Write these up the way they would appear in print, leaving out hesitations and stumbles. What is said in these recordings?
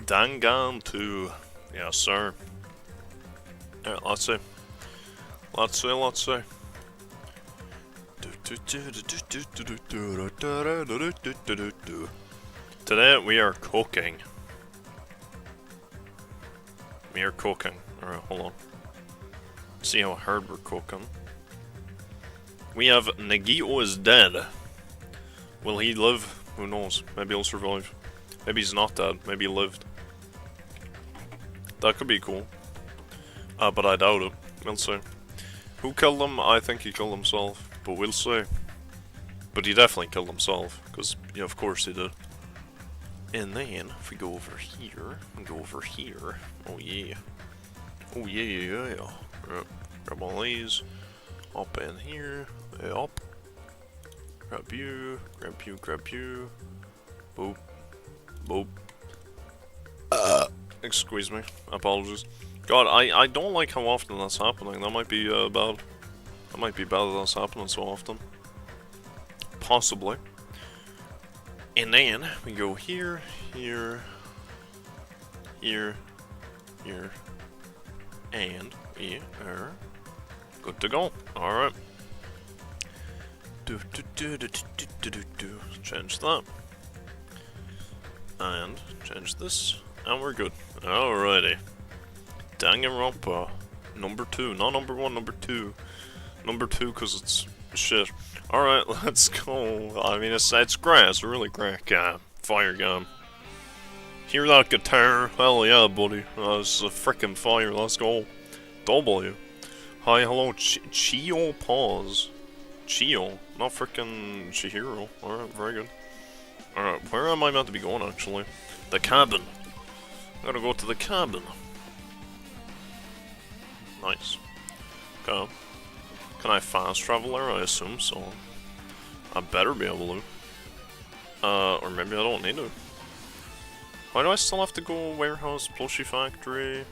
Dangan2. Yes, sir. Alright, let's see. Let's see. Today we are cooking. Alright, hold on. See how hard we're cooking. We have Nagito is dead. Will he live? Who knows? Maybe he'll survive. Maybe he's not dead. Maybe he lived. That could be cool. But I doubt it. We'll see. Who killed him? I think he killed himself. But we'll see. But he definitely killed himself. Because, yeah, of course he did. And then, if we go over here, and go over here. Oh yeah. Oh yeah. Right. Grab all these. Up in here. Up. Grab you. Grab you. Boop. Boop. Excuse me. Apologies. God, I don't like how often that's happening. That might be bad. That might be bad that that's happening so often. Possibly. And then we go here, here, here, here, and we are good to go. Alright. Change that. And change this. And we're good. Alrighty. Dangan2. Number 2. Not number 1, number 2. Number 2 because it's shit. Alright, let's go. I mean, it's great. It's a really great game. Fire game. Hear that guitar? Hell yeah, buddy. It's a frickin' fire. Let's go. W. Hi, hello. Chio pause. Chio. Not frickin' Chihiro. Alright, very good. Alright, where am I meant to be going, actually? The cabin. I gotta go to the cabin. Nice. Okay. Can I fast travel there? I assume so. I better be able to. Or maybe I don't need to. Why do I still have to go warehouse, plushie factory?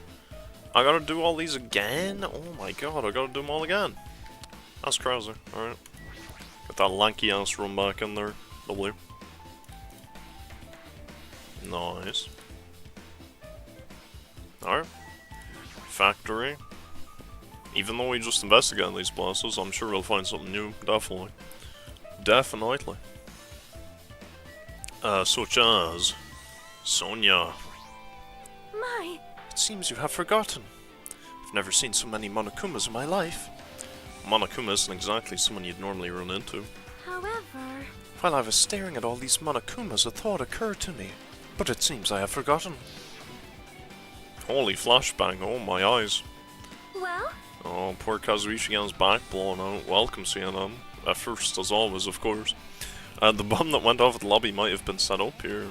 I gotta do all these again? Oh my god, I gotta do them all again. That's crazy. Alright. Get that lanky ass run back in there. Lovely. Nice. Alright. Factory. Even though we just investigated these places, I'm sure we'll find something new. Definitely. Definitely. Such as Sonia. My. It seems you have forgotten. I've never seen so many Monokumas in my life. Monokuma isn't exactly someone you'd normally run into. However... While I was staring at all these Monokumas, a thought occurred to me. But it seems I have forgotten. Holy flashbang, oh my eyes. Well? Oh, poor Kazuichi getting his back blown out. Welcome, CNN. At first, as always, of course. The bomb that went off at the lobby might have been set up here.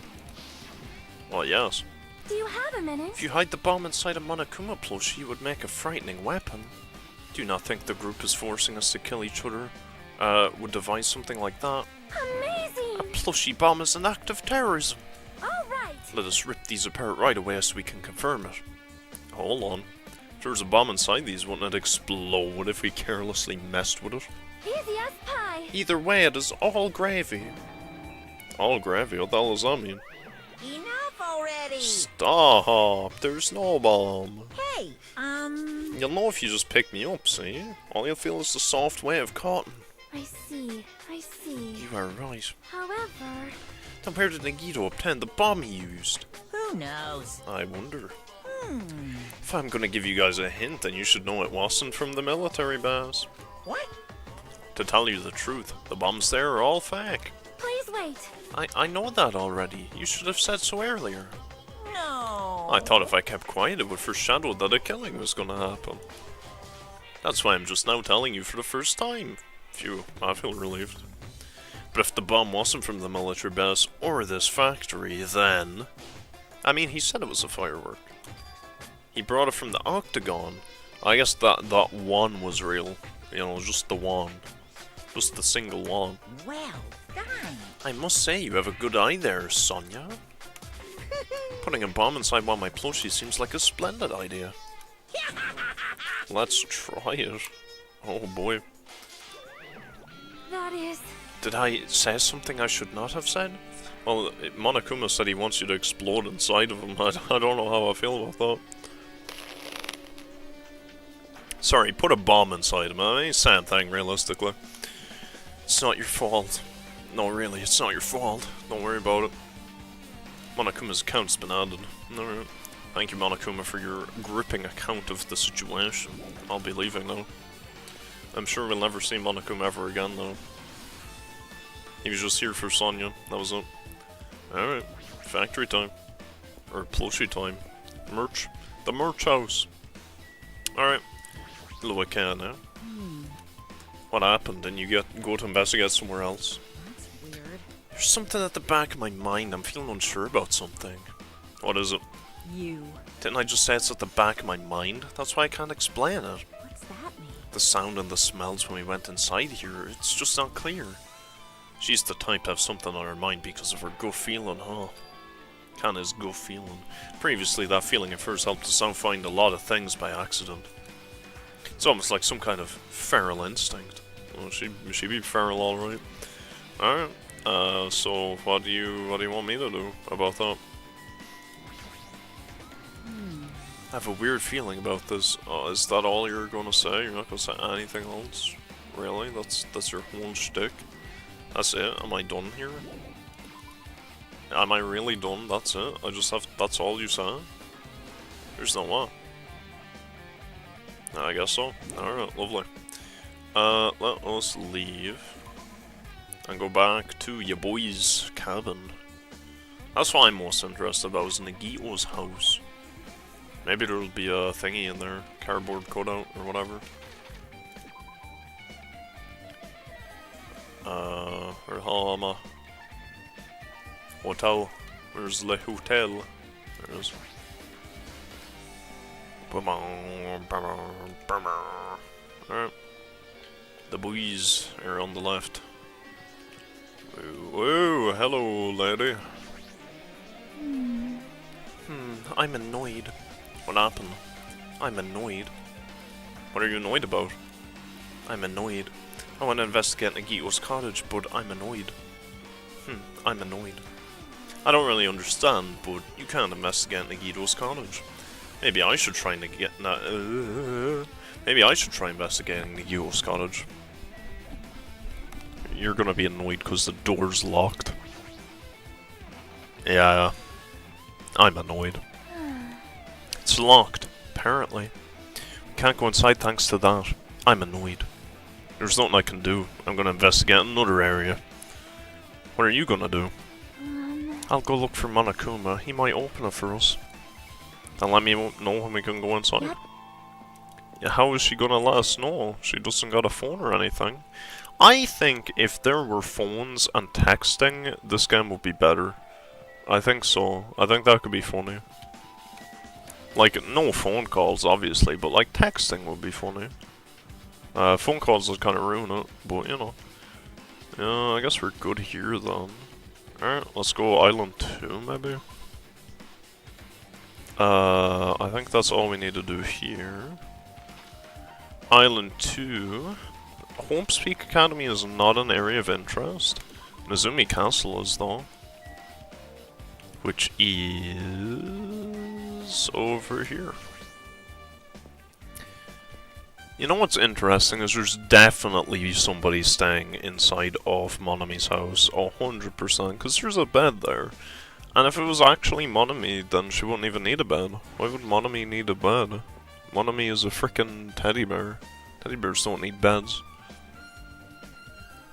Well, yes. Do you have a minute? If you hide the bomb inside a Monokuma plushie, you would make a frightening weapon. Do you not think the group is forcing us to kill each other? Would devise something like that? Amazing! A plushie bomb is an act of terrorism. Alright! Let us rip these apart right away so we can confirm it. Hold on. If there's a bomb inside these, wouldn't it explode if we carelessly messed with it? Easy as pie! Either way, it is all gravy. All gravy? What the hell does that mean? Enough already! Stop! There's no bomb. Hey, You'll know if you just pick me up, see? All you'll feel is the soft weight of cotton. I see. You are right. However... Then where did Nagito obtain the bomb he used? who knows? I wonder. If I'm gonna give you guys a hint, then you should know it wasn't from the military base. What? To tell you the truth, the bombs there are all fake. Please wait. I know that already. You should have said so earlier. No. I thought if I kept quiet it would foreshadow that a killing was gonna happen. That's why I'm just now telling you for the first time. Phew, I feel relieved. But if the bomb wasn't from the military base or this factory, then... I mean, he said it was a firework. He brought it from the Octagon. I guess that one was real. You know, just the one. Just the single one. Well done. I must say, you have a good eye there, Sonia. Putting a bomb inside one of my plushies seems like a splendid idea. Let's try it. Oh boy. That is... Did I say something I should not have said? Well, Monokuma said he wants you to explode inside of him. I don't know how I feel about that. Sorry, put a bomb inside him. I mean, same thing, realistically. It's not your fault. No, really, it's not your fault. Don't worry about it. Monokuma's account's been added. Alright. Thank you, Monokuma, for your gripping account of the situation. I'll be leaving now. I'm sure we'll never see Monokuma ever again, though. He was just here for Sonya. That was it. Alright. Factory time. Or plushie time. Merch. The merch house. Alright. Luaka now. What happened? Didn't you go to investigate somewhere else? That's weird. There's something at the back of my mind. I'm feeling unsure about something. What is it? You. Didn't I just say it's at the back of my mind? That's why I can't explain it. What's that mean? The sound and the smells when we went inside here, it's just not clear. She's the type to have something on her mind because of her gut feeling, huh? Kana's gut feeling. Previously, that feeling at first helped us out find a lot of things by accident. It's almost like some kind of feral instinct. Well, she be feral, alright. Alright. So what do you want me to do about that? I have a weird feeling about this. Is that all you're gonna say? You're not gonna say anything else? Really? That's your whole shtick? That's it? Am I done here? Am I really done? That's it? That's all you say? There's no what? I guess so. Alright, lovely. Let us leave. And go back to your boy's cabin. That's what I'm most interested about, is Nagito's house. Maybe there'll be a thingy in there. Cardboard cutout or whatever. Where's hotel? Where's the hotel? There it is. Alright. The boys are on the left. Whoa, hello, lady. I'm annoyed. What happened? I'm annoyed. What are you annoyed about? I'm annoyed. I want to investigate Nagito's cottage, but I'm annoyed. I'm annoyed. I don't really understand, but you can't investigate Nagito's cottage. Maybe I should try maybe I should try investigating Nagito's cottage. You're gonna be annoyed because the door's locked. Yeah, I'm annoyed. It's locked, apparently. We can't go inside thanks to that. I'm annoyed. There's nothing I can do. I'm gonna investigate another area. What are you gonna do? I'll go look for Monokuma. He might open it for us. And let me know when we can go inside. Yep. Yeah, how is she gonna let us know? She doesn't got a phone or anything. I think if there were phones and texting, this game would be better. I think so. I think that could be funny. Like, no phone calls, obviously, but like texting would be funny. Phone calls would kind of ruin it, but you know. Yeah, I guess we're good here then. Alright, let's go Island 2, maybe? I think that's all we need to do here. Island 2. Hope's Peak Academy is not an area of interest. Nezumi Castle is, though. Which is over here. You know what's interesting is there's definitely somebody staying inside of Monami's house, 100%, because there's a bed there. And if it was actually Monami, then she wouldn't even need a bed. Why would Monami need a bed? Monami is a frickin' teddy bear. Teddy bears don't need beds.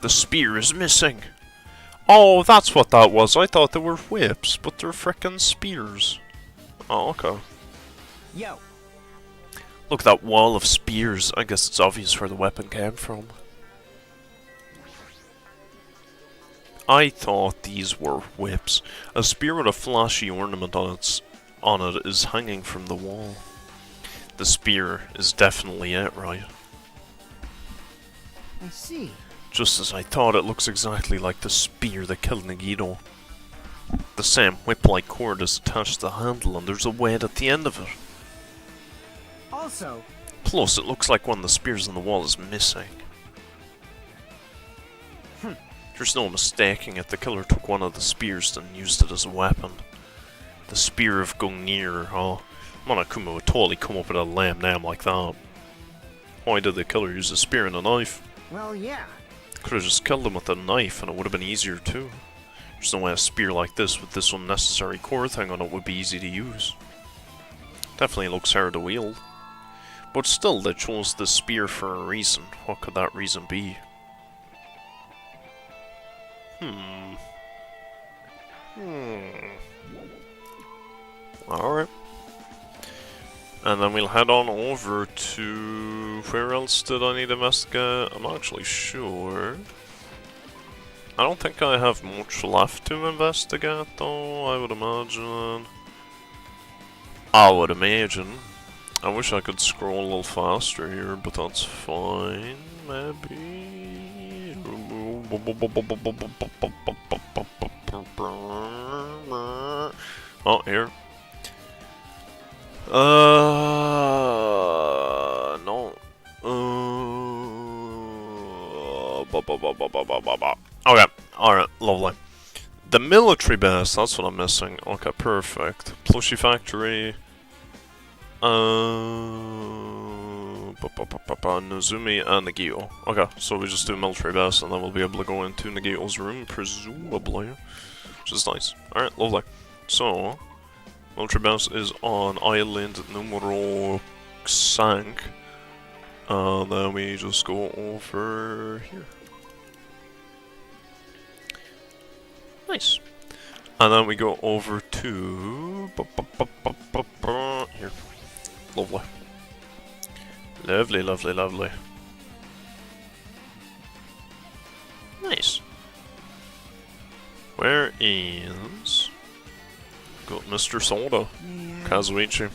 The spear is missing! Oh, that's what that was. I thought they were whips, but they're frickin' spears. Oh, okay. Yo. Look at that wall of spears. I guess it's obvious where the weapon came from. I thought these were whips. A spear with a flashy ornament on it is hanging from the wall. The spear is definitely it, right? I see. Just as I thought, it looks exactly like the spear that killed Nagito. The same whip-like cord is attached to the handle, and there's a weight at the end of it. Also, Plus, it looks like one of the spears on the wall is missing. There's no mistaking it. The killer took one of the spears and used it as a weapon. The Spear of Gungnir, huh? Monokuma would totally come up with a lame name like that. Why did the killer use a spear and a knife? Well, yeah. Could have just killed him with a knife and it would have been easier too. There's no way a spear like this with this unnecessary core thing on it would be easy to use. Definitely looks hard to wield. But still, they chose the spear for a reason. What could that reason be? Alright. And then we'll head on over to... Where else did I need to investigate? I'm not actually sure. I don't think I have much left to investigate though, I would imagine. I wish I could scroll a little faster here, but that's fine, maybe. Oh, here. No. Okay, alright, lovely. The military base, that's what I'm missing. Okay, perfect. Plushie factory. Nozumi and Nagito. Okay, so we just do military base and then we'll be able to go into Nagito's room, presumably. Which is nice. Alright, lovely. So, military base is on island numero 5. And then we just go over here. Nice. And then we go over to... here. Lovely. Lovely, lovely, lovely. Nice. Where is... Got Mr. Soda. Kazuichi.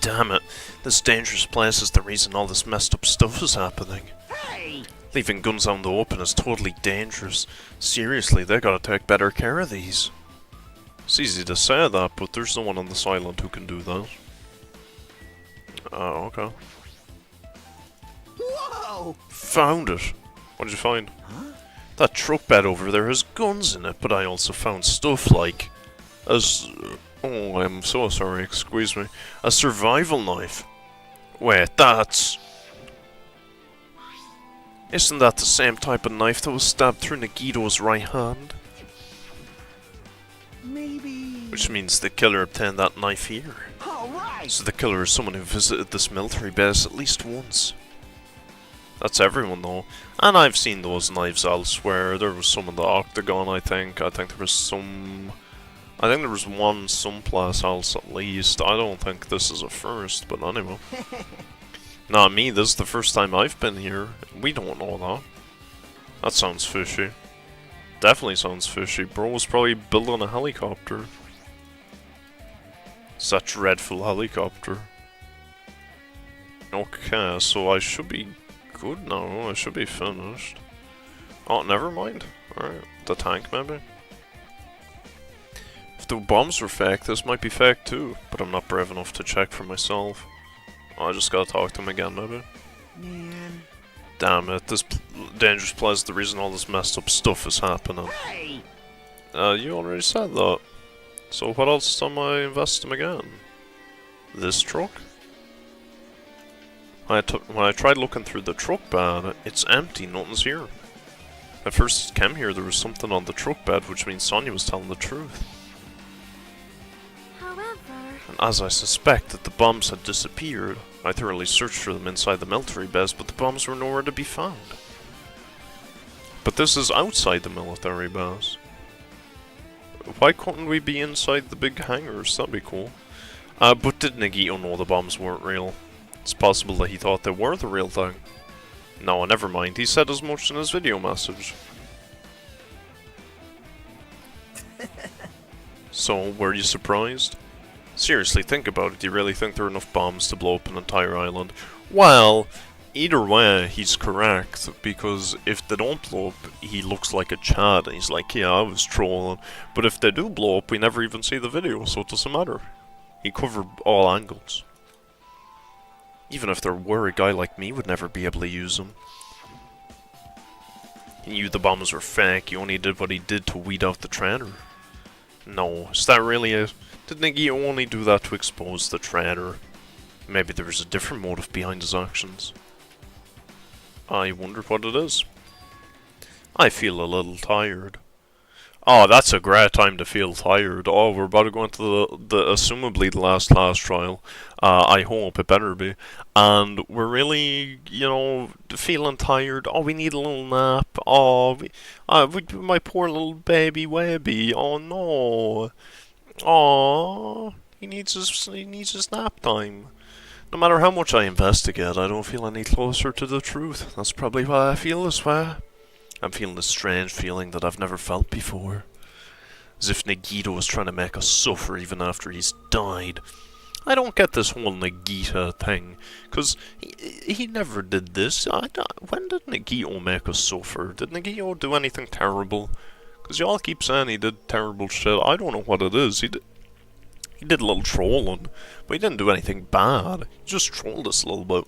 Damn it. This dangerous place is the reason all this messed up stuff is happening. Hey! Leaving guns out in the open is totally dangerous. Seriously, they gotta take better care of these. It's easy to say that, but there's no one on this island who can do that. Oh, okay. Whoa! Found it! What did you find? Huh? That truck bed over there has guns in it, but I also found stuff like... Oh, I'm so sorry, excuse me. A survival knife. Wait, that's... Isn't that the same type of knife that was stabbed through Nagito's right hand? Maybe... Which means the killer obtained that knife here. Alright! So the killer is someone who visited this military base at least once. That's everyone though. And I've seen those knives elsewhere. There was some in the Octagon, I think. I think there was some... I think there was one someplace else at least. I don't think this is a first, but anyway. Not me, this is the first time I've been here. We don't know that. That sounds fishy. Definitely sounds fishy. Bro was probably building a helicopter. It's that dreadful helicopter. Okay, so I should be good now. I should be finished. Oh, never mind. Alright, the tank maybe? If the bombs were fake, this might be fake too. But I'm not brave enough to check for myself. I just gotta talk to him again, maybe. Man. Damn it, this dangerous place is the reason all this messed up stuff is happening. Hey! You already said that. So what else am I investing again? This truck? When I tried looking through the truck bed, it's empty, nothing's here. At first it came here, there was something on the truck bed, which means Sonya was telling the truth. And as I suspected, the bombs had disappeared. I thoroughly searched for them inside the military base, but the bombs were nowhere to be found. But this is outside the military base. Why couldn't we be inside the big hangars? That'd be cool. But did Nagito know the bombs weren't real? It's possible that he thought they were the real thing. No, never mind. He said as much in his video message. So, were you surprised? Seriously, think about it. Do you really think there are enough bombs to blow up an entire island? Well, either way, he's correct. Because if they don't blow up, he looks like a Chad. And he's like, yeah, I was trolling. But if they do blow up, we never even see the video, so it doesn't matter. He covered all angles. Even if there were, a guy like me would never be able to use them. He knew the bombs were fake, he only did what he did to weed out the traitor. No, is that really it? Did Nagito only do that to expose the traitor? Maybe there was a different motive behind his actions. I wonder what it is. I feel a little tired. Oh, that's a great time to feel tired. Oh, we're about to go into the assumably the last class trial. I hope it better be. And we're really, you know, feeling tired. Oh, we need a little nap. Oh, my poor little baby Webby. Oh no. Oh, he needs his nap time. No matter how much I investigate, I don't feel any closer to the truth. That's probably why I feel this way. I'm feeling this strange feeling that I've never felt before. As if Nagito was trying to make us suffer even after he's died. I don't get this whole Nagita thing, because he never did this. When did Nagito make us suffer? Did Nagito do anything terrible? Because y'all keep saying he did terrible shit. I don't know what it is. He did a little trolling, but he didn't do anything bad. He just trolled us a little bit.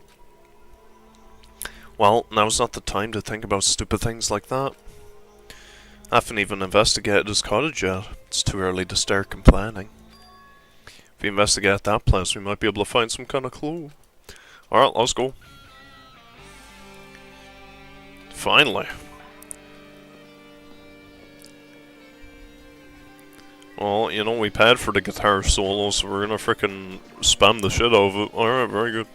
Well, now's not the time to think about stupid things like that. I haven't even investigated his cottage yet. It's too early to start complaining. If we investigate that place, we might be able to find some kind of clue. Alright, let's go. Finally. Well, you know, we paid for the guitar solo, so we're gonna frickin' spam the shit out of it. Alright, very good.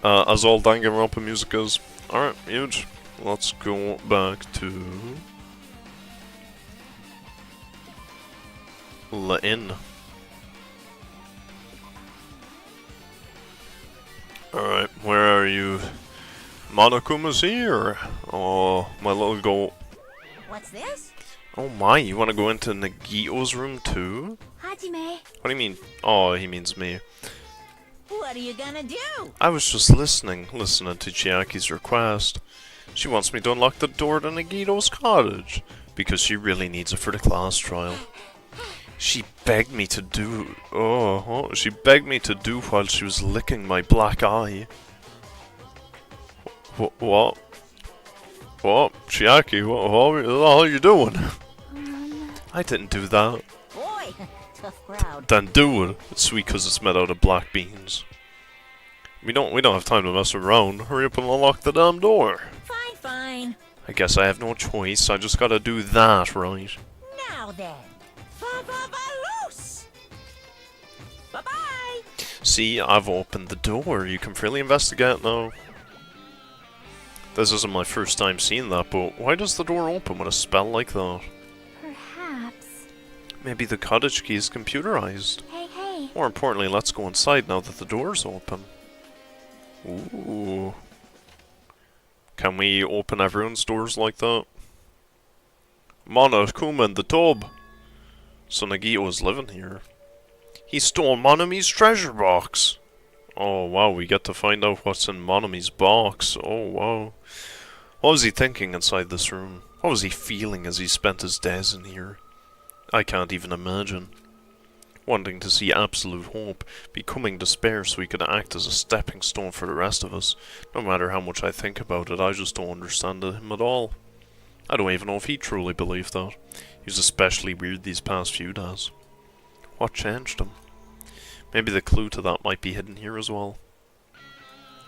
As all Dangan2 music is. Alright, huge. Let's go back to the inn. Alright, where are you? Monokuma's here! Oh, my little goat. What's this? Oh my, you wanna go into Nagito's room too? Hajime. What do you mean? Oh, he means me. What are you gonna do? I was just listening to Chiaki's request. She wants me to unlock the door to Nagito's cottage, because she really needs it for the class trial. She begged me to do... she begged me to do while she was licking my black eye. What? What? Chiaki, what the hell are you doing? I didn't do that. Boy, tough crowd. Then do it. It's sweet because it's made out of black beans. We don't have time to mess around. Hurry up and unlock the damn door. Fine, fine. I guess I have no choice. I just gotta do that, right? Now then. Loose. Bye-bye. See, I've opened the door. You can freely investigate now. This isn't my first time seeing that, but why does the door open with a spell like that? Perhaps. Maybe the cottage key is computerized. Hey. More importantly, let's go inside now that the door's open. Ooh. Can we open everyone's doors like that? Monokuma in the tub. So Nagito is living here. He stole Monomi's treasure box. Oh wow, we get to find out what's in Monomi's box. Oh wow. What was he thinking inside this room? What was he feeling as he spent his days in here? I can't even imagine. Wanting to see absolute hope, becoming despair so he could act as a stepping stone for the rest of us. No matter how much I think about it, I just don't understand him at all. I don't even know if he truly believed that. He was especially weird these past few days. What changed him? Maybe the clue to that might be hidden here as well.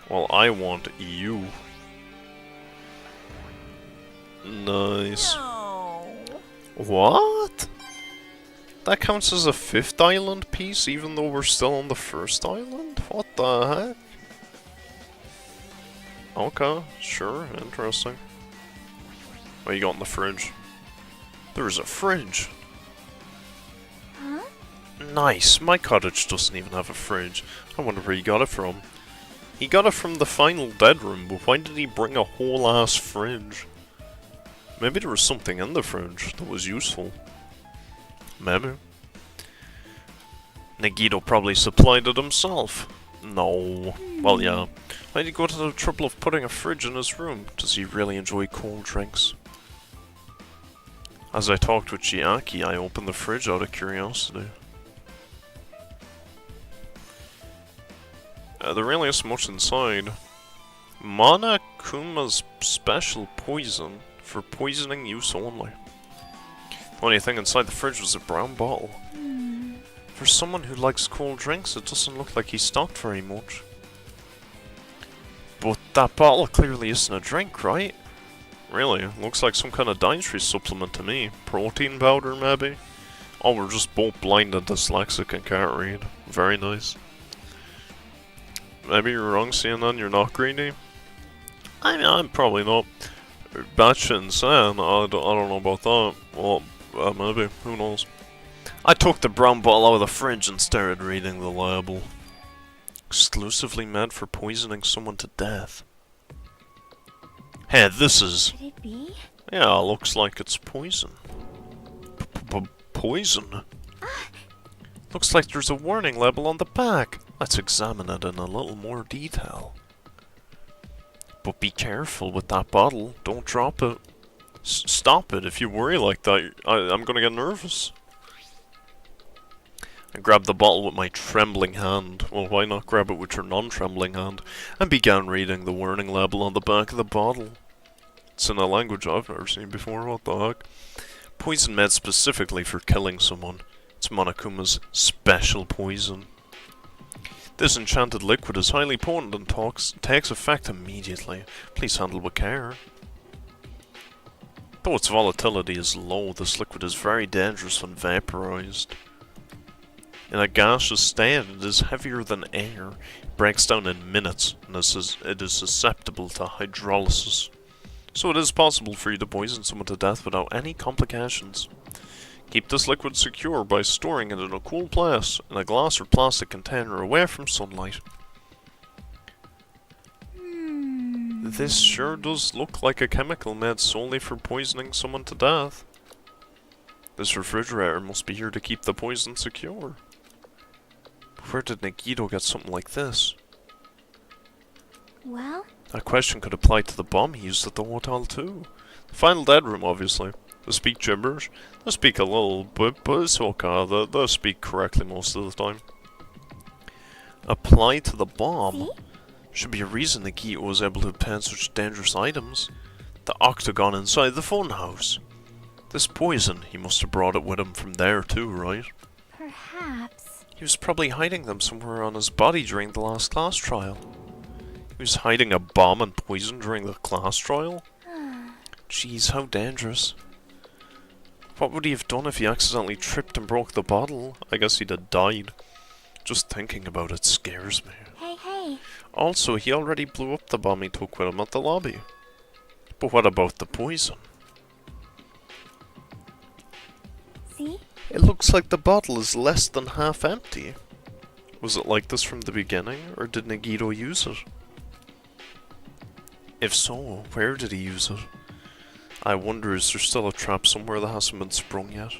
Well, I want you. Nice. No. What? That counts as a 5th island piece even though we're still on the 1st island? What the heck? Okay, sure, interesting. What you got in the fridge? There's a fridge. Huh? Nice, my cottage doesn't even have a fridge. I wonder where he got it from. He got it from the final dead room, but why did he bring a whole ass fridge? Maybe there was something in the fridge that was useful. Maybe. Nagito probably supplied it himself. No. Well, yeah. Why'd he go to the trouble of putting a fridge in his room? Does he really enjoy cold drinks? As I talked with Chiaki, I opened the fridge out of curiosity. There really isn't much inside. Monokuma's special poison. For poisoning use only. Funny thing, inside the fridge was a brown bottle. For someone who likes cold drinks, it doesn't look like he stocked very much. But that bottle clearly isn't a drink, right? Really, looks like some kind of dietary supplement to me. Protein powder, maybe? Oh, we're just both blind and dyslexic and can't read. Very nice. Maybe you're wrong seeing that, you're not greedy? I mean, I'm probably not. Batshit insane, I don't know about that. Well, maybe, who knows. I took the brown bottle out of the fridge and started reading the label. Exclusively meant for poisoning someone to death. Hey, this is... Could it be? Yeah, looks like it's poison. Poison? Looks like there's a warning label on the back. Let's examine it in a little more detail. But be careful with that bottle. Don't drop it. Stop it. If you worry like that, I'm gonna get nervous. I grabbed the bottle with my trembling hand. Well, why not grab it with your non-trembling hand? And began reading the warning label on the back of the bottle. It's in a language I've never seen before. What the heck? Poison made specifically for killing someone. It's Monokuma's special poison. This enchanted liquid is highly potent and takes effect immediately. Please handle with care. Though its volatility is low, this liquid is very dangerous when vaporized. In a gaseous state, it is heavier than air, breaks down in minutes, and it is susceptible to hydrolysis. So it is possible for you to poison someone to death without any complications. Keep this liquid secure by storing it in a cool place, in a glass or plastic container away from sunlight. This sure does look like a chemical made solely for poisoning someone to death. This refrigerator must be here to keep the poison secure. But where did Nagito get something like this? Well, That question could apply to the bomb he used at the hotel too. The final dead room, obviously. They speak gibberish. They speak a little bit, but it's okay. They speak correctly most of the time. Apply to the bomb? see? Should be a reason Nagito was able to obtain such dangerous items. The octagon inside the funhouse. This poison, he must have brought it with him from there too, right? Perhaps. He was probably hiding them somewhere on his body during the last class trial. He was hiding a bomb and poison during the class trial? Jeez, how dangerous. What would he have done if he accidentally tripped and broke the bottle? I guess he'd have died. Just thinking about it scares me. Hey. Also, he already blew up the bomb he took with him at the lobby. But what about the poison? See? It looks like the bottle is less than half empty. Was it like this from the beginning, or did Nagito use it? If so, where did he use it? I wonder, is there still a trap somewhere that hasn't been sprung yet?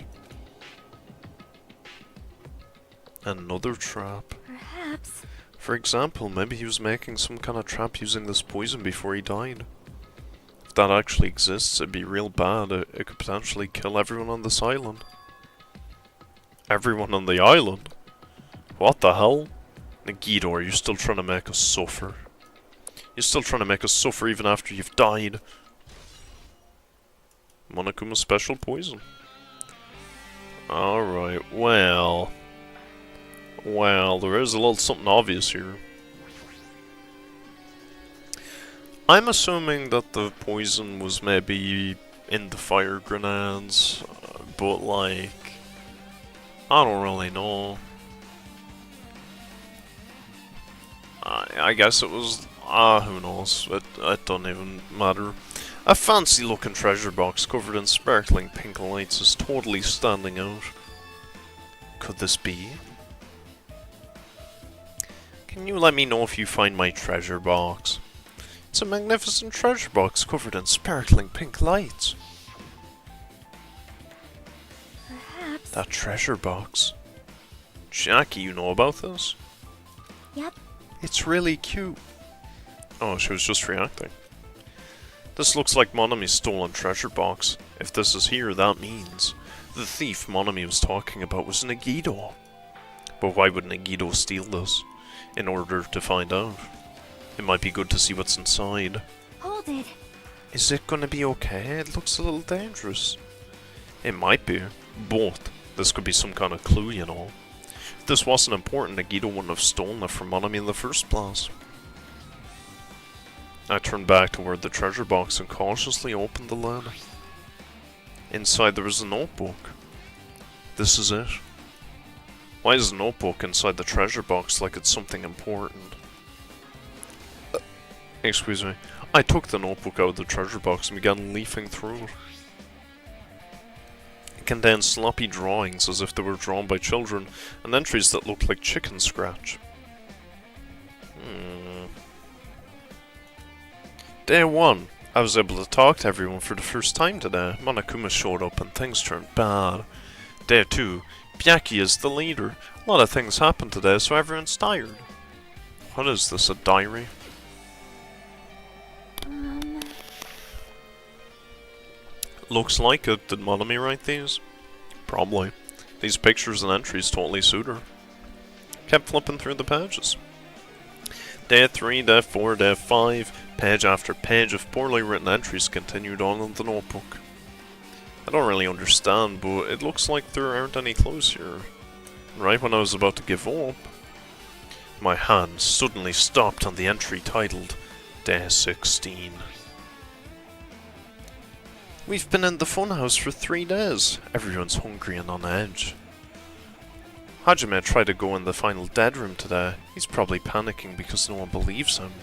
Another trap. Perhaps. For example, maybe he was making some kind of trap using this poison before he died. If that actually exists, it'd be real bad. It could potentially kill everyone on this island. Everyone on the island? What the hell? Nagito, are you still trying to make us suffer? You're still trying to make us suffer even after you've died. Monokuma's special poison. Alright, well, there is a little something obvious here. I'm assuming that the poison was maybe in the fire grenades, but like, I don't really know. I guess it was, who knows, it doesn't even matter. A fancy looking treasure box covered in sparkling pink lights is totally standing out. Could this be? Can you let me know if you find my treasure box? It's a magnificent treasure box covered in sparkling pink lights. Perhaps. That treasure box. Jackie, you know about this? Yep. It's really cute. Oh, she was just reacting. This looks like Monami's stolen treasure box. If this is here, that means the thief Monami was talking about was Nagito. But why would Nagito steal this? In order to find out. It might be good to see what's inside. Hold it. Is it gonna be okay? It looks a little dangerous. It might be, but this could be some kind of clue, you know. If this wasn't important, Nagito wouldn't have stolen it from Monami in the first place. I turned back toward the treasure box and cautiously opened the lid. Inside there was a notebook. This is it. Why is a notebook inside the treasure box like it's something important? Excuse me. I took the notebook out of the treasure box and began leafing through it. It contained sloppy drawings as if they were drawn by children, and entries that looked like chicken scratch. Day 1. I was able to talk to everyone for the first time today. Monokuma showed up and things turned bad. Day 2. Byaki is the leader. A lot of things happened today, so everyone's tired. What is this, a diary? Looks like it. Did Monami write these? Probably. These pictures and entries totally suit her. Kept flipping through the pages. Day 3, Day 4, Day 5, page after page of poorly written entries continued on in the notebook. I don't really understand, but it looks like there aren't any clues here. Right when I was about to give up, my hand suddenly stopped on the entry titled Day 16. We've been in the funhouse for 3 days. Everyone's hungry and on edge. Hajime tried to go in the final dead room today. He's probably panicking because no one believes him.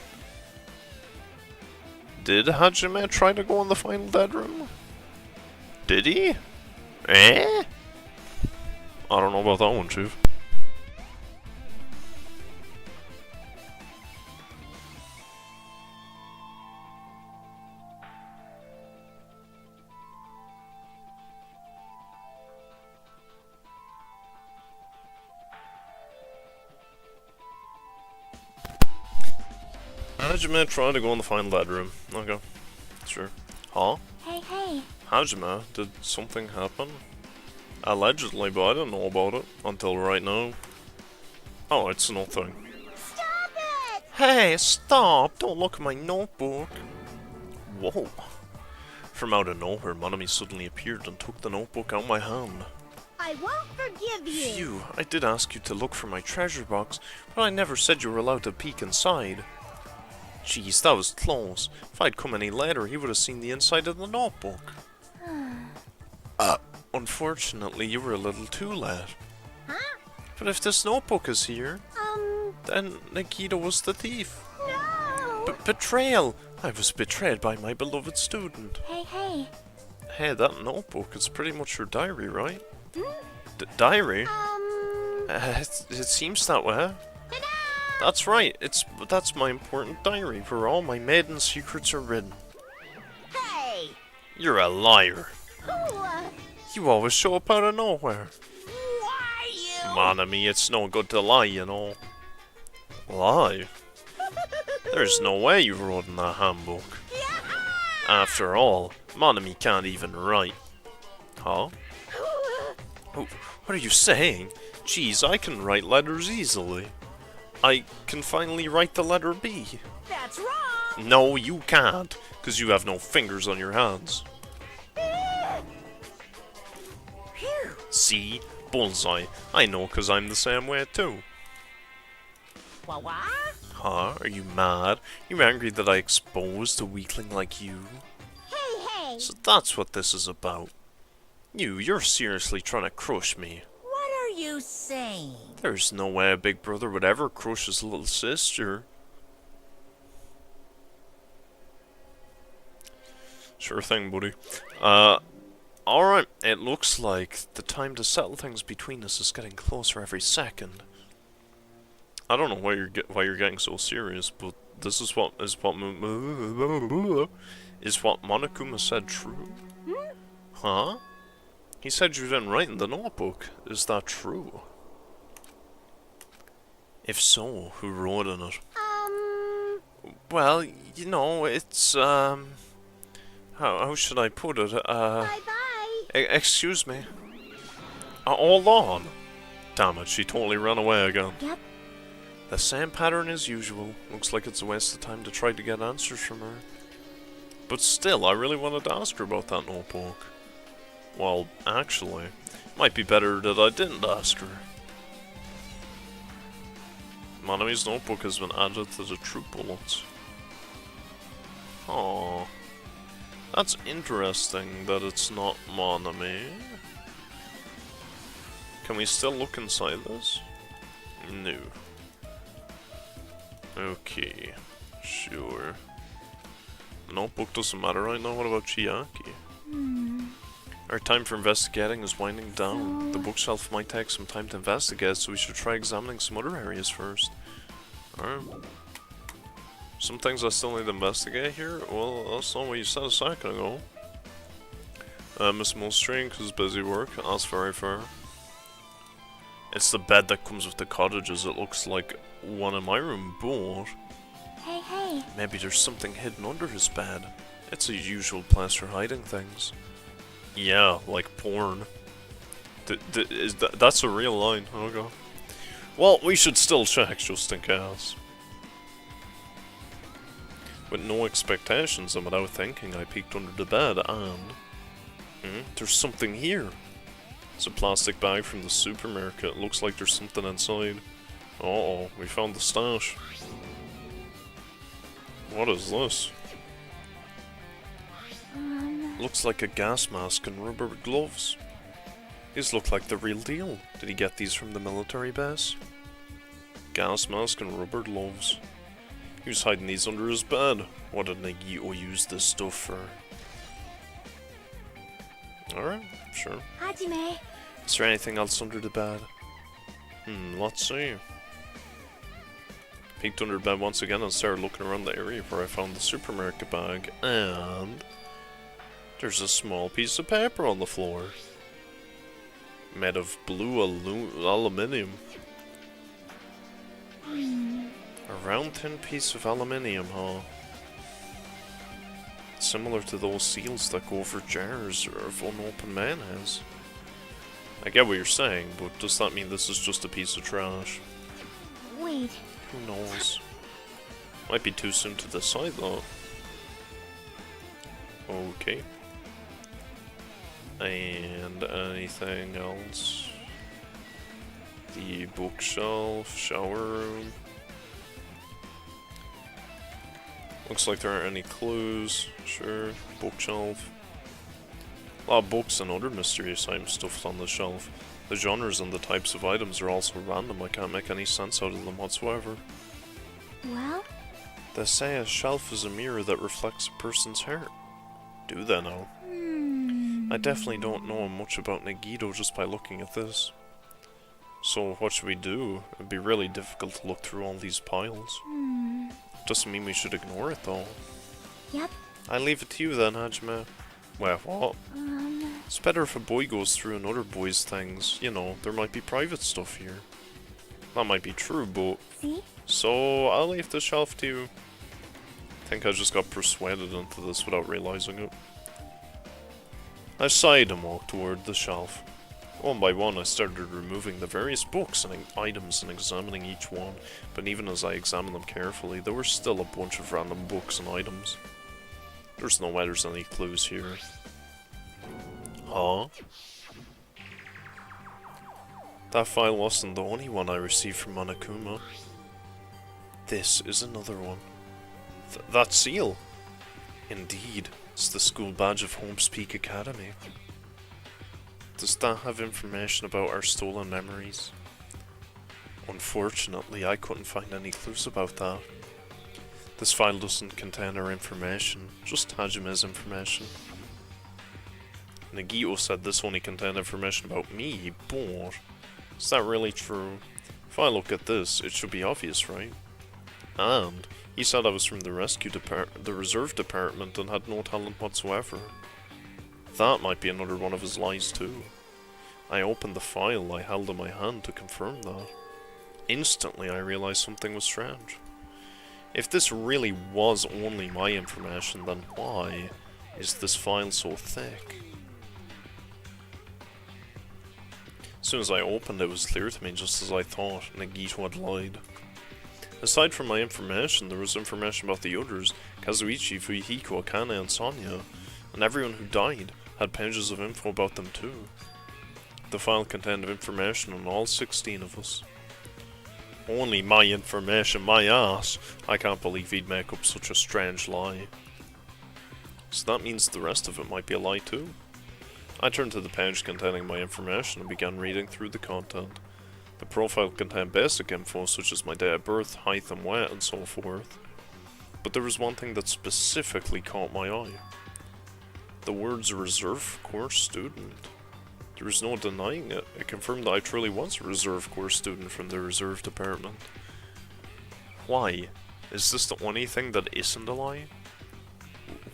Did Hajime try to go in the final dead room? Did he? Eh? I don't know about that one, Chief. Hajime tried to go in the final dead room. Okay. Sure. Huh? Hey. Hajime, did something happen? Allegedly, but I didn't know about it until right now. Oh, it's nothing. Stop it! Hey, stop! Don't look at my notebook! Whoa. From out of nowhere, Monami suddenly appeared and took the notebook out of my hand. I won't forgive you! Phew, I did ask you to look for my treasure box, but I never said you were allowed to peek inside. Jeez, that was close. If I'd come any later, he would have seen the inside of the notebook. Unfortunately, you were a little too late. Huh? But if this notebook is here, then Nagito was the thief. No! Betrayal! I was betrayed by my beloved student. Hey. Hey, that notebook is pretty much your diary, right? Diary? It seems that way. Ta-da! That's right, that's my important diary, where all my maiden secrets are written. Hey! You're a liar. Ooh, You always show up out of nowhere. why you? Monami, it's no good to lie, you know. Lie? There's no way you wrote in that handbook. After all, Monami can't even write. Huh? Oh, what are you saying? Jeez, I can write letters easily. I can finally write the letter B. That's wrong. No, you can't, because you have no fingers on your hands. Phew. See? Bullseye. I know, because I'm the same way too. What? Huh? Are you mad? You're angry that I exposed a weakling like you? Hey! So that's what this is about. You're seriously trying to crush me. What are you saying? There's no way a big brother would ever crush his little sister. Sure thing, buddy. Alright, it looks like the time to settle things between us is getting closer every second. I don't know why you're getting so serious, but this is what Monokuma said true. Huh? He said you didn't write in the notebook. Is that true? If so, who wrote in it? Well, you know, it's how should I put it? Bye-bye! Excuse me. Hold on. Damn it, she totally ran away again. Yep. The same pattern as usual. Looks like it's a waste of time to try to get answers from her. But still, I really wanted to ask her about that notebook. Well, actually, it might be better that I didn't ask her. Manami's notebook has been added to the troop bullets. Oh, that's interesting that it's not Manami. Can we still look inside this? No. Okay, sure. The notebook doesn't matter right now. What about Chiaki? Our time for investigating is winding down. The bookshelf might take some time to investigate, so we should try examining some other areas first. Alright. Some things I still need to investigate here? Well, that's not what you said a second ago. Miss Mulstring is busy work. That's very fair. It's the bed that comes with the cottages. It looks like one in my room, but Hey. maybe there's something hidden under his bed. It's a usual place for hiding things. Yeah, like porn. That's a real line. Okay. Well, we should still check just in case. With no expectations and without thinking, I peeked under the bed and... there's something here. It's a plastic bag from the supermarket. Looks like there's something inside. Uh-oh, we found the stash. What is this? Looks like a gas mask and rubber gloves. These look like the real deal. Did he get these from the military base? Gas mask and rubber gloves. He was hiding these under his bed. What did Nagito use this stuff for? Alright, sure. Hajime. Is there anything else under the bed? Let's see. Peeked under the bed once again and started looking around the area where I found the supermarket bag, and there's a small piece of paper on the floor. Made of blue aluminium. A round thin piece of aluminium, huh? Similar to those seals that go over jars of unopened mayonnaise. I get what you're saying, but does that mean this is just a piece of trash? Wait. Who knows? Might be too soon to decide though. Okay. And anything else? The bookshelf, shower room. Looks like there aren't any clues. Sure, bookshelf. A lot of books and other mysterious items stuffed on the shelf. The genres and the types of items are also random. I can't make any sense out of them whatsoever. Well? They say a shelf is a mirror that reflects a person's heart. Do they now? I definitely don't know much about Nagito just by looking at this. So what should we do? It'd be really difficult to look through all these piles. Doesn't mean we should ignore it though. Yep. I leave it to you then, Hajime. Well, what? It's better if a boy goes through another boy's things. You know, there might be private stuff here. That might be true, but... See? So, I'll leave the shelf to you. I think I just got persuaded into this without realizing it. I sighed and walked toward the shelf. One by one, I started removing the various books and items and examining each one, but even as I examined them carefully, there were still a bunch of random books and items. There's no way there's any clues here. Huh? That file wasn't the only one I received from Monokuma. This is another one. That seal! Indeed, it's the school badge of Holmes Peak Academy. Does that have information about our stolen memories? Unfortunately, I couldn't find any clues about that. This file doesn't contain our information, just Hajime's information. Nagito said this only contained information about me, but is that really true? If I look at this, it should be obvious, right? And he said I was from the reserve department and had no talent whatsoever. That might be another one of his lies too. I opened the file I held in my hand to confirm that. Instantly I realized something was strange. If this really was only my information, then why is this file so thick? As soon as I opened it, was clear to me, just as I thought, Nagito had lied. Aside from my information, there was information about the others, Kazuichi, Fuyihiko, Akane, and Sonya, and everyone who died had pages of info about them too. The file contained information on all 16 of us. Only my information, my ass! I can't believe he'd make up such a strange lie. So that means the rest of it might be a lie too. I turned to the page containing my information and began reading through the content. The profile contained basic info such as my date of birth, height and weight, and so forth. But there was one thing that specifically caught my eye. The words reserve course student. There was no denying it. It confirmed that I truly was a reserve course student from the reserve department. Why? Is this the only thing that isn't a lie?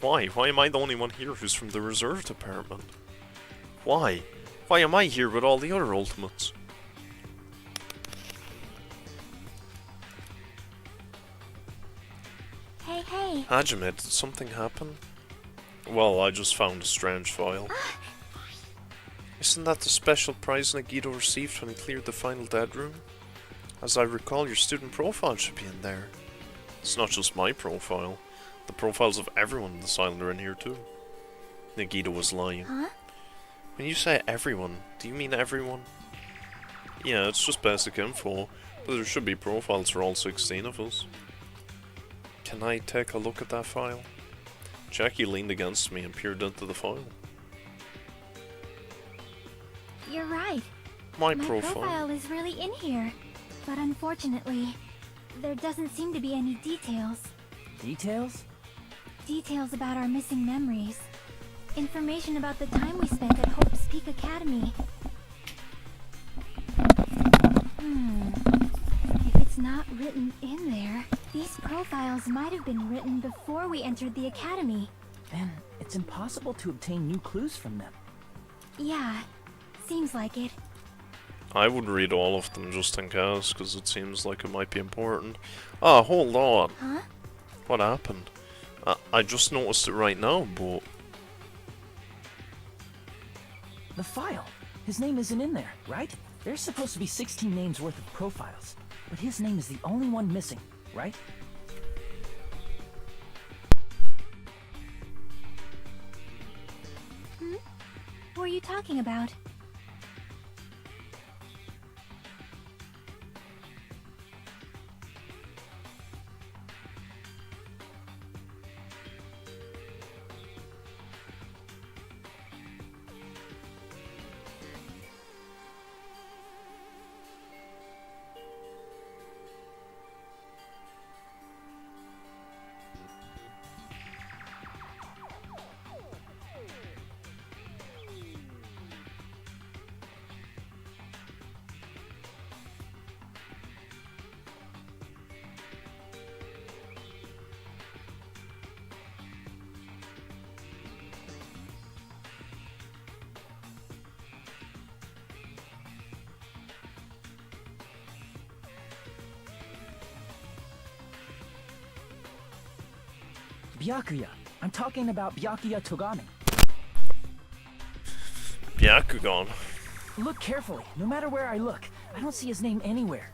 Why? Why am I the only one here who's from the reserve department? Why? Why am I here with all the other ultimates? Hey. Hajime, did something happen? Well, I just found a strange file. Isn't that the special prize Nagito received when he cleared the final dead room? As I recall, your student profile should be in there. It's not just my profile. The profiles of everyone in this island are in here too. Nagito was lying. Huh? When you say everyone, do you mean everyone? Yeah, it's just basic info, but there should be profiles for all 16 of us. Can I take a look at that file? Jackie leaned against me and peered into the file. You're right. My My profile? profile is really in here. But unfortunately, there doesn't seem to be any details. Details? Details about our missing memories. Information about the time we spent at Hope's Peak Academy. If it's not written in there, these profiles might have been written before we entered the academy. Then it's impossible to obtain new clues from them. Yeah, seems like it. I would read all of them just in case, because it seems like it might be important. Ah, hold on. Huh? What happened? I just noticed it right now, but... The file. His name isn't in there, right? There's supposed to be 16 names worth of profiles, but his name is the only one missing, right? What are you talking about? Byakuya. I'm talking about Byakuya Togami. Byakugan. Look carefully. No matter where I look, I don't see his name anywhere.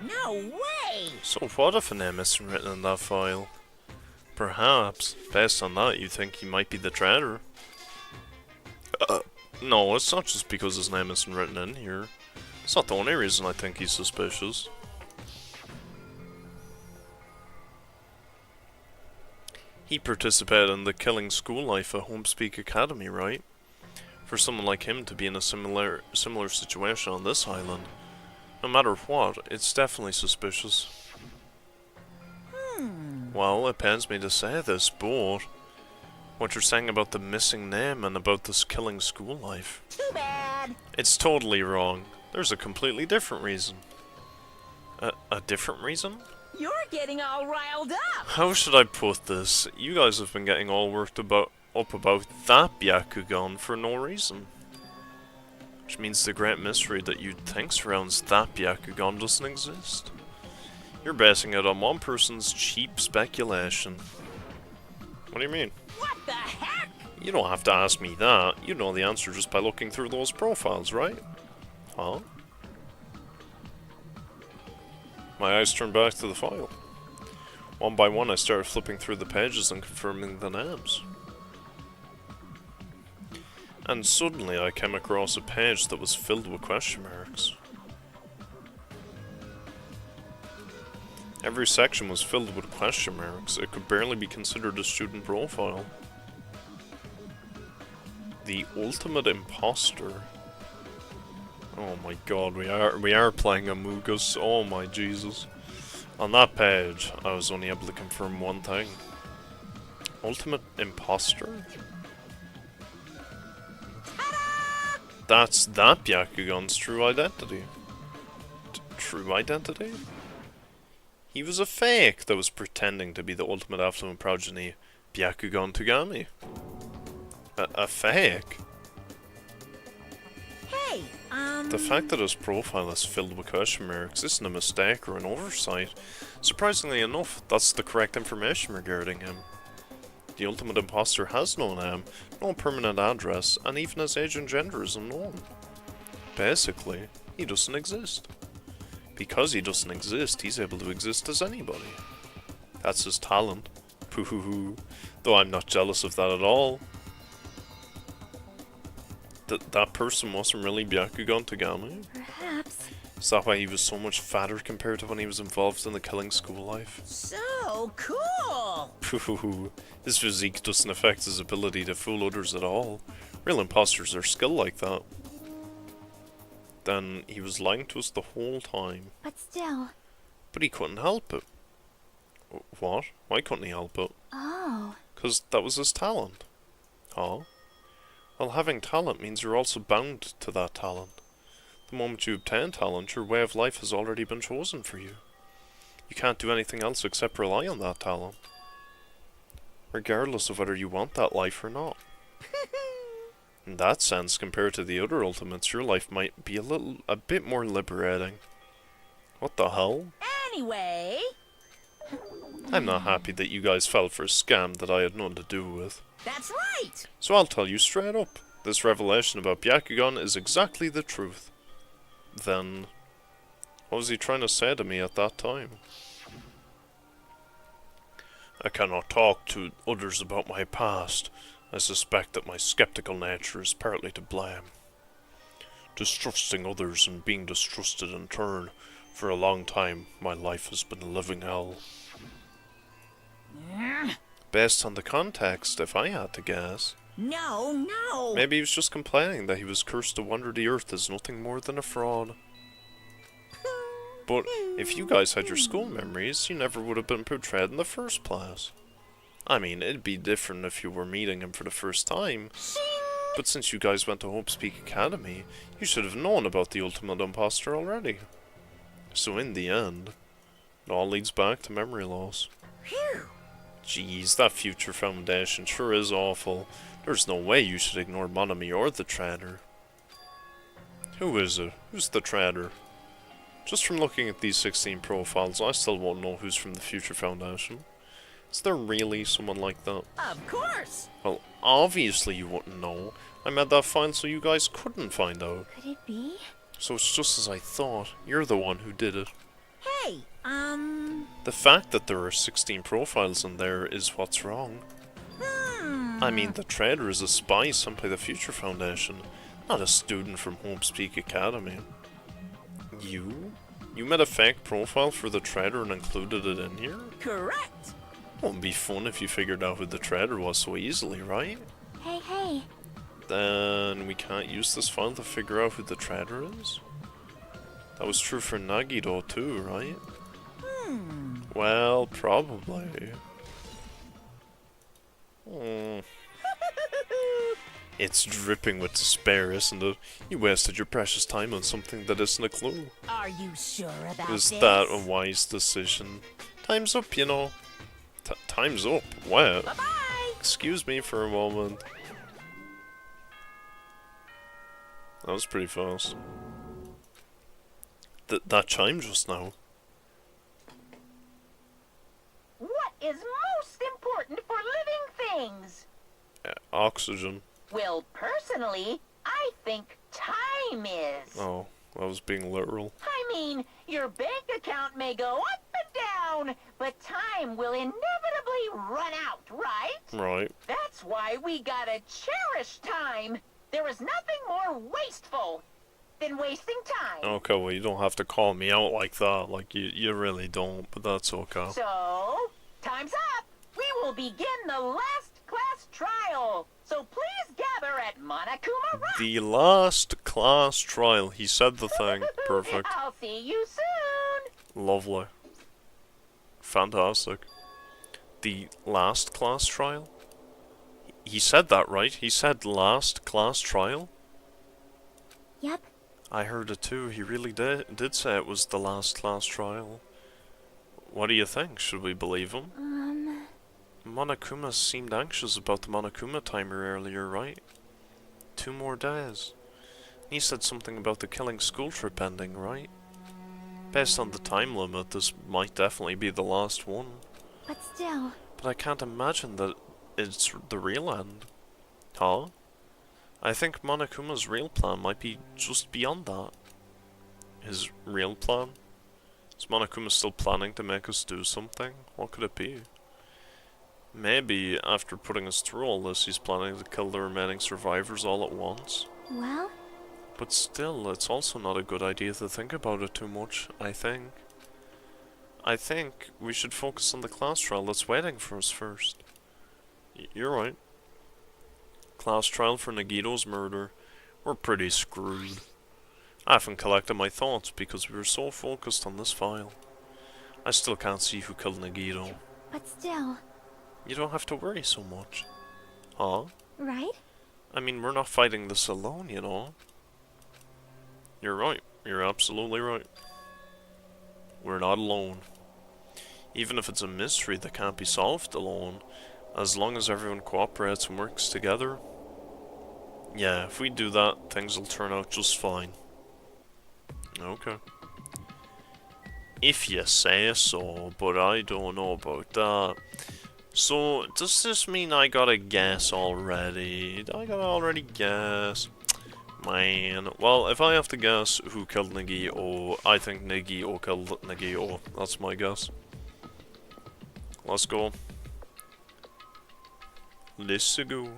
No way! So what if a name isn't written in that file? Perhaps, based on that, you think he might be the traitor. No, it's not just because his name isn't written in here. It's not the only reason I think he's suspicious. He participated in the killing school life at Homespeak Academy, right? For someone like him to be in a similar situation on this island, no matter what, it's definitely suspicious. Well, it pains me to say this, but what you're saying about the missing name and about this killing school life, Too bad! it's totally wrong. There's a completely different reason. A different reason? You're getting all riled up! How should I put this? You guys have been getting all worked up about that Byakugan for no reason. Which means the great mystery that you think surrounds that Byakugan doesn't exist. You're basing it on one person's cheap speculation. What do you mean? What the heck? You don't have to ask me that. You know the answer just by looking through those profiles, right? Huh? My eyes turned back to the file. One by one, I started flipping through the pages and confirming the names. And suddenly, I came across a page that was filled with question marks. Every section was filled with question marks. It could barely be considered a student profile. The ultimate imposter. Oh my god, we are playing Among Us. Oh my Jesus. On that page, I was only able to confirm one thing. Ultimate imposter? That's that Byakugan's true identity. True identity? He was a fake that was pretending to be the ultimate affluent progeny, Byakugan a fake? Hey, The fact that his profile is filled with question marks isn't a mistake or an oversight. Surprisingly enough, that's the correct information regarding him. The ultimate imposter has no name, no permanent address, and even his age and gender is unknown. Basically, he doesn't exist. Because he doesn't exist, he's able to exist as anybody. That's his talent. Pooh-hoo-hoo. Though I'm not jealous of that at all. That person wasn't really Byakugan Tagami? Perhaps. Is that why he was so much fatter compared to when he was involved in the killing school life? so cool. Pooh, his physique doesn't affect his ability to fool others at all. Real imposters are skilled like that. Then he was lying to us the whole time. But still. But he couldn't help it. What? Why couldn't he help it? Oh. 'Cause that was his talent. Oh? Well, having talent means you're also bound to that talent. The moment you obtain talent, your way of life has already been chosen for you. You can't do anything else except rely on that talent. Regardless of whether you want that life or not. In that sense, compared to the other ultimates, your life might be a bit more liberating. What the hell? Anyway, I'm not happy that you guys fell for a scam that I had nothing to do with. that's right. So I'll tell you straight up, this revelation about Byakugan is exactly the truth. Then, what was he trying to say to me at that time? I cannot talk to others about my past. I suspect that my skeptical nature is partly to blame. Distrusting others and being distrusted in turn, for a long time my life has been a living hell. Based on the context, if I had to guess, No. maybe he was just complaining that he was cursed to wander the earth as nothing more than a fraud. But if you guys had your school memories, you never would have been portrayed in the first place. I mean, it'd be different if you were meeting him for the first time, but since you guys went to Hope's Peak Academy, you should have known about the ultimate imposter already. So in the end, it all leads back to memory loss. Phew. Jeez, that future foundation sure is awful. There's no way you should ignore Monami or the trader. Who is it? Who's the trader? Just from looking at these 16 profiles, I still won't know who's from the future foundation. Is there really someone like that? Of course. Well, obviously you wouldn't know. I made that file so you guys couldn't find out. Could it be? So it's just as I thought. You're the one who did it. Hey, The fact that there are 16 profiles in there is what's wrong. I mean, the trader is a spy sent by the Future Foundation, not a student from Hope's Peak Academy. You? You made a fake profile for the trader and included it in here? correct. Wouldn't be fun if you figured out who the trader was so easily, right? Hey. Then we can't use this file to figure out who the trader is? That was true for Nagito too, right? Well, probably. It's dripping with despair, isn't it? You wasted your precious time on something that isn't a clue. Are you sure about Was this? that a wise decision? Time's up, you know. Time's up? What? Bye-bye. Excuse me for a moment. That was pretty fast. That chime just now. What is most important for living things? Oxygen. Well, personally, I think time is. Oh, I was being literal. I mean, your bank count may go up and down, but time will inevitably run out, right? Right. That's why we gotta cherish time. There is nothing more wasteful than wasting time. Okay, well, you don't have to call me out like that. Like, you really don't, but that's okay. So, time's up. We will begin the last class trial. So please gather at Monokuma Rock. The last class trial. He said the thing. Perfect. I'll see you soon. Lovely. Fantastic. The last class trial? He said that, right? He said last class trial? Yep. I heard it too. He really did say it was the last class trial. What do you think? Should we believe him? Monokuma seemed anxious about the Monokuma timer earlier, right? 2 more days. He said something about the killing school trip ending, right? Based on the time limit, this might definitely be the last one. But still... But I can't imagine that it's the real end. Huh? I think Monokuma's real plan might be just beyond that. His real plan? Is Monokuma still planning to make us do something? What could it be? Maybe, after putting us through all this, he's planning to kill the remaining survivors all at once. Well? But still, it's also not a good idea to think about it too much, I think. I think we should focus on the class trial that's waiting for us first. You're right. Class trial for Nagito's murder. We're pretty screwed. I haven't collected my thoughts because we were so focused on this file. I still can't see who killed Nagito. But still... You don't have to worry so much. Huh? Right? I mean, we're not fighting this alone, you know. You're right. You're absolutely right. We're not alone. Even if it's a mystery that can't be solved alone, as long as everyone cooperates and works together. Yeah, if we do that, things will turn out just fine. Okay. If you say so, but I don't know about that. So, does this mean I gotta guess already? I gotta already guess. Man. Well, if I have to guess who killed Nagito, I think Nagito killed Nagito. That's my guess. Let's go. Let's go.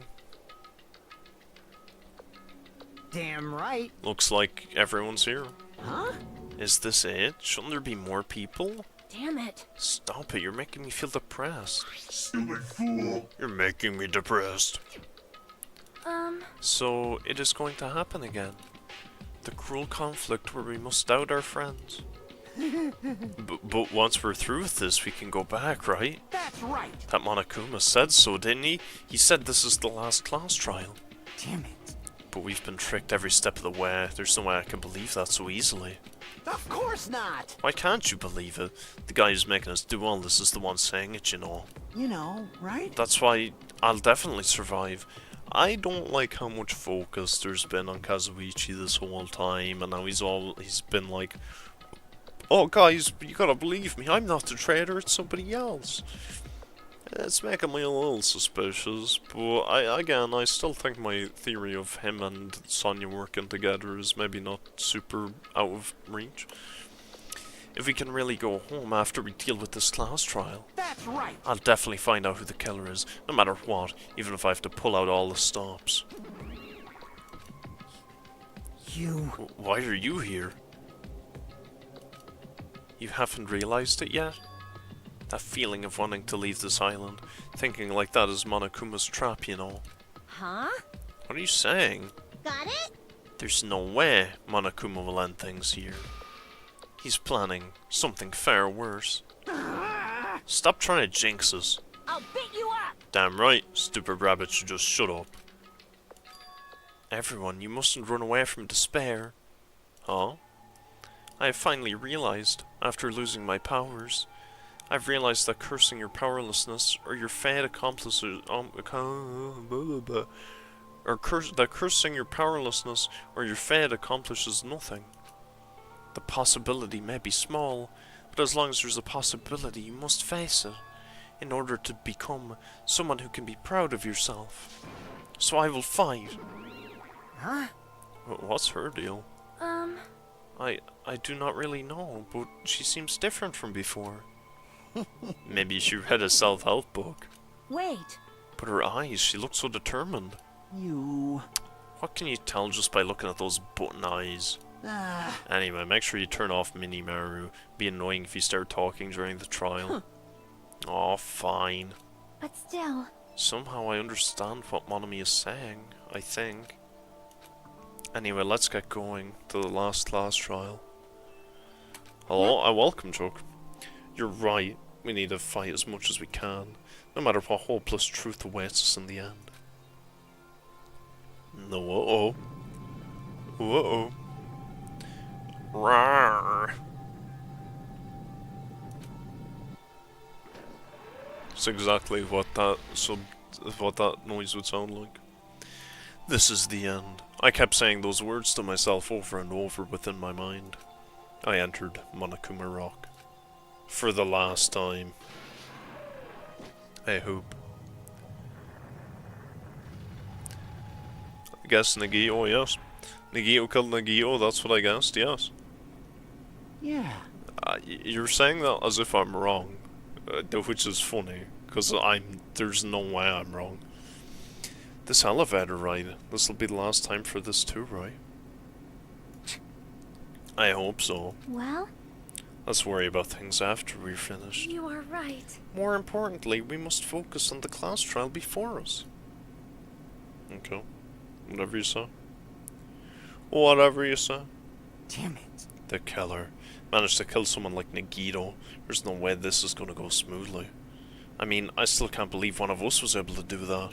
Damn right. Looks like everyone's here. Huh? Is this it? Shouldn't there be more people? Damn it. Stop it, you're making me feel depressed. Stupid fool. You're making me depressed. So, it is going to happen again. The cruel conflict where we must doubt our friends. But once we're through with this, we can go back, right? That's right. That Monokuma said so, didn't he? He said this is the last class trial. Damn it. But we've been tricked every step of the way. There's no way I can believe that so easily. Of course not. Why can't you believe it? The guy who's making us do all this is the one saying it, you know. You know, right? That's why I'll definitely survive. I don't like how much focus there's been on Kazuichi this whole time, and now he's been like, oh guys, you gotta believe me, I'm not the traitor, it's somebody else. It's making me a little suspicious, but I still think my theory of him and Sonya working together is maybe not super out of reach. If we can really go home after we deal with this class trial, That's right. I'll definitely find out who the killer is, no matter what, even if I have to pull out all the stops. You... Why are you here? You haven't realized it yet? That feeling of wanting to leave this island, thinking like that is Monokuma's trap, you know. Huh? What are you saying? Got it? There's no way Monokuma will end things here. He's planning something far worse. Stop trying to jinx us. I'll beat you up! Damn right, stupid rabbit should just shut up. Everyone, you mustn't run away from despair. Huh? I have finally realized, after losing my powers, I've realized that cursing your powerlessness or your fate accomplishes that cursing your powerlessness or your fate accomplishes nothing. The possibility may be small, but as long as there's a possibility, you must face it, in order to become someone who can be proud of yourself. So I will fight. Huh? What's her deal? I do not really know, but she seems different from before. Maybe she read a self-help book. Wait. But her eyes, she looks so determined. You... What can you tell just by looking at those button eyes? Ah, Anyway, make sure you turn off Mini Maru. Be annoying if you start talking during the trial. Oh, fine. But still. Somehow I understand what Monami is saying, I think. Anyway, let's get going to the last class trial. Hello, I welcome Chuck. You're right, we need to fight as much as we can, no matter what hopeless truth awaits us in the end. No, uh-oh. Uh-oh. Rawr. It's exactly what that noise would sound like. This is the end. I kept saying those words to myself over and over within my mind. I entered Monokuma Rock. For the last time. I hope. I guess Nagito, yes. Nagito killed Nagito, that's what I guessed, yes. yeah. You're saying that as if I'm wrong, which is funny, because there's no way I'm wrong. This elevator ride, this'll be the last time for this too, right? I hope so. Well, Let's worry about things after we're finished. you are right. More importantly, we must focus on the class trial before us. Okay. Whatever you say. Whatever you say. Damn it. The killer managed to kill someone like Nagito. There's no way this is gonna go smoothly. I mean, I still can't believe one of us was able to do that.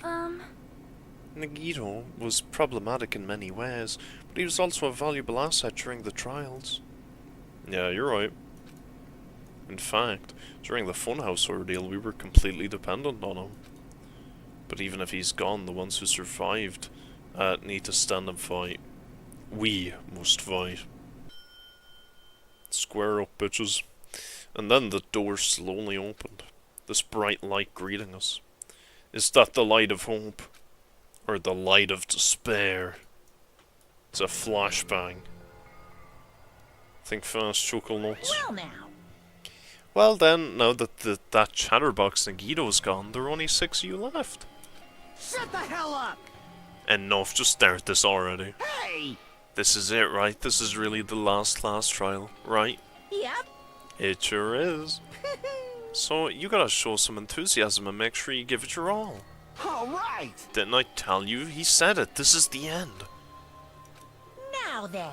Nagito was problematic in many ways, but he was also a valuable asset during the trials. Yeah, you're right. In fact, during the Funhouse ordeal, we were completely dependent on him. But even if he's gone, the ones who survived need to stand and fight. We must fight. Square up, bitches. And then the door slowly opened. This bright light greeting us. Is that the light of hope? Or the light of despair? It's a flashbang. Think fast, chuckle nuts. Well now. Well then, now that that chatterbox Nagito's gone, there are only 6 of you left. Shut the hell up! Enough, just start this already. Hey! This is it, right? This is really the last class trial, right? Yep. It sure is. So, you gotta show some enthusiasm and make sure you give it your all. Alright! Didn't I tell you? He said it. This is the end. Now then.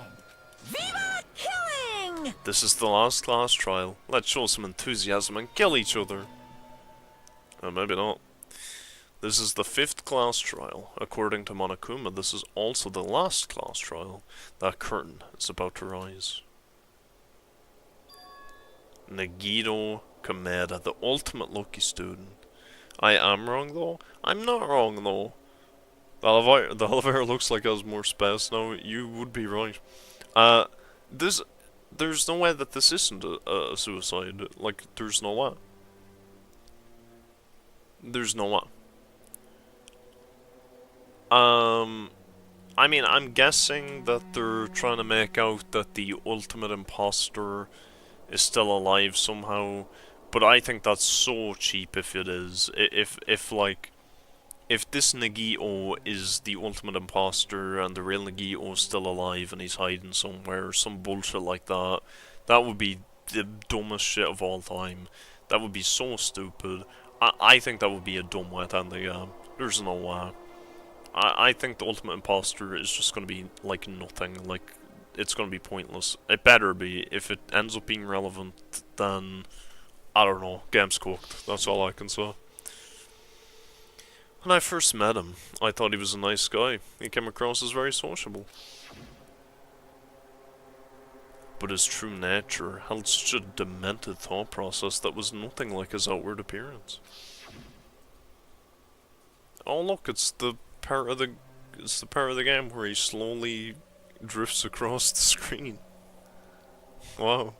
Viva killing! This is the last class trial. Let's show some enthusiasm and kill each other. Maybe not. This is the 5th class trial. According to Monokuma, this is also the last class trial. That curtain is about to rise. Nagito Kameda, the ultimate lucky student. I am wrong though? I'm not wrong though. The elevator looks like it has more space now. You would be right. There's no way that this isn't a suicide. Like, there's no way. There's no way. I mean, I'm guessing that they're trying to make out that the ultimate imposter is still alive somehow, but I think that's so cheap if it is. If this Nagito is the ultimate imposter and the real Nagito is still alive and he's hiding somewhere or some bullshit like that, that would be the dumbest shit of all time. That would be so stupid. I think that would be a dumb way to end the game. There's no way. I think the ultimate imposter is just going to be like nothing. Like, it's going to be pointless. It better be. If it ends up being relevant, then I don't know. Game's cooked. That's all I can say. When I first met him, I thought he was a nice guy. He came across as very sociable. But his true nature held such a demented thought process that was nothing like his outward appearance. Oh look, it's the part of the game where he slowly drifts across the screen. Wow.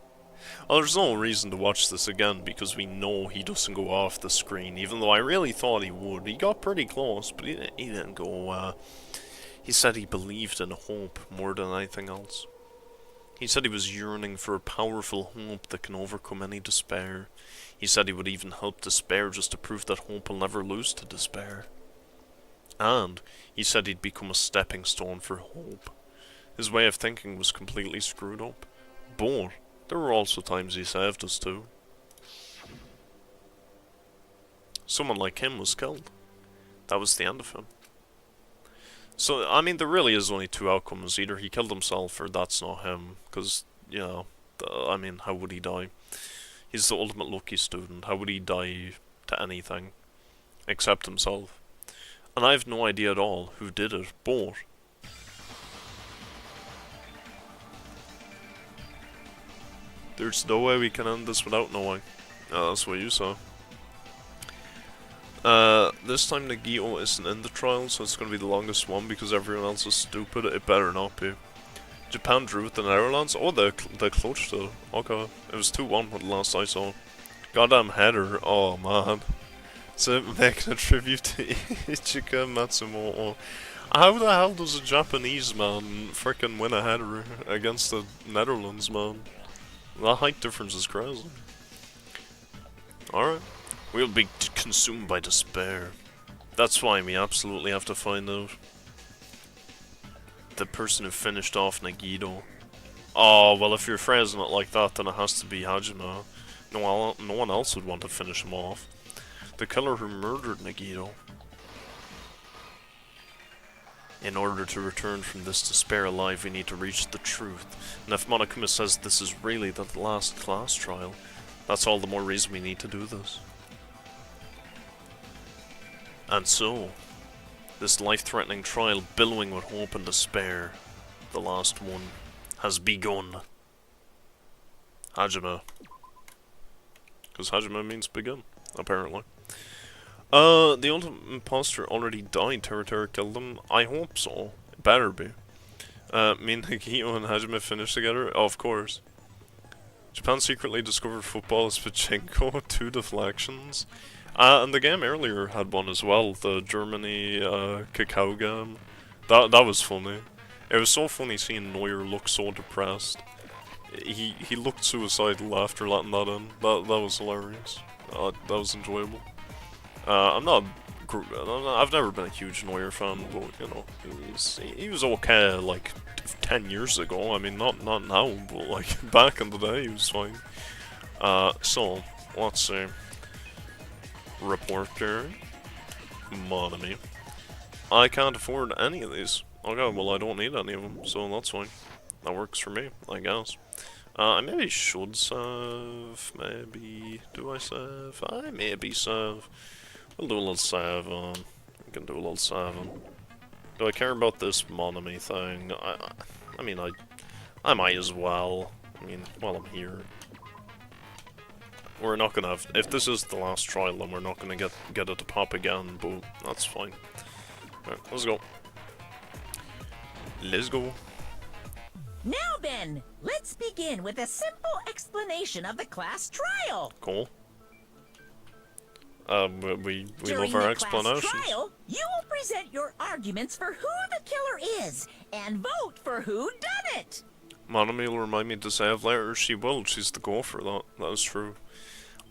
Well, there's no reason to watch this again because we know he doesn't go off the screen, even though I really thought he would. He got pretty close, but he didn't go. He said he believed in hope more than anything else. He said he was yearning for a powerful hope that can overcome any despair. He said he would even help despair just to prove that hope will never lose to despair. And he said he'd become a stepping stone for hope. His way of thinking was completely screwed up. But there were also times he saved us too. Someone like him was killed. That was the end of him. So, I mean, there really is only two outcomes. Either he killed himself or that's not him. Because, you know, I mean, how would he die? He's the ultimate lucky student. How would he die to anything except himself? And I have no idea at all who did it, but there's no way we can end this without knowing. That's what you saw. This time Nagito isn't in the trial, so it's going to be the longest one because everyone else is stupid. It better not be. Japan drew with the Netherlands. Oh, they clutched it. Okay. It was 2-1 with the last I saw. Goddamn header. Oh, man. So making a tribute to Ichika Matsumoto. How the hell does a Japanese man frickin' win a header against the Netherlands, man? That height difference is crazy. Alright. We'll be consumed by despair. That's why we absolutely have to find out the person who finished off Nagito. Oh, well, if you're phrasing it like that, then it has to be Hajime. No one else would want to finish him off. The killer who murdered Nagito. In order to return from this despair alive, we need to reach the truth. And if Monokuma says this is really the last class trial, that's all the more reason we need to do this. And so, this life-threatening trial, billowing with hope and despair, the last one, has begun. Hajime. Because Hajime means begin, apparently. The ultimate imposter already died. Teruteru killed him. I hope so. It better be. Me and Nagito and Hajime finished together? Oh, of course. Japan secretly discovered football as pachinko. 2 deflections. And the game earlier had one as well. The Germany Cacao game. That was funny. It was so funny seeing Neuer look so depressed. He looked suicidal after letting that in. That was hilarious. That was enjoyable. I've never been a huge Neuer fan, but you know, he was okay like 10 years ago. I mean, not now, but like back in the day, he was fine. So let's see. Reporter, Monami. I can't afford any of these. Okay, well I don't need any of them, so that's fine. That works for me, I guess. I maybe should save. Maybe do I save? I maybe save. We'll do a little saving. We can do a little saving. Do I care about this Monami thing? I mean, I might as well. I mean, while I'm here. We're not gonna have... If this is the last trial, then we're not gonna get it to pop again, but that's fine. Alright, let's go. Let's go. Now then, let's begin with a simple explanation of the class trial. Cool. We During love our the class explanations. trial, you will present your arguments for who the killer is, and vote for who done it. Monami will remind me to save later. She will. She's the gopher. That is true.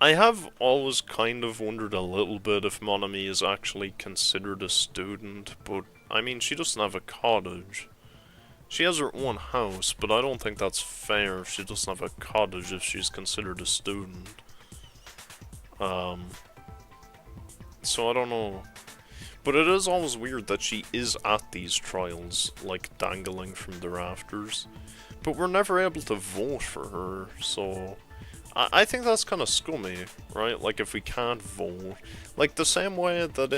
I have always kind of wondered a little bit if Monami is actually considered a student, but I mean, she doesn't have a cottage. She has her own house, but I don't think that's fair if she doesn't have a cottage if she's considered a student. So I don't know. But it is always weird that she is at these trials, like dangling from the rafters. But we're never able to vote for her, so... I think that's kind of scummy, right? Like, if we can't vote. Like, the same way that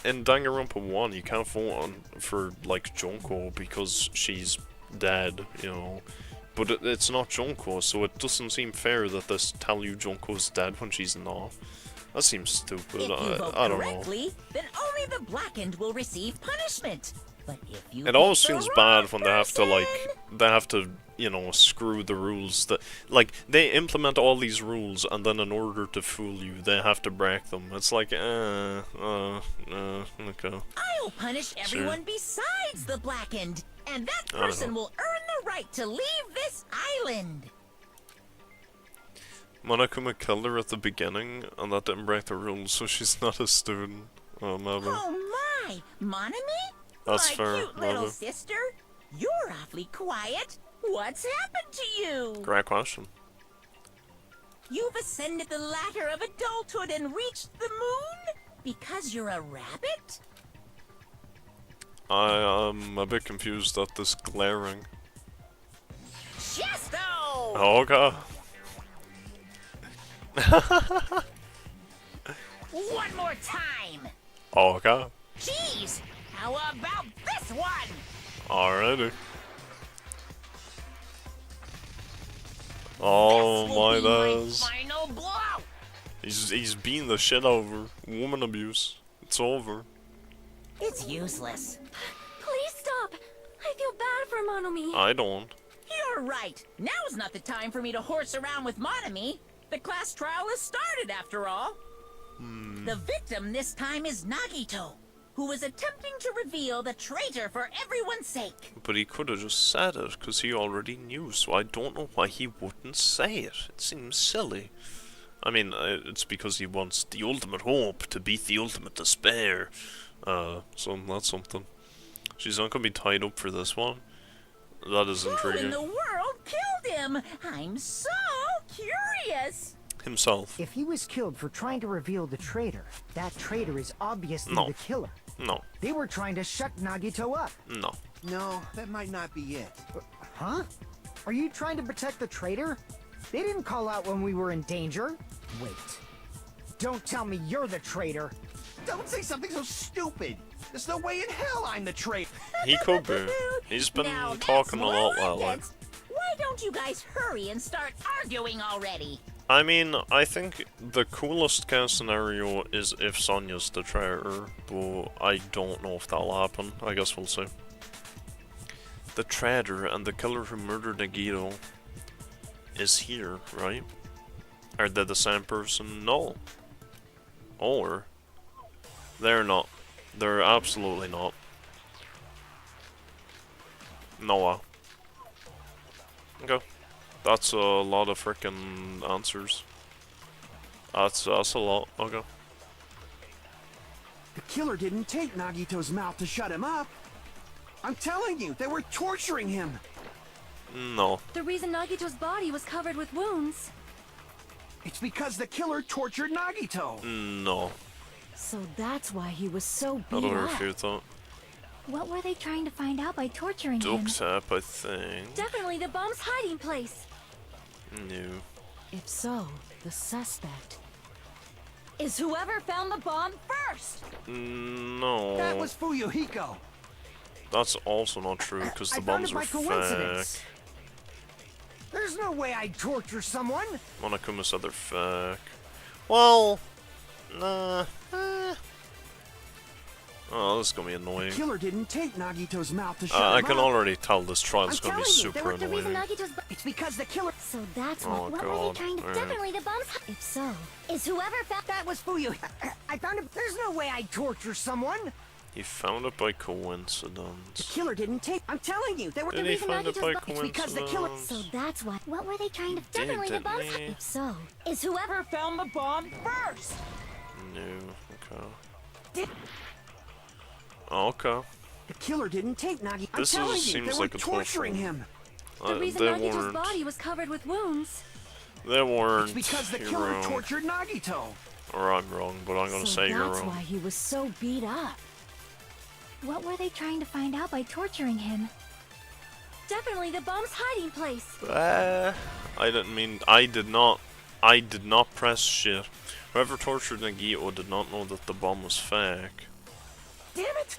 in Danganronpa 1, you can't vote for, like, Junko because she's dead, you know. But it's not Junko, so it doesn't seem fair that this tell you Junko's dead when she's not. That seems stupid. If you vote I don't correctly, then only the blackened will receive punishment. But if you It always pick the feels wrong bad when they have to, person- you know, screw the rules that, like, they implement all these rules and then in order to fool you, they have to break them. It's like, okay. I'll punish everyone besides the Blackened, and that person will earn the right to leave this island. Monokuma killed her at the beginning, and that didn't break the rules, so she's not a student. Oh, maybe. Oh my, Monami? That's my fair, cute little maybe. sister. You're awfully quiet. What's happened to you? Great question. You've ascended the ladder of adulthood and reached the moon? Because you're a rabbit? I am a bit confused at this glaring. Chesto! Oh, God. One more time! Oh, God. Jeez! How about this one? Alrighty. Oh, This will my be my days. final blow! He's beating the shit over. Woman abuse. It's over. It's useless. Please stop. I feel bad for Monomi. I don't. You're right. Now's not the time for me to horse around with Monami. The class trial has started, after all. The victim this time is Nagito, who was attempting to reveal the traitor for everyone's sake. But he could have just said it, because he already knew, so I don't know why he wouldn't say it. It seems silly. I mean, it's because he wants the ultimate hope to beat the ultimate despair. So that's something. She's not going to be tied up for this one. That is Who in intriguing. the world killed him? I'm so curious. Himself. If he was killed for trying to reveal the traitor, that traitor is obviously No. the killer. No. They were trying to shut Nagito up. No. No, that might not be it. Huh? Are you trying to protect the traitor? They didn't call out when we were in danger. Wait. Don't tell me you're the traitor. Don't say something so stupid. There's no way in hell I'm the traitor. He could be. He's been Now that's talking a more lot like lately. it. Why don't you guys hurry and start arguing already? I mean, I think the coolest case scenario is if Sonya's the traitor, but I don't know if that'll happen. I guess we'll see. The traitor and the killer who murdered Nagito is here, right? Are they the same person? No. Or they're not. They're absolutely not. Noah. Okay. That's a lot of frickin' answers. That's a lot. Okay. The killer didn't take Nagito's mouth to shut him up. I'm telling you, they were torturing him. No. The reason Nagito's body was covered with wounds. It's because the killer tortured Nagito. No. So that's why he was so I beat don't up. refute that. What were they trying to find out by torturing him? Duct tape, I think. Definitely the bomb's hiding place. No. If so, the suspect is whoever found the bomb first. No. That was Fuyuhiko. That's also not true, because the I found bombs it were by fake. coincidence. There's no way I'd torture someone. Monokuma said they're fake. Well, nah. Oh, this is gonna be annoying. Killer didn't take Nagito's mouth to shut I him can up. already tell this trial's I'm gonna be telling you, they super were The reason annoying. Nagito's It's because the killer. So that's Oh, what were God. they trying to Alright. definitely the bomb's if so, is whoever found That was Fuyu. I found it. There's no way I'd torture someone. He found it by The coincidence. killer didn't take. I'm telling you, they were. Did the he reason find it by Nagito's. It's because the killer. coincidence? So that's what were they trying to Did definitely the bomb's he? if so, is whoever Found the bomb first. No. Okay. Did- Okay. The killer didn't take Nagi. I'm This telling you, seems they were like it's torturing awful. him. the reason They Nagito's weren't. body was covered with wounds. They weren't. It's because the You're killer wrong. tortured Nagito. Or I'm wrong, but I'm gonna So say you're that's wrong. why he was so beat up. What were they trying to find out by torturing him? Definitely the bomb's hiding place. I didn't mean. I did not press shit. Whoever tortured Nagito did not know that the bomb was fake. Damn it!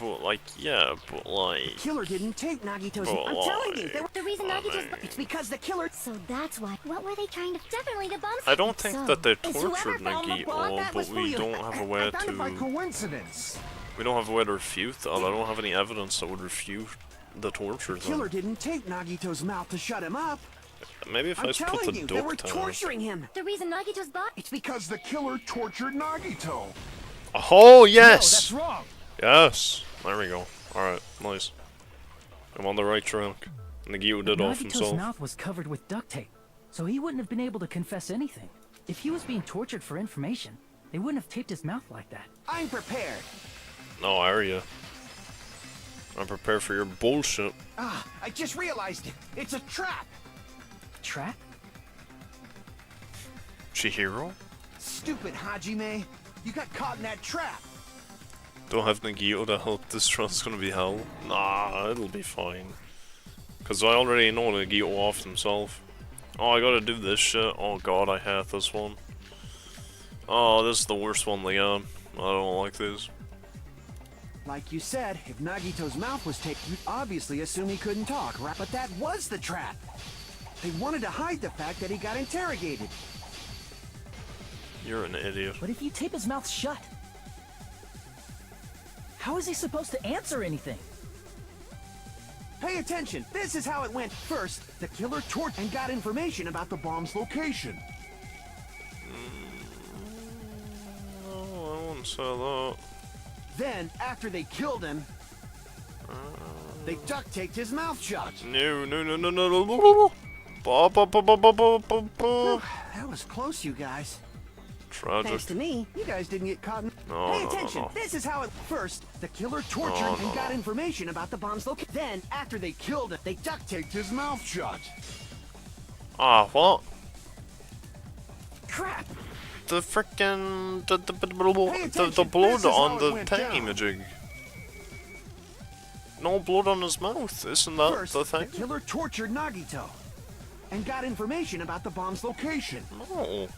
But like, yeah, but like. Killer didn't take Nagito's. But I'm telling you, they were. The reason Nagito's It's because the killer. So that's why. What were they trying to definitely the bomb's I don't think so, that they is whoever tortured found the bomb, Nagito, That but was we Fuyu. don't have a way I found it by to. coincidence. We don't have a way to refute that. I don't have any evidence that would refute the torture The killer thing. didn't tape Nagito's mouth to shut him up. Maybe if I I'm just put telling the you, they were duct tape. torturing him. The reason Nagito's body. It's because the killer tortured Nagito. Oh No, yes! that's wrong. Yes! There we go. Alright, nice. I'm on the right track. Nagito did off Nagito's himself. mouth was covered with duct tape, so he wouldn't have been able to confess anything. If he was being tortured for information, they wouldn't have taped his mouth like that. I'm prepared. No, are you? I'm prepared for your bullshit. Ah, I just realized it. It's a trap. Trap? Chihiro? Stupid Hajime. You got caught in that trap. Don't have Nagito to help. This run's gonna be hell. Nah, it'll be fine. Cause I already know Nagito off himself. Oh, I gotta do this shit. Oh god, I hate this one. Oh, this is the worst one they got. I don't like this. Like you said, if Nagito's mouth was taped, you'd obviously assume he couldn't talk, right? But that was the trap. They wanted to hide the fact that he got interrogated. You're an idiot. But if you tape his mouth shut, how is he supposed to answer anything? Pay attention. This is how it went. First, the killer tortured and got information about the bomb's location. Oh, I wouldn't say that. Then, after they killed him, they duct taped his mouth shut. No, no, no, no, no, no, no, no. Ba, ba, ba, ba, ba, ba, ba, ba. That was close, you guys. Tragic. Thanks to me, you guys didn't get caught in... No, Pay no, no, attention. no. This is how it... First, the killer tortured No, no, and got no. information about the bomb's location. Then, after they killed him, they duct taped His mouth shut. Ah, what? Crap! The frickin' the attention, blood this is on how the it went down. thingamajig. No blood on his mouth, isn't that First, the the thing? killer tortured Nagito and got information about the bomb's location. No.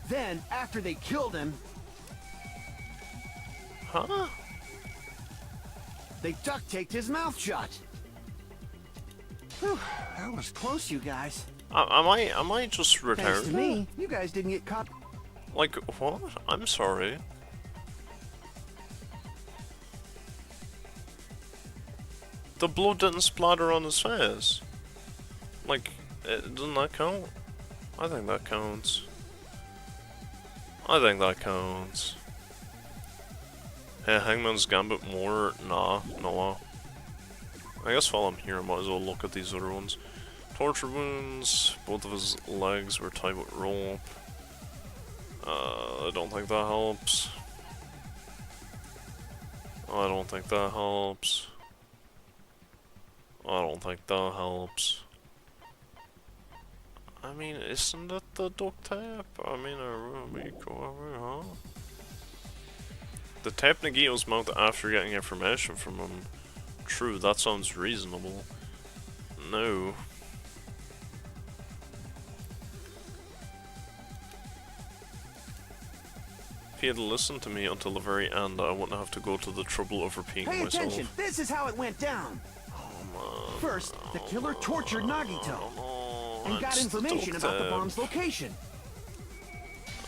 Then, after they killed him, Huh? they duct taped his mouth shut. Whew, that was close, you guys. Am I just Thanks to retarded? me, you guys didn't get caught. Like, what? I'm sorry. The blood didn't splatter on his face. Like, doesn't that count? I think that counts. I think that counts. Hey, Hangman's Gambit more? Nah, no. I guess while I'm here, I might as well look at these other ones. Torture wounds, both of his legs were tied with rope. I don't think that helps. I don't think that helps. I don't think that helps. I mean, isn't it the duct tape? I mean, huh? The tape Nagito's mouth after getting information from him. True, that sounds reasonable. No. If he had listened to me until the very end, I wouldn't have to go to the trouble of repeating Pay myself. attention. This is how it went down. Oh, man. First, the killer tortured Nagito Oh, and got it's information duct about the tape. bomb's location.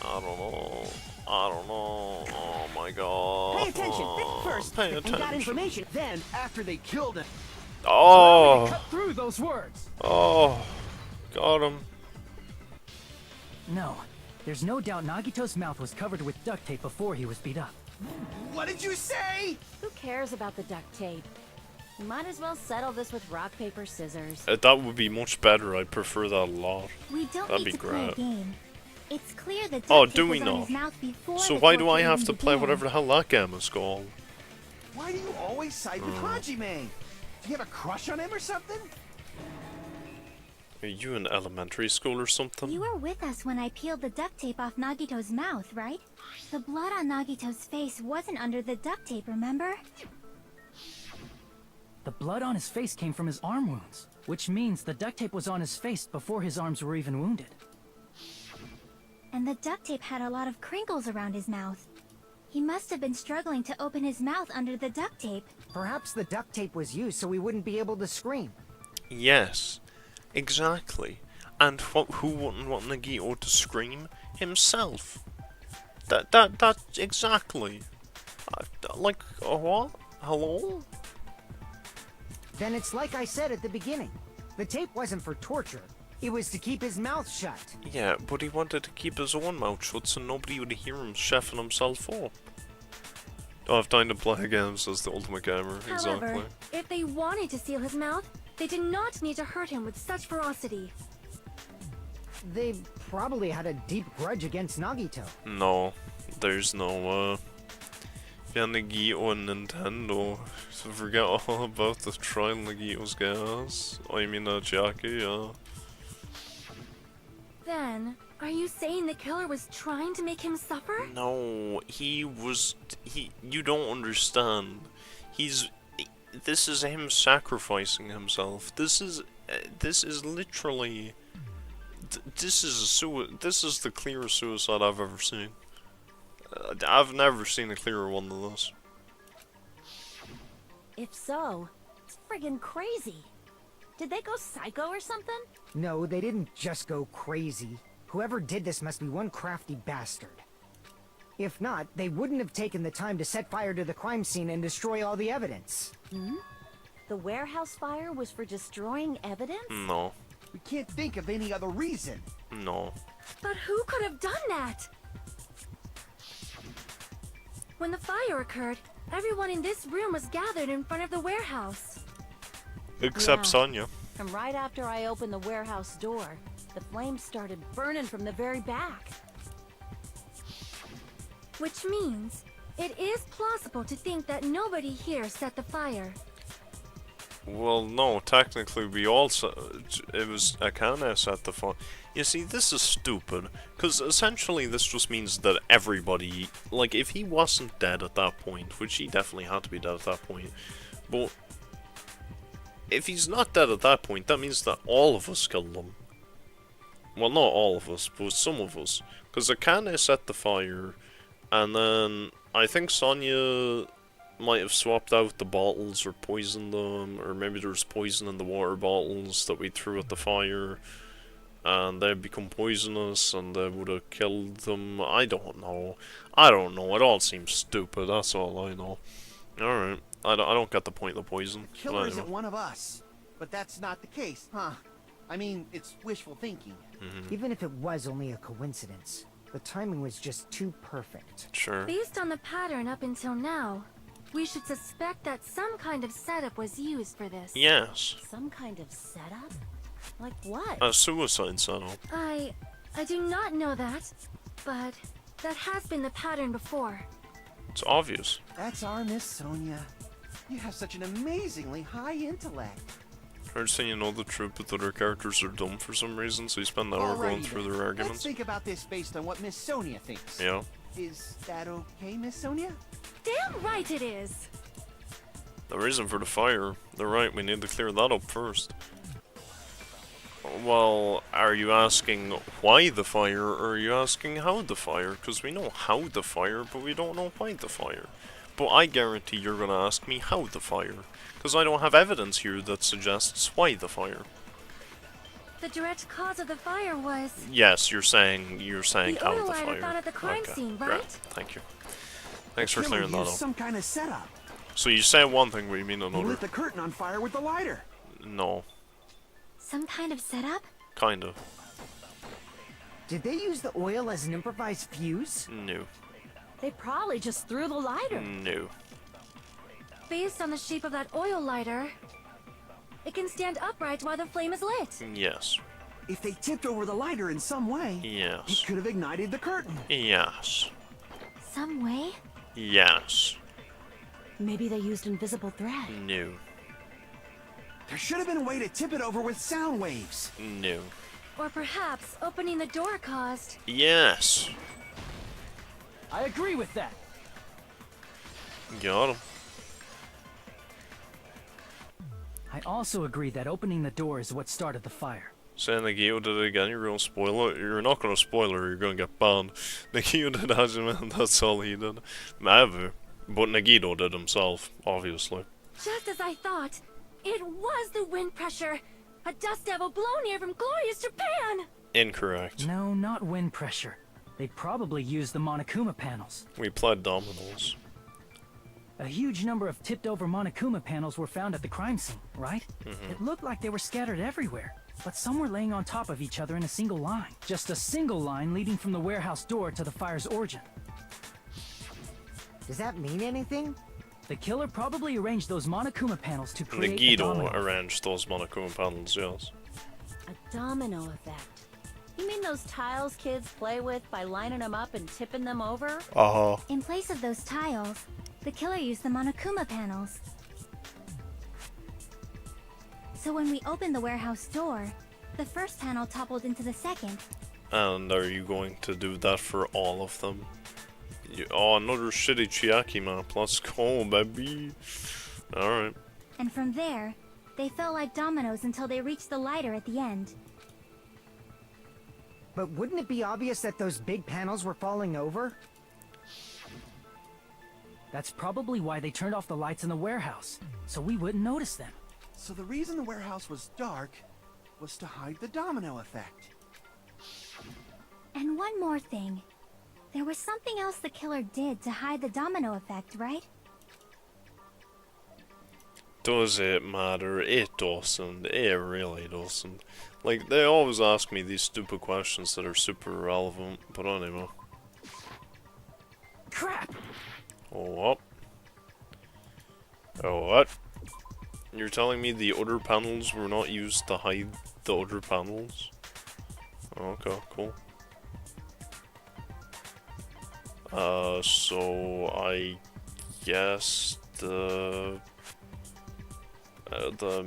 I don't know. I don't know. Oh my god. Pay attention. First, Pay and got attention. information. Then, after they killed him, Oh. Cut through those words. Oh. Got him. No, there's no doubt Nagito's mouth was covered with duct tape before he was beat up. what did you say? Who cares about the duct tape? You might as well settle this with rock, paper, scissors. That would be much better. I'd prefer that a lot. We don't That'd need be to play a great. game. It's clear that duct Oh, tape do we was on not? his mouth before So the why do I torture have even to play began. whatever the hell that game is called? Why do you always side with Hajime? Do you have a crush on him or something? Are you in elementary school or something? You were with us when I peeled the duct tape off Nagito's mouth, right? The blood on Nagito's face wasn't under the duct tape, remember? The blood on his face came from his arm wounds, which means the duct tape was on his face before his arms were even wounded. And the duct tape had a lot of crinkles around his mouth. He must have been struggling to open his mouth under the duct tape. Perhaps the duct tape was used so we wouldn't be able to scream. Yes, exactly. And who wouldn't want Nagito to scream? Himself. That exactly. like, what? Hello? Then it's like I said at the beginning. The tape wasn't for torture. It was to keep his mouth shut. Yeah, but he wanted to keep his own mouth shut so nobody would hear him chefing himself up. Don't have time to play games, says the ultimate gamer. However, Exactly. if they wanted to seal his mouth, they did not need to hurt him with such ferocity. They probably had a deep grudge against Nagito. No, there's no, yeah, Nagito and Nintendo. So forget all about the trial Nagito's gas. I mean, Jackie, yeah. Then, are you saying the killer was trying to make him suffer? No, you don't understand. This is him sacrificing himself. This is literally, this is the clearest suicide I've ever seen. I've never seen a clearer one than this. If so, it's friggin' crazy. Did they go psycho or something? No, they didn't just go crazy. Whoever did this must be one crafty bastard. If not, they wouldn't have taken the time to set fire to the crime scene and destroy all the evidence. The warehouse fire was for destroying evidence? No, We can't think of any other reason. no. But who could have done that? When the fire occurred, everyone in this room was gathered in front of the warehouse. Except Yeah. Sonya. And right after I opened the warehouse door, the flames started burning from the very back. Which means, it is plausible to think that nobody here set the fire. Well, no, technically we all it was Akane set the fire. You see, this is stupid, because essentially this just means that everybody, like, if he wasn't dead at that point, which he definitely had to be dead at that point, but if he's not dead at that point, that means that all of us killed him. Well, not all of us, but some of us. Because Akane set the fire, and then I think Sonya might have swapped out the bottles or poisoned them, or maybe there's poison in the water bottles that we threw at the fire, and they'd become poisonous and they would have killed them. I don't know. It all seems stupid, that's all I know. Alright. I don't get the point of the poison. Killer But isn't anyway. one of us. But that's not the case, huh? I mean, it's wishful thinking. Even if it was only a coincidence, the timing was just too perfect. Sure. Based on the pattern up until now, we should suspect that some kind of setup was used for this. Yes. Some kind of setup? Like what? A suicide setup. I do not know that, but that has been the pattern before. It's obvious. That's our Miss Sonia. You have such an amazingly high intellect. Hard saying you know the truth, but that our characters are dumb for some reason, so you spend the hour going Alrighty through then. their Let's arguments. think about this based on what Miss Sonia thinks. Yeah. Is that okay, Miss Sonia? Damn right it is! The reason for the fire. They're right, we need to clear that up first. Well, are you asking why the fire, or are you asking how the fire? Because we know how the fire, but we don't know why the fire. But I guarantee you're gonna ask me how the fire. Because I don't have evidence here that suggests why the fire. The direct cause of the fire was Yes, you're saying the how oil the lighter fire. found at the crime scene, great. right? Thank you. Thanks for Killer clearing that used up. some kind of setup. So you say one thing, but you mean He another. lit the curtain on fire with the lighter. No, Some kind of setup? kind of. Did they use the oil as an improvised fuse? No, They probably just threw the lighter. no. Based on the shape of that oil lighter, it can stand upright while the flame is lit. Yes, If they tipped over the lighter in some way, it yes, could have ignited the curtain. yes, Some way? yes, Maybe they used invisible thread. no, There should have been a way to tip it over with sound waves. no. Or perhaps opening the door caused. Yes. I agree with that. Got him. I also agree that opening the door is what started the fire. Say Nagito did it again, you're gonna spoil it. You're not gonna spoil it, or you're gonna get banned. Nagito did Hajime, that's all he did. Maybe. But Nagito did himself, obviously. Just as I thought, it was the wind pressure. A dust devil blown here from glorious Japan! Incorrect. No, not wind pressure. They probably used the Monokuma panels. We played dominoes. A huge number of tipped-over Monokuma panels were found at the crime scene, right? It looked like they were scattered everywhere, but some were laying on top of each other in a single line. Just a single line leading from the warehouse door to the fire's origin. Does that mean anything? The killer probably arranged those Monokuma panels to create a Nagito domino. arranged those Monokuma panels, yes. A domino effect. You mean those tiles kids play with by lining them up and tipping them over? Uh-huh. In place of those tiles, the killer used the Monokuma panels. So when we opened the warehouse door, the first panel toppled into the second. And are you going to do that for all of them? Oh, another shitty Chiaki map. Let's go, baby. Alright. And from there, they fell like dominoes until they reached the lighter at the end. But wouldn't it be obvious that those big panels were falling over? That's probably why they turned off the lights in the warehouse, so we wouldn't notice them. So the reason the warehouse was dark was to hide the domino effect. And one more thing. There was something else the killer did to hide the domino effect, right? Does it matter? It doesn't. It really doesn't. Like, they always ask me these stupid questions that are super irrelevant, but anyway. Crap! Oh, what? Oh, what? You're telling me the other panels were not used to hide the other panels? Okay, cool. So I guess the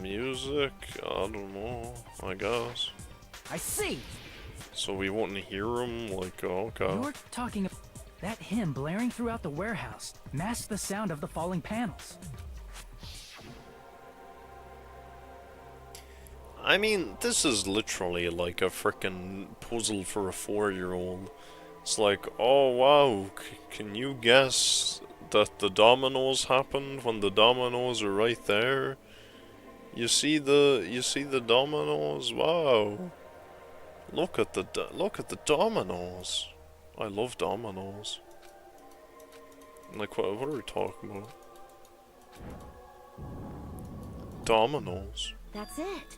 music, I don't know, I guess. I see! So we wouldn't hear them, like, okay. You're talking about that hymn blaring throughout the warehouse masked the sound of the falling panels. I mean, this is literally like a frickin' puzzle for a 4-year-old. It's like, oh wow, can you guess that the dominoes happened when the dominoes are right there? You see the dominoes? Wow. Look at the dominoes. I love dominoes. Like, what are we talking about? Dominoes. That's it.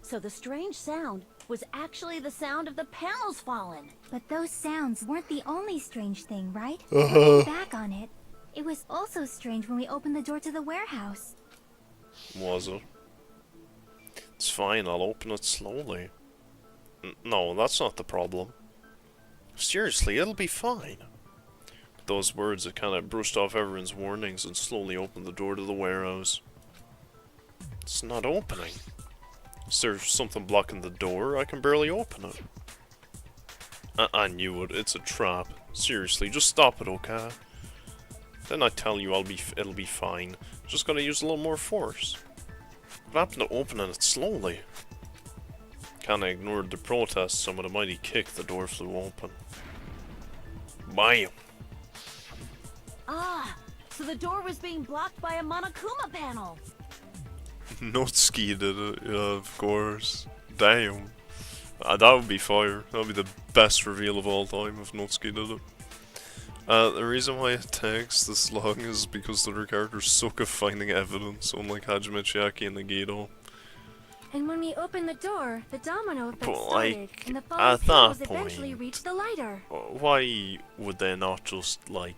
So the strange sound was actually the sound of the panels falling. But those sounds weren't the only strange thing, right? Looking back on it, it was also strange when we opened the door to the warehouse. Was it? It's fine, I'll open it slowly. No, that's not the problem. Seriously, it'll be fine. Those words that kind of brushed off everyone's warnings and slowly opened the door to the warehouse. It's not opening. Is there something blocking the door? I can barely open it. I knew it. It's a trap. Seriously, just stop it, okay? Then I tell you it'll be fine. Just gotta use a little more force. What happened to opening it slowly? Kinda ignored the protests and with a mighty kick the door flew open. Bam! Ah, so the door was being blocked by a Monokuma panel. Nutski did it, yeah, of course. Damn. That would be fire. That would be the best reveal of all time if Nutski did it. The reason why it takes this long is because the other characters suck at finding evidence, unlike Hajime, Chiaki, and Nagito. And when we opened the door, the domino effect But, started, like, and the at falling that panels eventually point- reached the lighter. Why would they not just, like,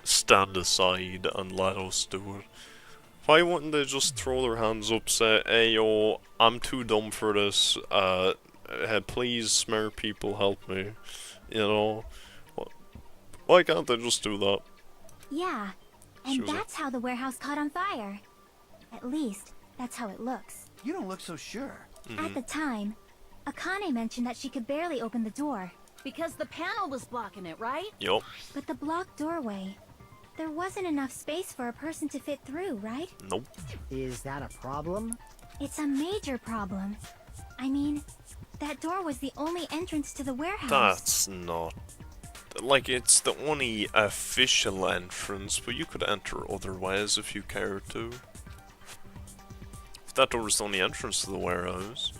stand aside and let us do it? Why wouldn't they just throw their hands up, say, hey yo, I'm too dumb for this, please smart people help me, you know? Why can't they just do that? Yeah, She and was a- that's how the warehouse caught on fire. At least, that's how it looks. You don't look so sure. At the time, Akane mentioned that she could barely open the door. Because the panel was blocking it, right? Yup. But the blocked doorway, there wasn't enough space for a person to fit through, right? Nope. Is that a problem? It's a major problem. I mean, that door was the only entrance to the warehouse. That's not... Like, it's the only official entrance, but you could enter other ways if you cared to. If that door was the only entrance to the warehouse.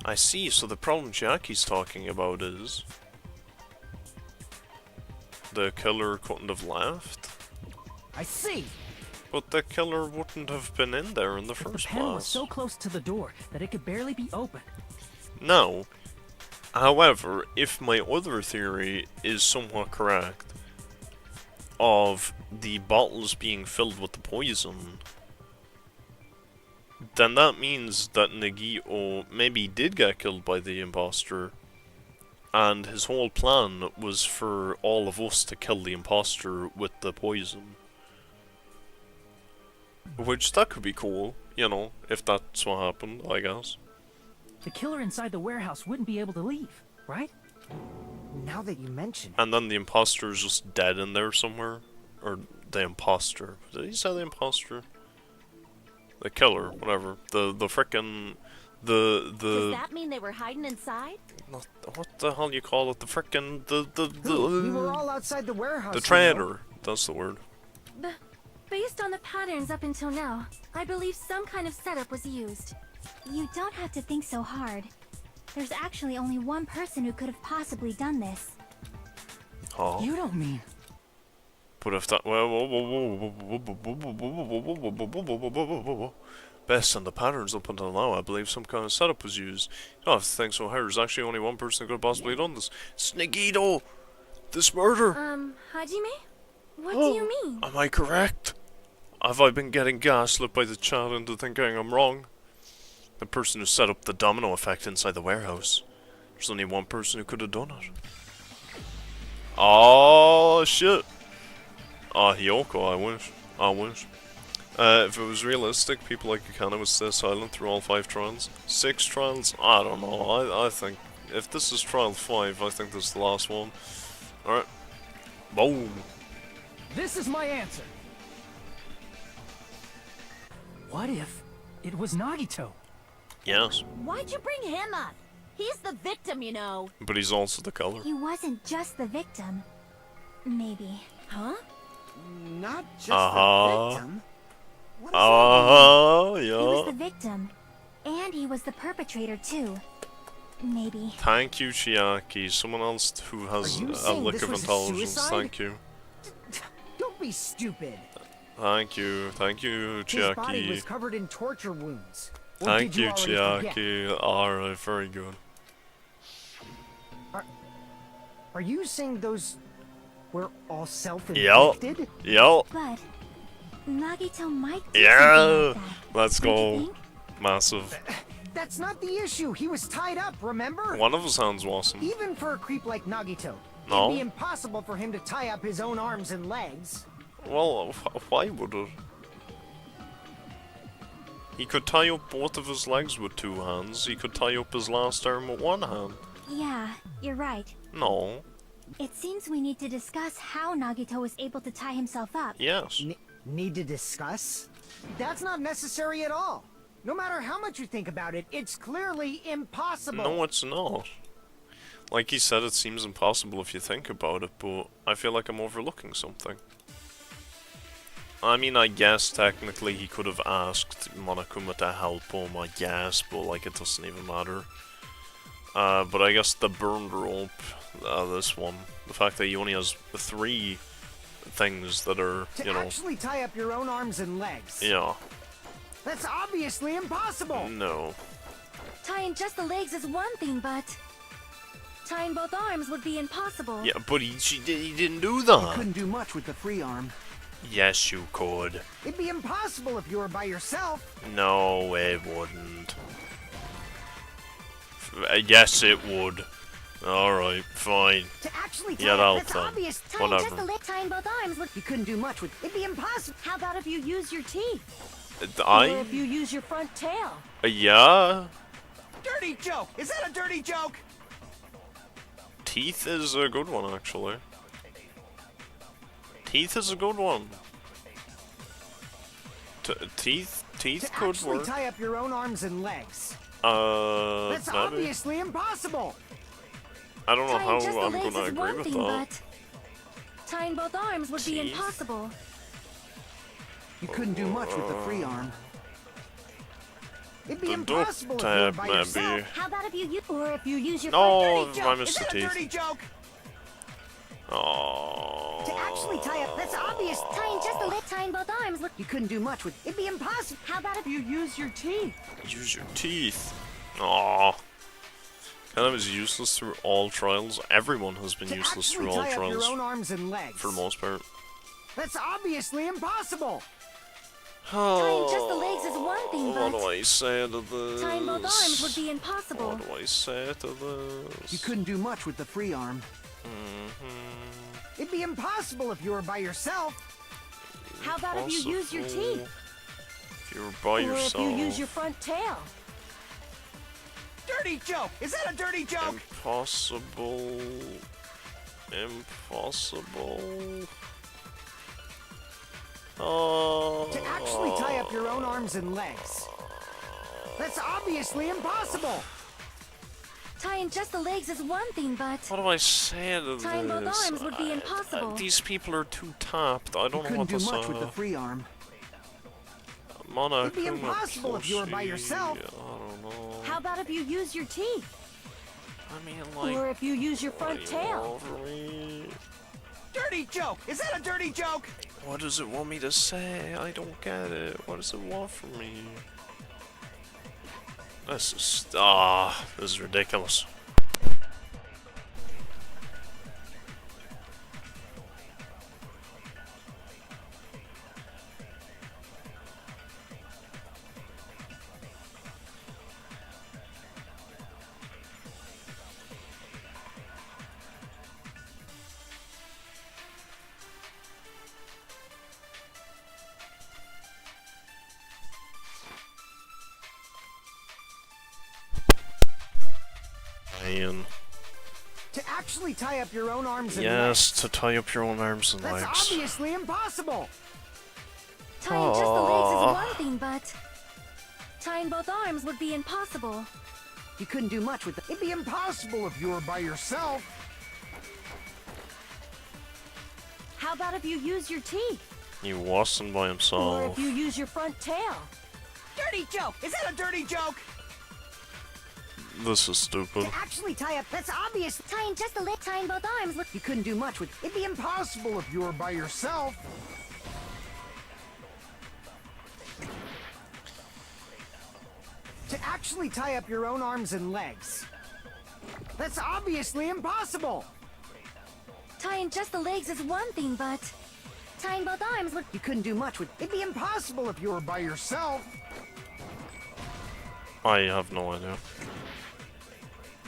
I see, so the problem Chiaki's talking about is... the killer couldn't have left? I see! But the killer wouldn't have been in there in the The first panel was place. so close to the door that it could barely be opened. No. However, if my other theory is somewhat correct, of the bottles being filled with the poison, then that means that Nagito maybe did get killed by the imposter, and his whole plan was for all of us to kill the imposter with the poison. Which, that could be cool, you know, if that's what happened, I guess. The killer inside the warehouse wouldn't be able to leave, right? Now that you mention it, And then the imposter is just dead in there somewhere. Or the imposter. Did he say the imposter? The killer, whatever. The frickin' Does the that mean they were hiding inside? not, what the hell you call it? The frickin' we were all outside the warehouse. the you know. trader. That's the word. Based on the patterns up until now, I believe some kind of setup was used. You don't have to think so hard. There's actually only one person who could have possibly done this. Oh. You don't mean... But if that based on the patterns up until now, I believe some kind of setup was used. You don't have to think so hard. There's actually only one person who could have possibly done this. It's Nagito! This murder! Hajime? What do you mean? Am I correct? Have I been getting gaslit by the chat into thinking I'm wrong? The person who set up the domino effect inside the warehouse. There's only one person who could have done it. Oh shit. Ah, Hiyoko, I wish. I wish. If it was realistic, people like Akana would stay silent through all 5 trials. 6 trials? I don't know. I think if this is trial 5, I think this is the last one. Alright. Boom. This is my answer. What if it was Nagito? Yes. Why'd you bring him up? He's the victim, you know. But he's also the killer. He wasn't just the victim. Maybe. Huh? Not just Uh-huh. the victim. What does that mean? He was the Yeah. victim. And he was the perpetrator too. Maybe. Thank you, Chiaki. Someone else who has Are you a saying lick this of was a intelligence. suicide? Thank you. Don't be stupid. Thank you. Thank you, His body was Chiaki. covered in torture wounds. Or Thank did you, already forget? Chiaki. Alright, very good. Are you saying those were all Yep. self-inflicted? Yep. But Nagito might do Yeah. something like that. Let's Don't you go. think? Massive. That's not the issue. He was tied up, remember? One of his hands wasn't. Even for a creep like Nagito, No. it'd be impossible for him to tie up his own arms and legs. Well, why would it? He could tie up both of his legs with 2 hands. He could tie up his last arm with 1 hand. Yeah, you're right. No. It seems we need to discuss how Nagito was able to tie himself up. Yes. Need to discuss? That's not necessary at all. No matter how much you think about it, it's clearly impossible. No, it's not. Like he said, it seems impossible if you think about it, but I feel like I'm overlooking something. I mean, I guess technically he could have asked Monokuma to help him, I guess, but like it doesn't even matter. But I guess the burned rope, this one, the fact that he only has 3 things that are, To you know, actually tie up your own arms and legs. yeah, That's obviously impossible. no. Tying just the legs is one thing, but tying both arms would be impossible. Yeah, but he didn't do You that. couldn't do much with the free arm. Yes, you could. It'd be impossible if you were by yourself. No, it wouldn't. Yes, it would. Alright, fine. To actually tie Yeah, up, that'll that's done. obvious. Tying just the Whatever. leg, tying both arms would. You couldn't do much with. It'd be impossible. How about if you use your teeth? Or I... if you use your front tail? Yeah? Dirty joke! Is that a dirty joke? Teeth is a good one, actually. Teeth is a good one. Teeth To could actually work. tie up your own arms and legs. That's Maybe. obviously impossible. I don't know Tying how just the I'm legs gonna is agree one with thing, that. but tying both arms would be Teeth? impossible. You couldn't do much with the free arm. It'd be The impossible duct if you were tape, by maybe. yourself. How about if you Or if you use your No, front I tail? missed Is the that a teeth. dirty joke? Oh. To actually tie up, that's obvious. tying just the leg, tying both arms would would... You couldn't do much with... It'd be impossible. How about if you use your teeth? Use your teeth. Aww. Kind of is useless through all trials. Everyone has been To useless actually through all tie up trials. your own arms and legs. For the most part. That's obviously impossible. Tying just the legs is one thing, What but do I say to this? tying both arms would be impossible. What do I say to this? You couldn't do much with the free arm. It'd be impossible if you were by yourself. How about if you use your teeth? If you were by Or yourself. if you use your front tail? Dirty joke! Is that a dirty joke? Impossible. Impossible. Oh. To actually tie up your own arms and legs. That's obviously impossible. Tying just the legs is one thing, but What do I say to this? tying both arms would be impossible. These people are too tapped. I You don't know couldn't what do to much say. with the free arm. It'd be impossible if you were by yourself. I don't know. How about if you use your teeth? I mean, like. Or if you use your front what do you tail? want from me? Dirty joke! Is that a dirty joke? What does it want me to say? I don't get it. What does it want from me? This is ridiculous. Ian. To actually tie up your own arms and Yes, legs. to tie up your own arms and That's legs. obviously impossible. tying just the legs is one thing, but tying both arms would be impossible. You couldn't do much with the... It'd be impossible if you were by yourself. How about if you use your teeth? He wasn't by Or himself. if you use your front tail? Dirty joke! Is that a dirty joke? This is stupid. To actually tie up... That's obvious. Tying just the leg, tying both arms would... You couldn't do much with... It'd be impossible. Impossible if you were by yourself. To actually tie up your own arms and legs. That's obviously impossible. Tying just the legs is one thing, but tying both arms would... You couldn't do much with... It'd be impossible if You were by yourself. I have no idea.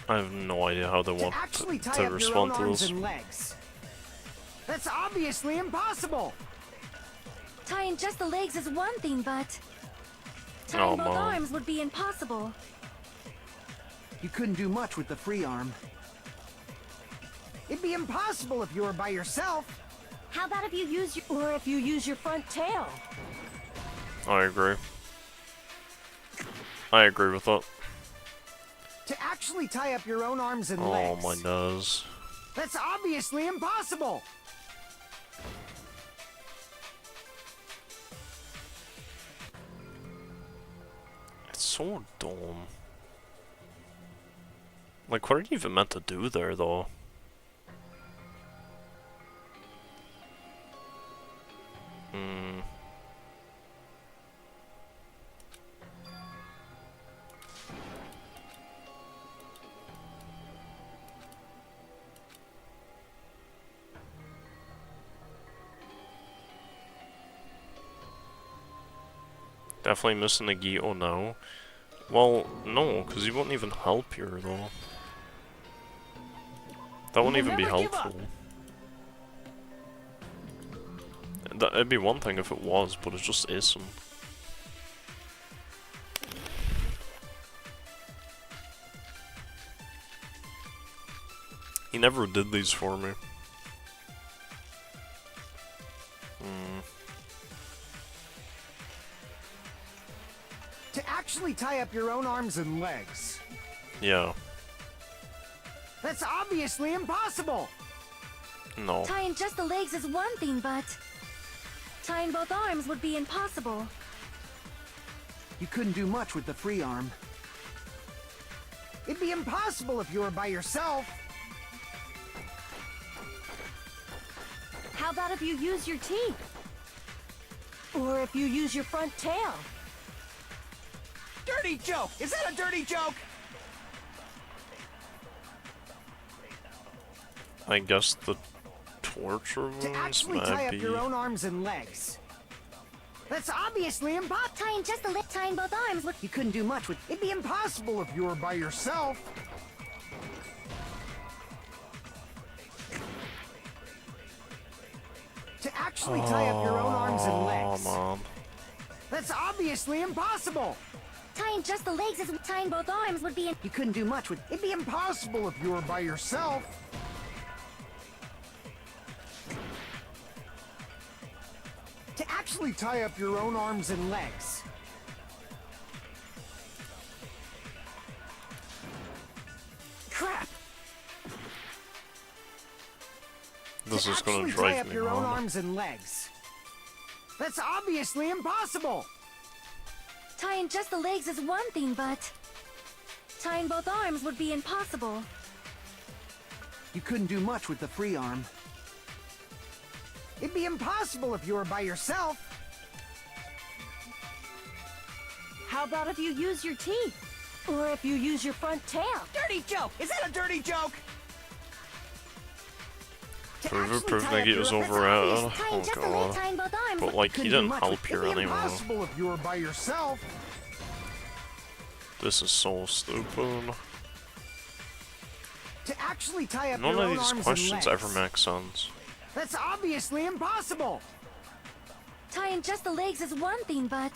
I have no idea how they to want actually tie to up your own respond to arms this. and legs. That's obviously impossible. Tying just the legs is one thing, but tying Oh, both Mom. arms would be impossible. You couldn't do much with the free arm. It'd be impossible if you were by yourself. How about if you use your... Or if you use your front tail? I agree. I agree with that. To actually tie up your own arms and Oh legs. my nose. That's obviously impossible. It's so dumb. Like, what are you even meant to do there, though? Hmm. Definitely missing Nagito now. Well, no, because he wouldn't even help here, though. That wouldn't even be never give up. helpful. It'd be one thing if it was, but it just isn't. He never did these for me. To actually tie up your own arms and legs. Yeah. That's obviously impossible. No. Tying just the legs is one thing, but tying both arms would be impossible. You couldn't do much with the free arm. It'd be impossible if you were by yourself. How about if you use your teeth? Or if you use your front tail. Dirty joke! Is that a dirty joke? I guess the torture To wounds actually might tie up be... your own arms and legs. That's obviously impossible. Tying just the lip, tying both arms would. You couldn't do much with. It'd be impossible if you were by yourself. To actually tie up your own arms and legs. Mom. That's obviously impossible. Tying just the legs is tying both arms would be. You couldn't do much with. It'd be impossible if you were by yourself. To actually tie up your own arms and legs. Crap! This To is gonna actually tie drive up me your own mad. arms and legs. That's obviously impossible. Tying just the legs is one thing, but tying both arms would be impossible. You couldn't do much with the free arm. It'd be impossible if you were by yourself. How about if you use your teeth? Or if you use your front tail? Dirty joke! Is that a dirty joke? To Prove actually proof tie up Nagito's your- over that's out. Tying Oh just the legs, god. tying both arms But would. like, he couldn't do didn't much help with- here It'd be anyway. impossible if you were by yourself. This is so stupid. To actually tie up None your of own these arms questions and ever legs. make sense. That's obviously impossible. Tying just the legs is one thing, but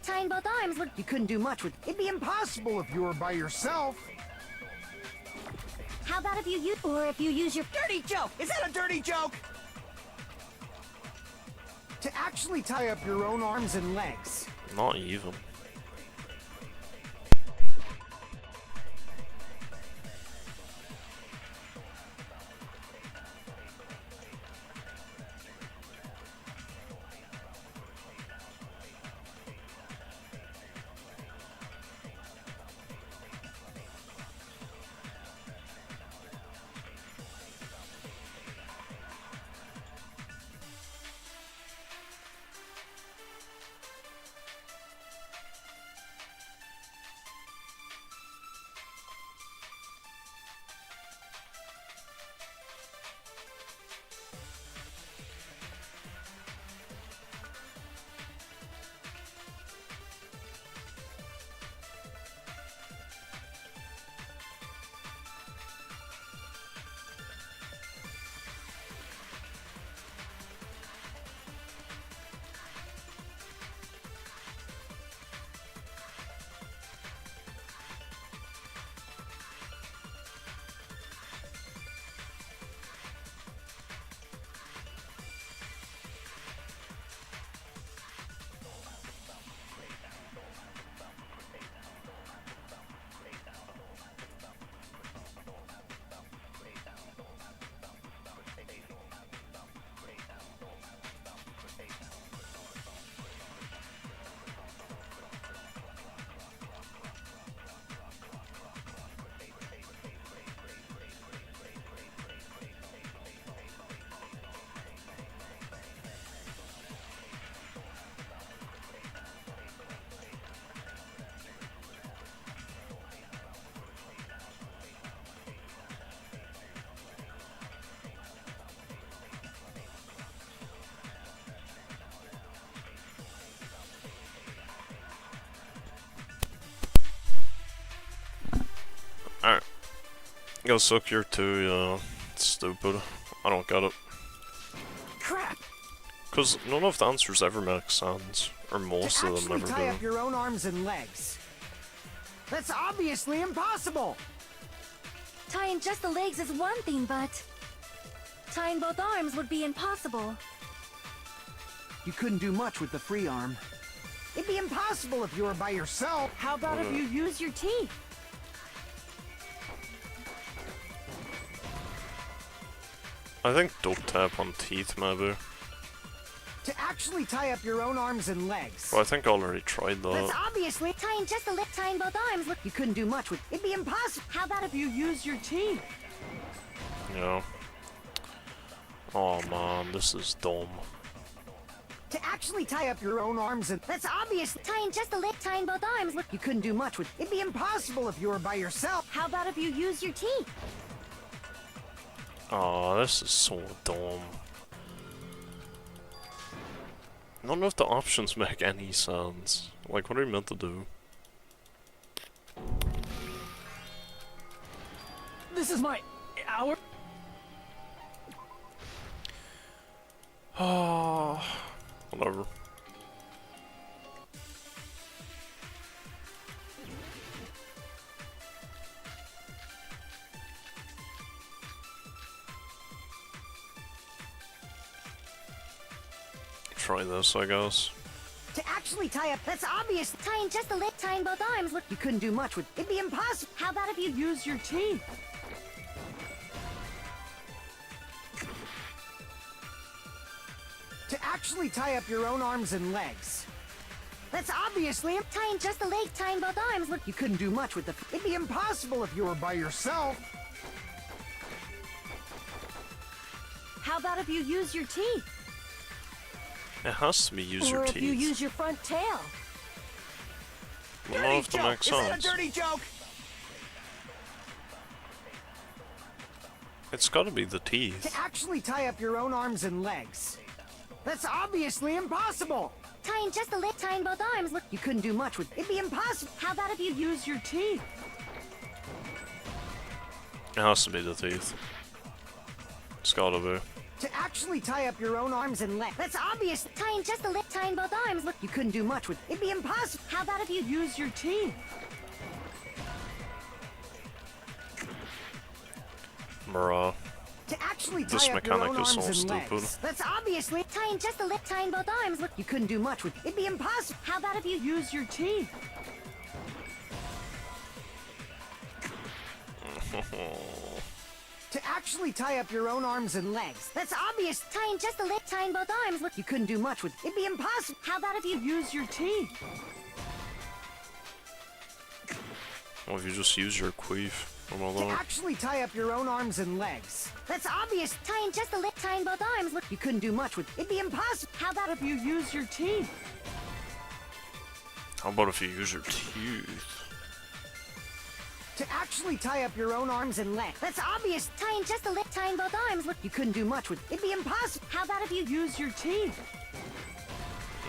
tying both arms would. You couldn't do much with. It'd be impossible if you were by yourself. How about if you use, or if you use your. Dirty joke! Is that a dirty joke? To actually tie up your own arms and legs. Not even. Alright. Go suck your two, yeah. It's stupid. I don't get it. Crap! Because none of the answers ever make sense. Or most To of them actually never tie do. up your own arms and legs. That's obviously impossible. Tying just the legs is one thing, but tying both arms would be impossible. You couldn't do much with the free arm. It'd be impossible if you were by yourself. How about if you use your teeth? I think duct tape on teeth, maybe. To actually tie up your own arms and legs. But I think I already tried That's that. obviously. Tying just the lip, tying both arms would. You couldn't do much with. It'd be impossible. How about if you use your teeth? Yeah. Oh man, this is dumb. To actually tie up your own arms and... That's obvious! Tying just a leg, tying both arms would... You couldn't do much with... It'd be impossible if you were by yourself. How about if you use your teeth? Oh, this is so dumb. None of the options make any sense. Like, what are you meant to do? This is my hour. Oh, whatever. Try this, I guess. To actually tie up... That's obvious! Tying just a leg, tying both arms would... You couldn't do much with... It'd be impossible! How about if you use your teeth? To actually tie up your own arms and legs. That's obviously... Tying just a leg, tying both arms would... You couldn't do much with the... It'd be impossible if you were by yourself. How about if you use your teeth? It has to be use your Or teeth. if you use your front tail? None of them make Is it a sense. dirty joke? It's gotta be the teeth. To actually tie up your own arms and legs. That's obviously impossible! Tying just a leg, tying both arms would... You couldn't do much with... It'd be impossible! How about if you use your teeth? It has to be the teeth. It's gotta be. To actually tie up your own arms and legs. That's obvious! Tying just a leg, tying both arms would... You couldn't do much with... It'd be impossible! How about if you use your teeth? Bruh. To actually This tie up your mechanic own is so arms and stupid. legs. That's obviously... Tying just a leg, tying both arms would... You couldn't do much with... It'd be impossible! How about if you use your teeth? To actually tie up your own arms and legs. That's obvious! Tying just a leg, tying both arms would... You couldn't do much with... It'd be impossible! How about if you use your teeth? Well, if you just use your queef. What about To that? actually tie up your own arms and legs. That's obvious! Tying just a leg, tying both arms would... You couldn't do much with... It'd be impossible! How about if you use your teeth? How about if you use your teeth? To actually tie up your own arms and legs. That's obvious! Tying just a leg, tying both arms would... You couldn't do much with... It'd be impossible! How about if you use your teeth?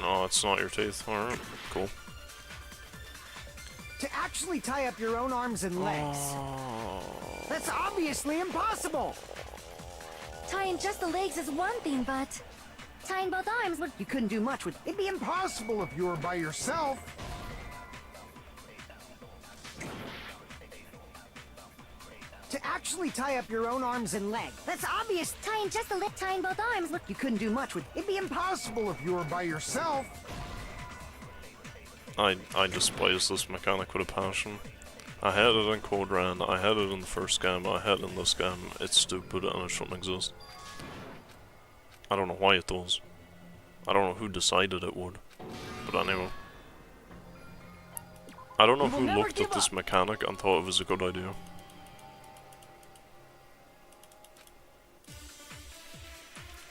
No, it's not your teeth. Alright, cool. To actually tie up your own arms and legs. That's obviously impossible! Tying just the legs is one thing, but... Tying both arms would... You couldn't do much with... It'd be Impossible if you were by yourself. To actually tie up your own arms and legs. That's obvious! Tying just a leg, tying both arms would... You couldn't do much with... It'd be impossible! Impossible if you were by yourself. I despise this mechanic with a passion. I had it in Code Red, I had it in the first game, I had it in this game. It's stupid and it shouldn't exist. I don't know why it does. I don't know who decided it would. But anyway. I don't know who looked at this mechanic and thought it was a good idea.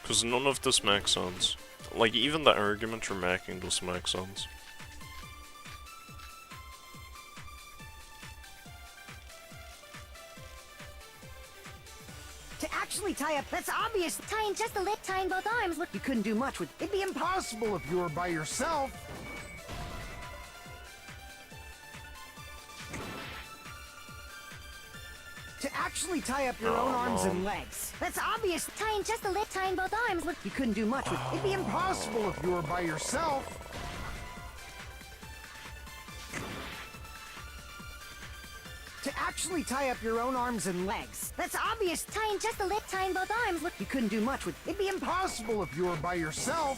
Because none of this makes sense. Like, even the argument you're making doesn't make sense. To actually tie up... That's obvious! Tying just a leg, tying both arms would... You couldn't do much with... It'd be impossible! Impossible if you were by yourself. To actually tie up your own arms and legs. That's obvious! Tying just a leg, tying both arms would... You couldn't do much with... It'd be impossible! Impossible if you were by yourself. To actually tie up your own arms and legs. That's obvious! Tying just a leg, tying both arms would... You couldn't do much with... It'd be impossible! Impossible if you were by yourself.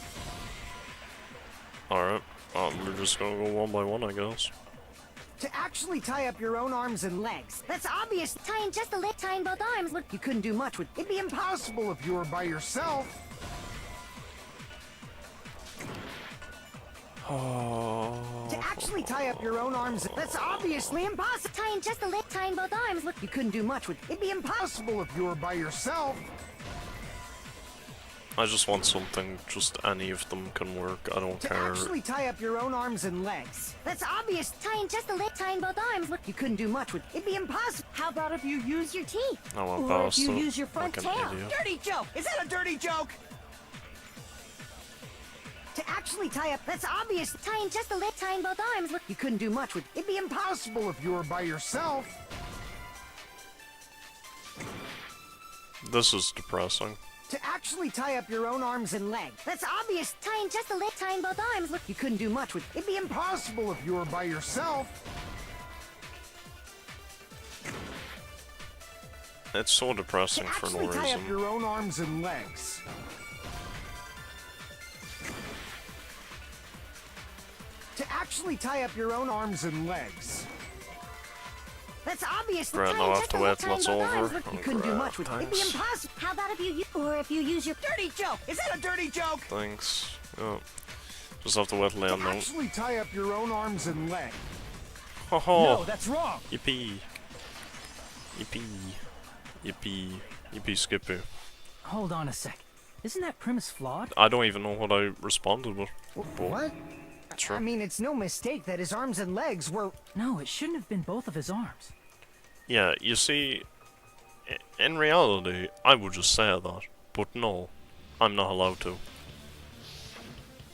Alright, we're just gonna go one by one, I guess. To actually tie up your own arms and legs. That's obvious! Tying just a leg, tying both arms would... You couldn't do much with... It'd be impossible! Impossible if you were by yourself. To actually tie up your own arms... That's obviously impossible! Tying just a leg, tying both arms would... You couldn't do much with... It'd be impossible! Impossible if you were by yourself. I just want something, just any of them can work, I don't To care. actually tie up your own arms and legs. That's obvious. Tying just a leg, tying both arms would. You couldn't do much with. It'd be impossible. How about if you use your teeth? I went Or if past you it use your front like an tail? idiot. Dirty joke! Is that a dirty joke? To actually tie up. That's obvious. Tying just a leg, tying both arms would. You couldn't do much with. It'd be impossible. Well, if you were by yourself, This is depressing. To actually tie up your own arms and legs. That's obvious. Tying just a leg, tying both arms would. You couldn't do much with. It'd be impossible. well, if you were by yourself, It's so To depressing for no actually tie up reason. your own arms and legs. To actually tie up your own arms and legs. That's obvious. Right, Tying now I have just to a wait leg, till tying it's both over. arms would. You couldn't do much with. It'd be Thanks. impossible. How about if you or if you use your. Dirty joke! Is that a dirty joke? Thanks. Yeah. Just have to wait till the To end now. actually tie up your own arms and legs. Ho ho! No, that's wrong. Yippee! Yippee! Yippee! Yippee Skippy. Hold on a sec. Isn't that premise flawed? I don't even know what I responded with. What? Sure. I mean, it's no mistake that his arms and legs were. No, it shouldn't have been both of his arms. Yeah, you see, in reality, I would just say that, but no, I'm not allowed to.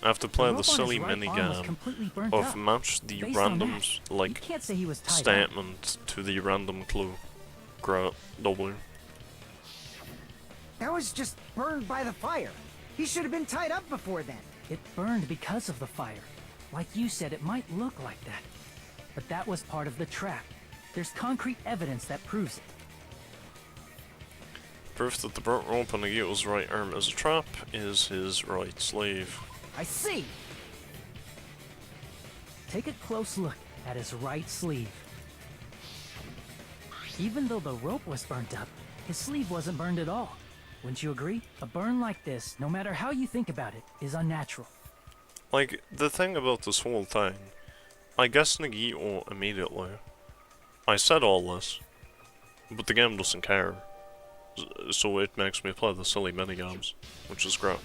I have to play The the rope on silly his right arm was minigame completely burnt of up. match the Based on random, that, you like, can't say he was tied up. statement to the random clue. Great. W. That was just burned by the fire. He should have been tied up before then. It burned because of the fire. Like you said, it might look like that. But that was part of the trap. There's concrete evidence that proves it. Proof that the burnt rope on Nagito's right arm is a trap is his right sleeve. I see. Take a close look at his right sleeve. Even though the rope was burnt up, his sleeve wasn't burned at all. Wouldn't you agree? A burn like this, no matter how you think about it, is unnatural. Like, the thing about this whole thing, I guess Nagito immediately. I said all this, but the game doesn't care. So it makes me play the silly minigames, which is great.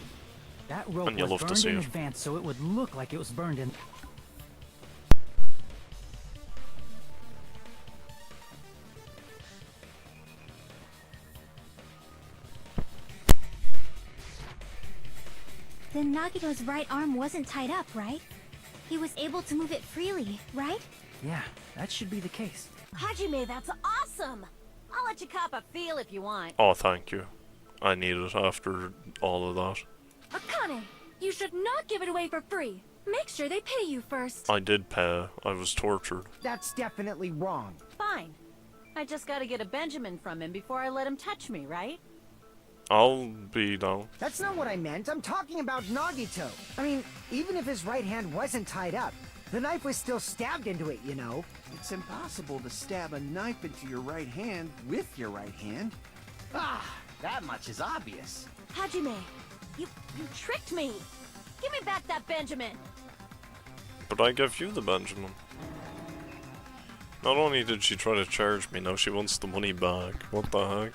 That rope And you'll was love to burned see in it. advance so it would look like it was burned in. Then Nagito's right arm wasn't tied up, right? He was able to move it freely, right? Yeah, that should be the case. Hajime, that's awesome! I'll let you cop a feel if you want. Oh, thank you. I need it after all of that. Akane, you should not give it away for free. Make sure they pay you first. I did pay. I was tortured. That's definitely wrong. Fine. I just gotta get a Benjamin from him before I let him touch me, right? I'll be down. That's not what I meant. I'm talking about Nagito. I mean, even if his right hand wasn't tied up, the knife was still stabbed into it, you know. It's impossible to stab a knife into your right hand with your right hand. Ah, that much is obvious. Hajime, you tricked me! Give me back that Benjamin! But I gave you the Benjamin. Not only did she try to charge me, now she wants the money back. What the heck?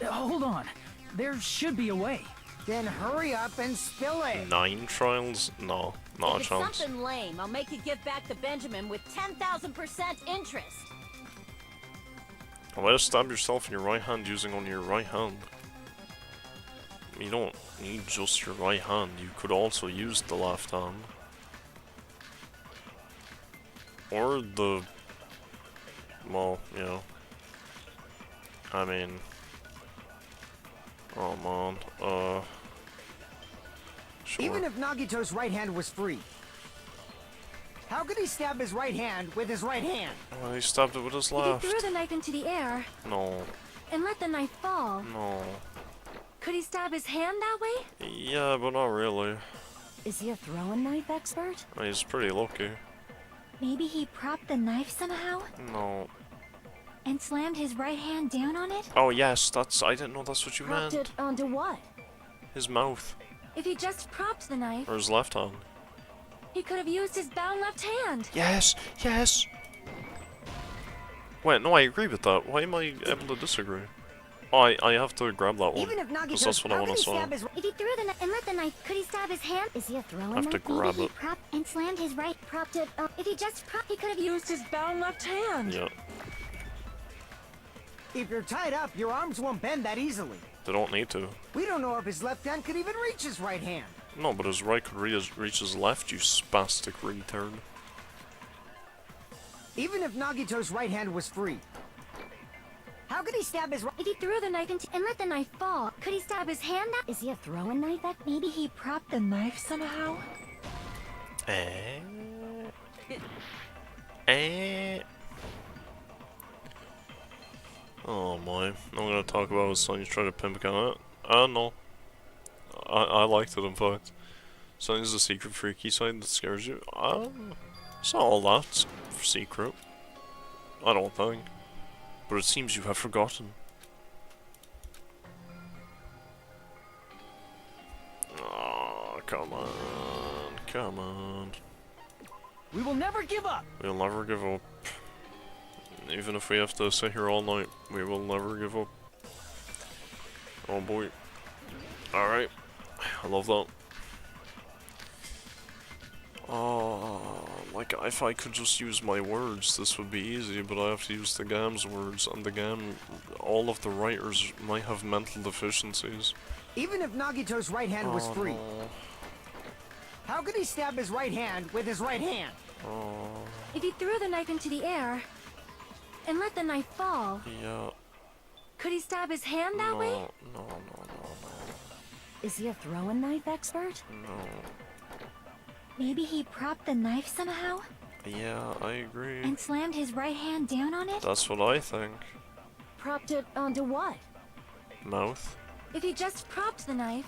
Hold on. There should be a way. Then hurry up and spill it. 9 trials? No, not a If it's chance. something lame, I'll make you give back the Benjamin with 10,000% interest! A way to stab yourself in your right hand using only your right hand. You don't need just your right hand, you could also use the left hand. Or the... well, you know. I mean... oh man, sure. Even if Nagito's right hand was free, how could he stab his right hand with his right hand? Well, he stabbed it with his If he left. threw the knife into the air No, and let the knife fall, no. could he stab his hand that way? Yeah, but not really. Is he a throwing knife expert? He's pretty lucky. Maybe he propped the knife somehow No. and slammed his right hand down on it? Oh yes, that's... I didn't know that's what you Propped meant. it onto what? His mouth. If he just propped the knife, Or his left hand. he could have used his bound left hand. Yes! Yes! Wait, no, I agree with that. Why am I able to disagree? Oh, I have to grab that one. Even if Because Nagito's that's what I how want could to he say. stab his If he threw the knife and let the knife, could he stab his hand? Is he a throwing have to knife? grab Maybe he it. propped and slammed his right, propped it. If he just propped, he could have used his bound left hand. Yeah. If you're tied up, your arms won't bend that easily. They don't need to. We don't know if his left hand could even reach his right hand. No, but his right could reach his left, you spastic retard. Even if Nagito's right hand was free, how could he stab his right? If he threw the knife into and let the knife fall, could he stab his hand? Is he a throwing knife? That maybe he propped the knife somehow. Oh my. I'm gonna talk about his son. He's trying to pimp a cat. No. I liked it, in fact. Sonny's the secret freaky side that scares you. It's not all that secret. I don't think. But it seems you have forgotten. Oh, come on. Come on. We will never give up. We'll never give up. Even if we have to sit here all night, we will never give up. Oh boy. Alright. I love that. Oh, like if I could just use my words, this would be easy, but I have to use the game's words, and the game, all of the writers might have mental deficiencies. Even if Nagito's right hand was free, No. how could he stab his right hand with his right hand? Oh, If he threw the knife into the air and let the knife fall, yeah. could he stab his hand that No, way? no, no, no, Is he a throwing knife expert? no. Maybe he propped the knife somehow Yeah, I agree. and slammed his right hand down on it? That's what I think. Propped it onto what? Mouth? If he just propped the knife,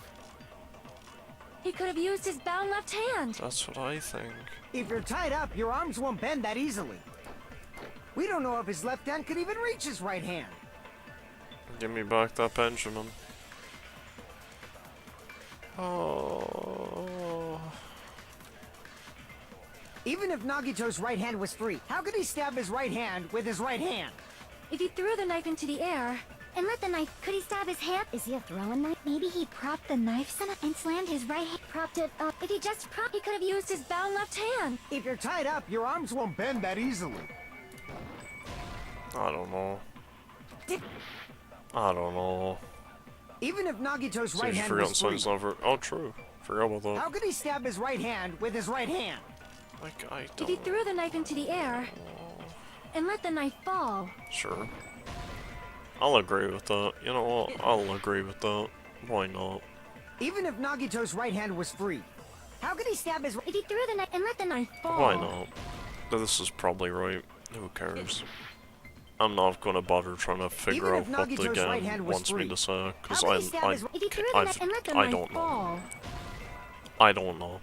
he could have used his bound left hand. That's what I think. If you're tied up, your arms won't bend that easily. We don't know if his left hand could even reach his right hand. Give me back that Benjamin. Oh. Even if Nagito's right hand was free, how could he stab his right hand with his right hand? If he threw the knife into the air and let the knife, could he stab his hand? Is he a throwing knife? Maybe he propped the knife somehow and slammed his right hand, propped it. If he just propped, he could have used his bound left hand. If you're tied up, your arms won't bend that easily. I don't know. I don't know. Even if Nagito's So right you hand forgot was free, Sonny's never. Oh, true. Forgot about that. how could he stab his right hand with his right hand? Like, I If he don't. threw the knife into the air and let the knife fall, Sure. I'll agree with that. You know what? I'll agree with that. Why not? Even if Nagito's right hand was free, how could he stab his... if he threw the knife and let the knife fall, Why not? This is probably right. Who cares? I'm not gonna bother trying to figure Even out if what the Nagito's right game hand was wants me free, to say, because how could he stab his... if he threw the knife and let the I knife don't know. fall, I don't know.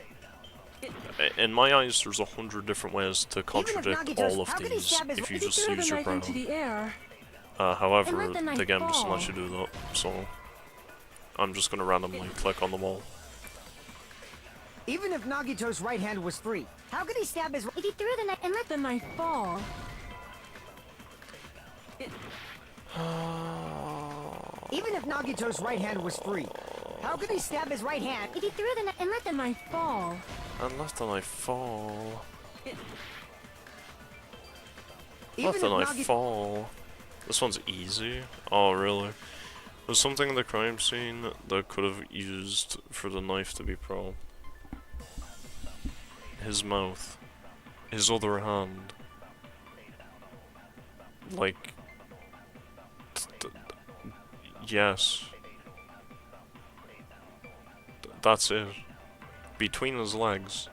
In my eyes, there's 100 different ways to contradict Nagito's- all of how could he these stab his- if you if he just threw use the your knife into brain. the air, However, and let the knife the game doesn't fall. let you do that, so I'm just gonna randomly click on them all. Even if Nagito's right hand was free, how could he stab his... if he threw the knife and let the knife fall, Even if Nagito's right hand was free, how could he stab his right hand? if he threw the knife and let the knife fall, And let the knife fall. Even Let the if knife Nagi- fall. This one's easy. Oh, really? There's something in the crime scene that could have used for the knife to be pro. His mouth. His other hand. Like... yes. That's it. Between his legs.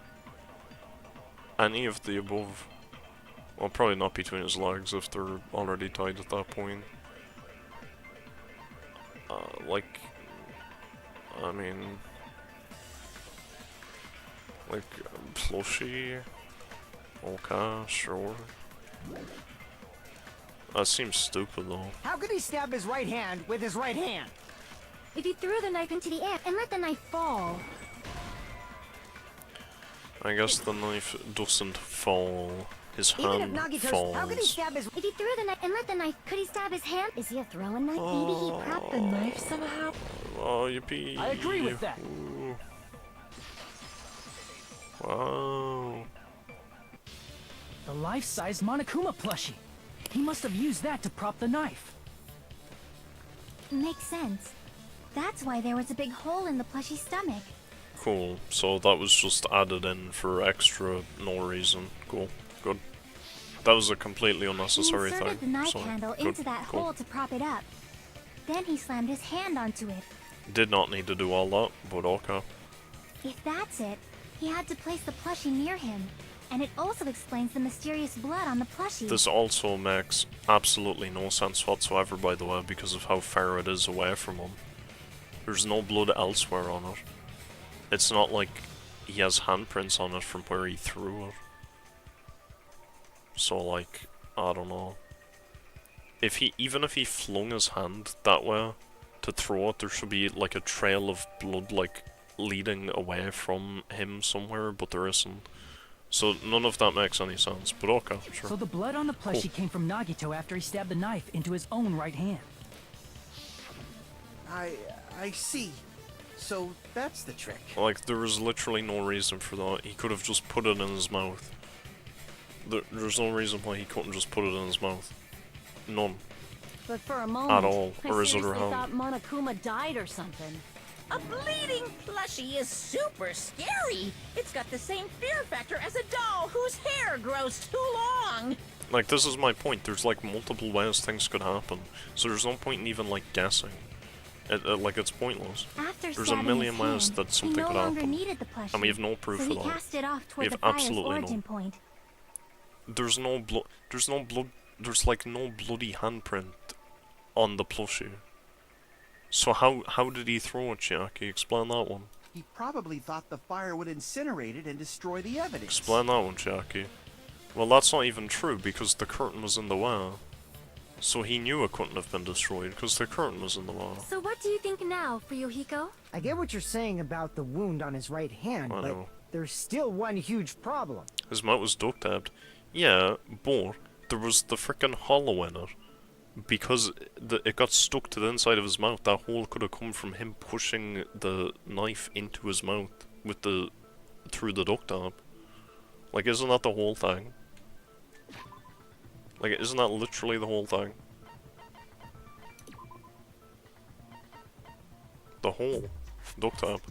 Any of the above. Well, probably not between his legs if they're already tied at that point. Like, I mean, like, plushie? Okay, sure. That seems stupid though. How could he stab his right hand with his right hand? if he threw the knife into the air and let the knife fall, I guess the knife doesn't fall. his Even if hand Nagito's, how could he falls. stab his... If he threw the knife and let the knife, could he stab his hand? Is he a throwing knife? Maybe he propped the knife somehow. Oh, yippee. I agree with that. Ooh. Wow. The life-size Monokuma plushie. He must have used that to prop the knife. Makes sense. That's why there was a big hole in the plushie's stomach. Cool. So that was just added in for extra, no reason. Cool. Good. That was a completely He unnecessary inserted thing. the knife So, handle good, into that cool. hole to prop it up. Then he slammed his hand onto it. Did not need to do all that, but okay. If that's it, he had to place the plushie near him. And it also explains the mysterious blood on the plushie. This also makes absolutely no sense whatsoever, by the way, because of how far it is away from him. There's no blood elsewhere on it. It's not like he has handprints on it from where he threw it. So, like, I don't know. Even if he flung his hand that way to throw it, there should be like a trail of blood, like, leading away from him somewhere, but there isn't. So none of that makes any sense, but okay, sure. So the blood on the plushie came from Nagito after he stabbed the knife into his own right hand. I see. So that's the trick. Like, there was literally no reason for that. He could have just put it in his mouth. There's no reason why he couldn't just put it in his mouth. None. But for a moment, At all. I Or his other seriously hand. thought Monokuma died or something. A bleeding plushie is super scary. It's got the same fear factor as a doll whose hair grows too long. Like, this is my point. There's, like, multiple ways things could happen. So there's no point in even, like, guessing. Like, it's pointless. After There's a stabbing million his ways hand, that something he no could longer happen. needed the plushie, And we have no proof so of he that. cast it off We toward have the fire's absolutely origin no. point. There's no blood. There's, like, no bloody handprint on the plushie. So how did he throw it, Chiaki? Explain that one. He probably thought the fire would incinerate it and destroy the evidence. Explain that one, Chiaki. Well, that's not even true, because the curtain was in the way. So he knew it couldn't have been destroyed, because the curtain was in the way. So what do you think now, Fuyuhiko? I get what you're saying about the wound on his right hand, I but know. there's still one huge problem. His mouth was duct taped. Yeah, but there was the frickin' hollow in it. Because it got stuck to the inside of his mouth, that hole could have come from him pushing the knife into his mouth with through the duct tape. Like, isn't that the whole thing? Like, isn't that literally the whole thing? The hole. Duct tape.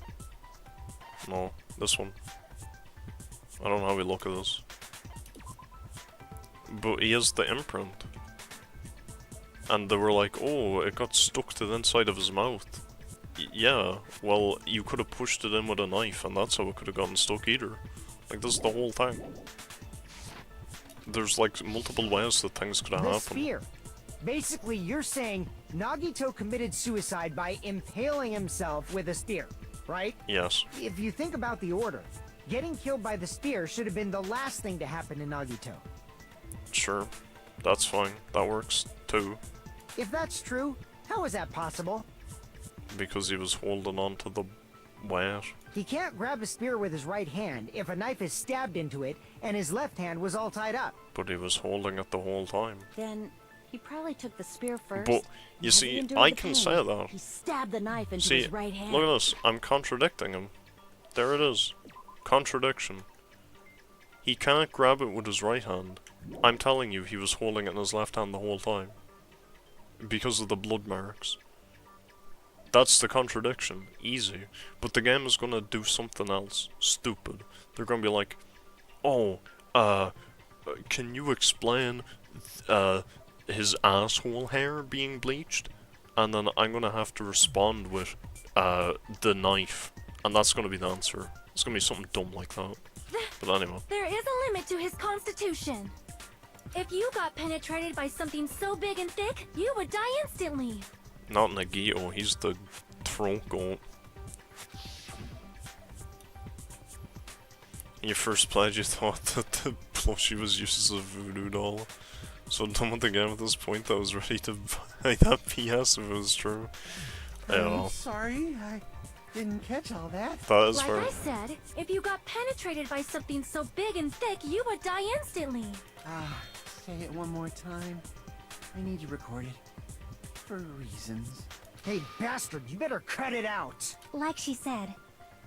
No, this one. I don't know how we look at this. But he has the imprint. And they were like, oh, it got stuck to the inside of his mouth. Yeah, well, you could have pushed it in with a knife, and that's how it could have gotten stuck either. Like, this is the whole thing. There's, like, multiple ways that things could have The happened. spear. Basically, you're saying Nagito committed suicide by impaling himself with a spear, right? Yes. If you think about the order, getting killed by the spear should have been the last thing to happen to Nagito. Sure. That's fine. That works, too. If that's true, how is that possible? Because he was holding on to the weight. He can't grab a spear with his right hand if a knife is stabbed into it and his left hand was all tied up. But he was holding it the whole time. Then he probably took the spear first. But, you As he see, endured I the can pain, say that. He stabbed the knife into See, his right hand. look at this. I'm contradicting him. There it is. Contradiction. He can't grab it with his right hand. I'm telling you, he was holding it in his left hand the whole time. Because of the blood marks. That's the contradiction. Easy. But the game is gonna do something else. Stupid. They're gonna be like, oh, can you explain, his asshole hair being bleached? And then I'm gonna have to respond with, the knife. And that's gonna be the answer. It's gonna be something dumb like that. But anyway. There is a limit to his constitution. If you got penetrated by something so big and thick, you would die instantly. Not Nagito, he's the throat goat. In your first pledge, you thought that the plushie was used as a voodoo doll. So done with the game at this point, I was ready to buy that PS if it was true. I don't know. Sorry, Didn't catch all that. That is Like fair. I said, if you got penetrated by something so big and thick, you would die instantly. Say it one more time. I need to record it. For reasons. Hey, bastard, you better cut it out. Like she said,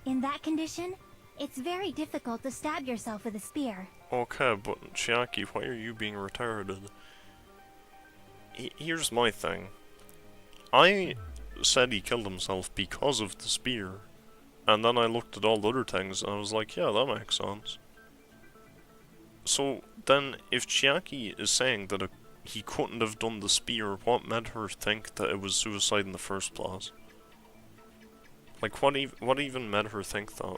in that condition, it's very difficult to stab yourself with a spear. Okay, but Chiaki, why are you being retarded? Here's my thing. I said he killed himself because of the spear. And then I looked at all the other things and I was like, yeah, that makes sense. So then, if Chiaki is saying that he couldn't have done the spear, what made her think that it was suicide in the first place? Like, what even made her think that?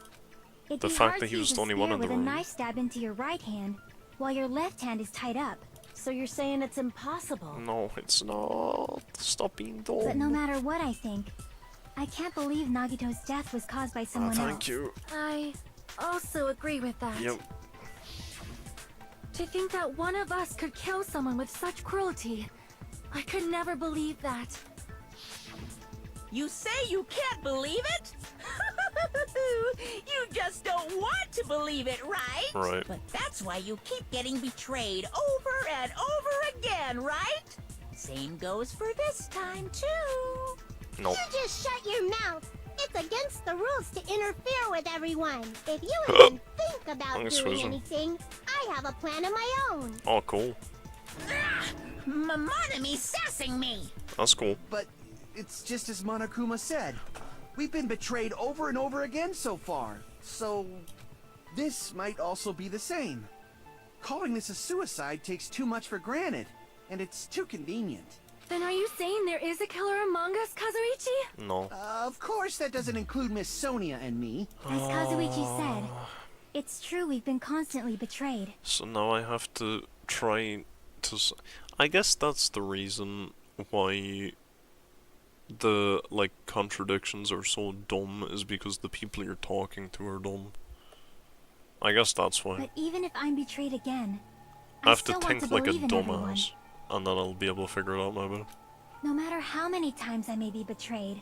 It'd The be fact hard that to he was use the a only one spear in the with room. a knife stab into your right hand, while your left hand is tied up. So you're saying it's impossible? No, it's not. Stop being dumb. But no matter what I think, I can't believe Nagito's death was caused by someone else. Thank you. I also agree with that. Yep. To think that one of us could kill someone with such cruelty, I could never believe that. You say you can't believe it? You just don't want to believe it, right? Right. But that's why you keep getting betrayed over and over again, right? Same goes for this time, too. Nope. You just shut your mouth. It's against the rules to interfere with everyone. If you even think about Thanks, doing Susan. anything, I have a plan of my own. Oh, cool. Monome's sassing me. That's cool. But it's just as Monokuma said. We've been betrayed over and over again so far. So this might also be the same. Calling this a suicide takes too much for granted, and it's too convenient. Then are you saying there is a killer among us, Kazuichi? No. Of course that doesn't include Miss Sonia and me. As Kazuichi said, it's true we've been constantly betrayed. So now I have to try to... I guess that's the reason why the, like, contradictions are so dumb, is because the people you're talking to are dumb. I guess that's why. But even if I'm betrayed again, I have to still want think to like a believe in everyone. dumbass, and then I'll be able to figure it out maybe. No matter how many times I may be betrayed,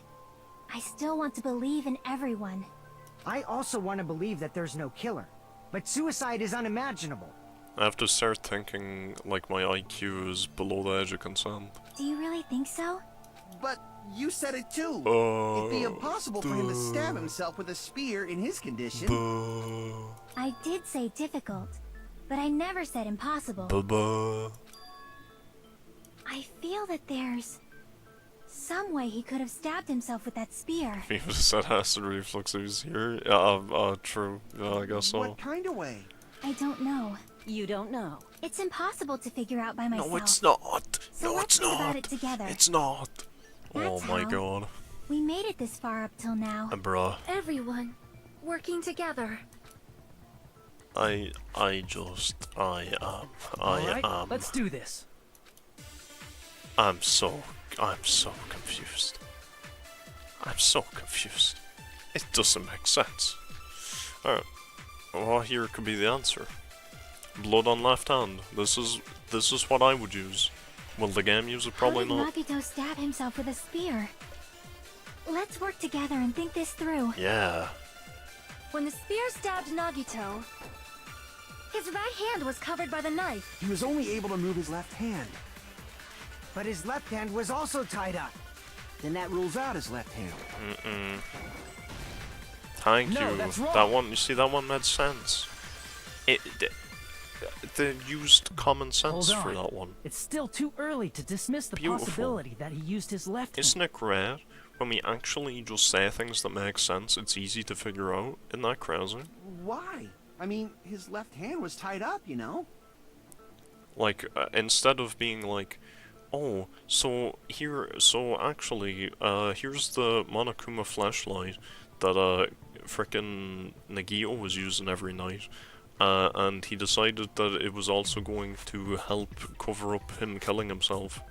I still want to believe in everyone. I also want to believe that there's no killer, but suicide is unimaginable. I have to start thinking like my IQ is below the age of consent. Do you really think so? But you said it too. It'd be impossible for him to stab himself with a spear in his condition. I did say difficult, but I never said impossible. I feel that there's some way he could have stabbed himself with that spear. He would have said acid reflux if he was here. Yeah, true. Yeah, I guess so. What kind of way? I don't know. You don't know. It's impossible to figure out by myself. No, it's not. So No, let's it's think about not. it together. It's not. Oh That's my how. god. We made it this far up till now. Bruh. Everyone working together. I Alright, am. let's do this. I'm so confused. I'm so confused. It doesn't make sense. Alright. Well, here could be the answer. Blood on left hand. This is what I would use. Will the game use it? Probably How not. did Nagito stab himself with a spear? Let's work together and think this through. Yeah. When the spear stabbed Nagito, his right hand was covered by the knife. He was only able to move his left hand. But his left hand was also tied up. Then that rules out his left hand. Thank No, you. that's wrong. That one, you see, that one made sense. They used common sense Hold for on. that one. It's still too early to dismiss the Beautiful. possibility that he used his left hand. Isn't it great? When we actually just say things that make sense, it's easy to figure out. Isn't that crazy? Why? I mean, his left hand was tied up, you know? Like, instead of being like, oh, so actually, here's the Monokuma flashlight that, frickin' Nagito was using every night. And he decided that it was also going to help cover up him killing himself.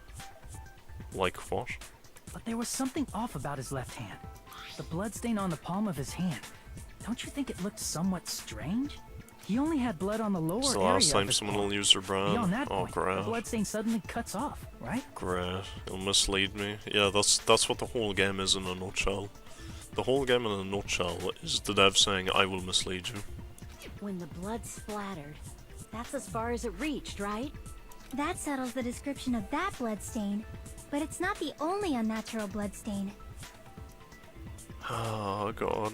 Like what? But there was something off about his left hand. The bloodstain on the palm of his hand. Don't you think it looked somewhat strange? He only had blood on the lower It's the area last of time his someone palm. will use their Beyond brand. that Oh, point, the great. bloodstain suddenly cuts off, right? Great. It'll mislead me. Yeah, that's what the whole game is in a nutshell. The whole game in a nutshell is the dev saying, I will mislead you. When the blood splattered, that's as far as it reached, right? That settles the description of that bloodstain, but it's not the only unnatural bloodstain. Oh god.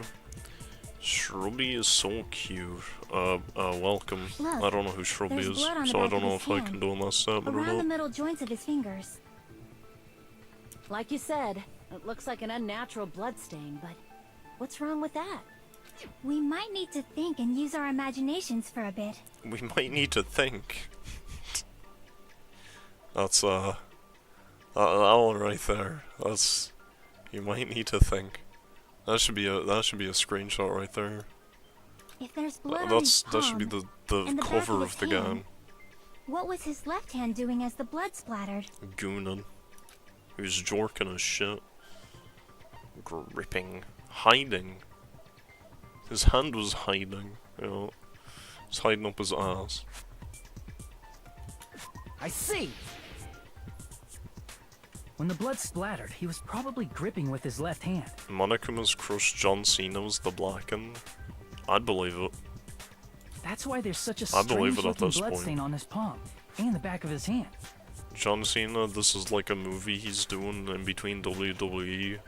Shrubby is so cute. Welcome. Look, I don't know who Shrubby there's is, blood on the so I back don't of know his if I hand, can do in that statement or around the not. middle joints of his fingers. Like you said, it looks like an unnatural bloodstain, but what's wrong with that? We might need to think and use our imaginations for a bit. We might need to think. That's that one right there. That's, you might need to think. That should be a screenshot right there. If there's blood on That his should be palm the and the back cover of of the his game. hand, what was his left hand doing as the blood splattered? Goonin. He was jorking his shit. Gripping. Hiding. His hand was hiding, you know. He's hiding up his ass. I see! When the blood splattered, he was probably gripping with his left hand. Monakuma's crush John Cena was the blackened. I'd believe it. That's why there's such a I believe strange it at looking this blood point. stain on his palm and the back of his hand. John Cena, this is like a movie he's doing in between WWE.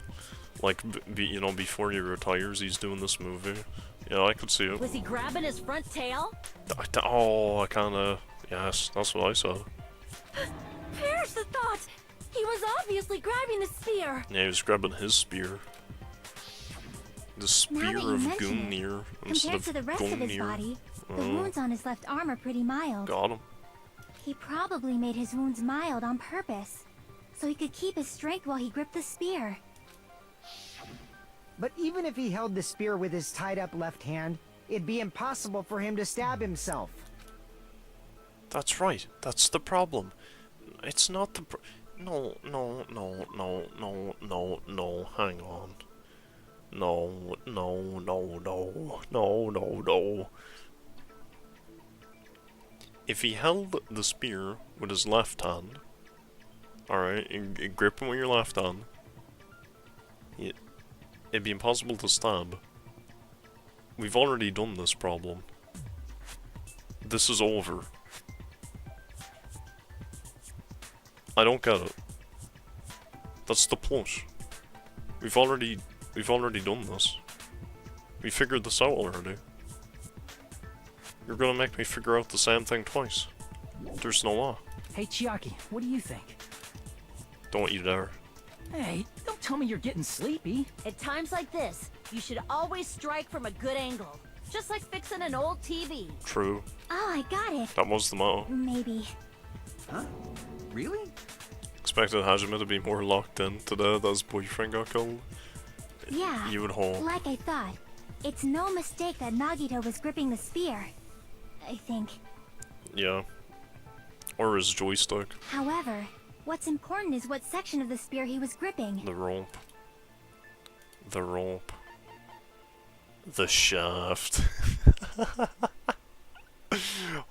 Like, you know, before he retires, he's doing this movie. Yeah, I could see it. Was he grabbing his front tail? I kinda... Yes, that's what I saw. Perish the thought! He was obviously grabbing the spear! Yeah, he was grabbing his spear. The spear Now that you of mention it, Gungnir instead Compared of to the rest of his Gungnir. body, the Oh. wounds on his left arm are pretty mild. Got him. He probably made his wounds mild on purpose, so he could keep his strength while he gripped the spear. But even if he held the spear with his tied-up left hand, it'd be impossible for him to stab himself. That's right. That's the problem. It's not the No. Hang on. No. If he held the spear with his left hand, alright, and grip him with your left hand, it'd be impossible to stab. We've already done this problem. This is over. I don't get it. That's the plus. We've already done this. We figured this out already. You're gonna make me figure out the same thing twice. There's no law. Hey Chiaki, what do you think? Don't you dare. Hey, don't tell me you're getting sleepy. At times like this, you should always strike from a good angle. Just like fixing an old TV. True. Oh, I got it. That was the motto. Maybe. Huh? Really? Expected Hajime to be more locked in today that his boyfriend got killed. Yeah, You would hope. like I thought. It's no mistake that Nagito was gripping the spear. I think. Yeah. Or his joystick. However, what's important is what section of the spear he was gripping. The rope. The rope. The shaft.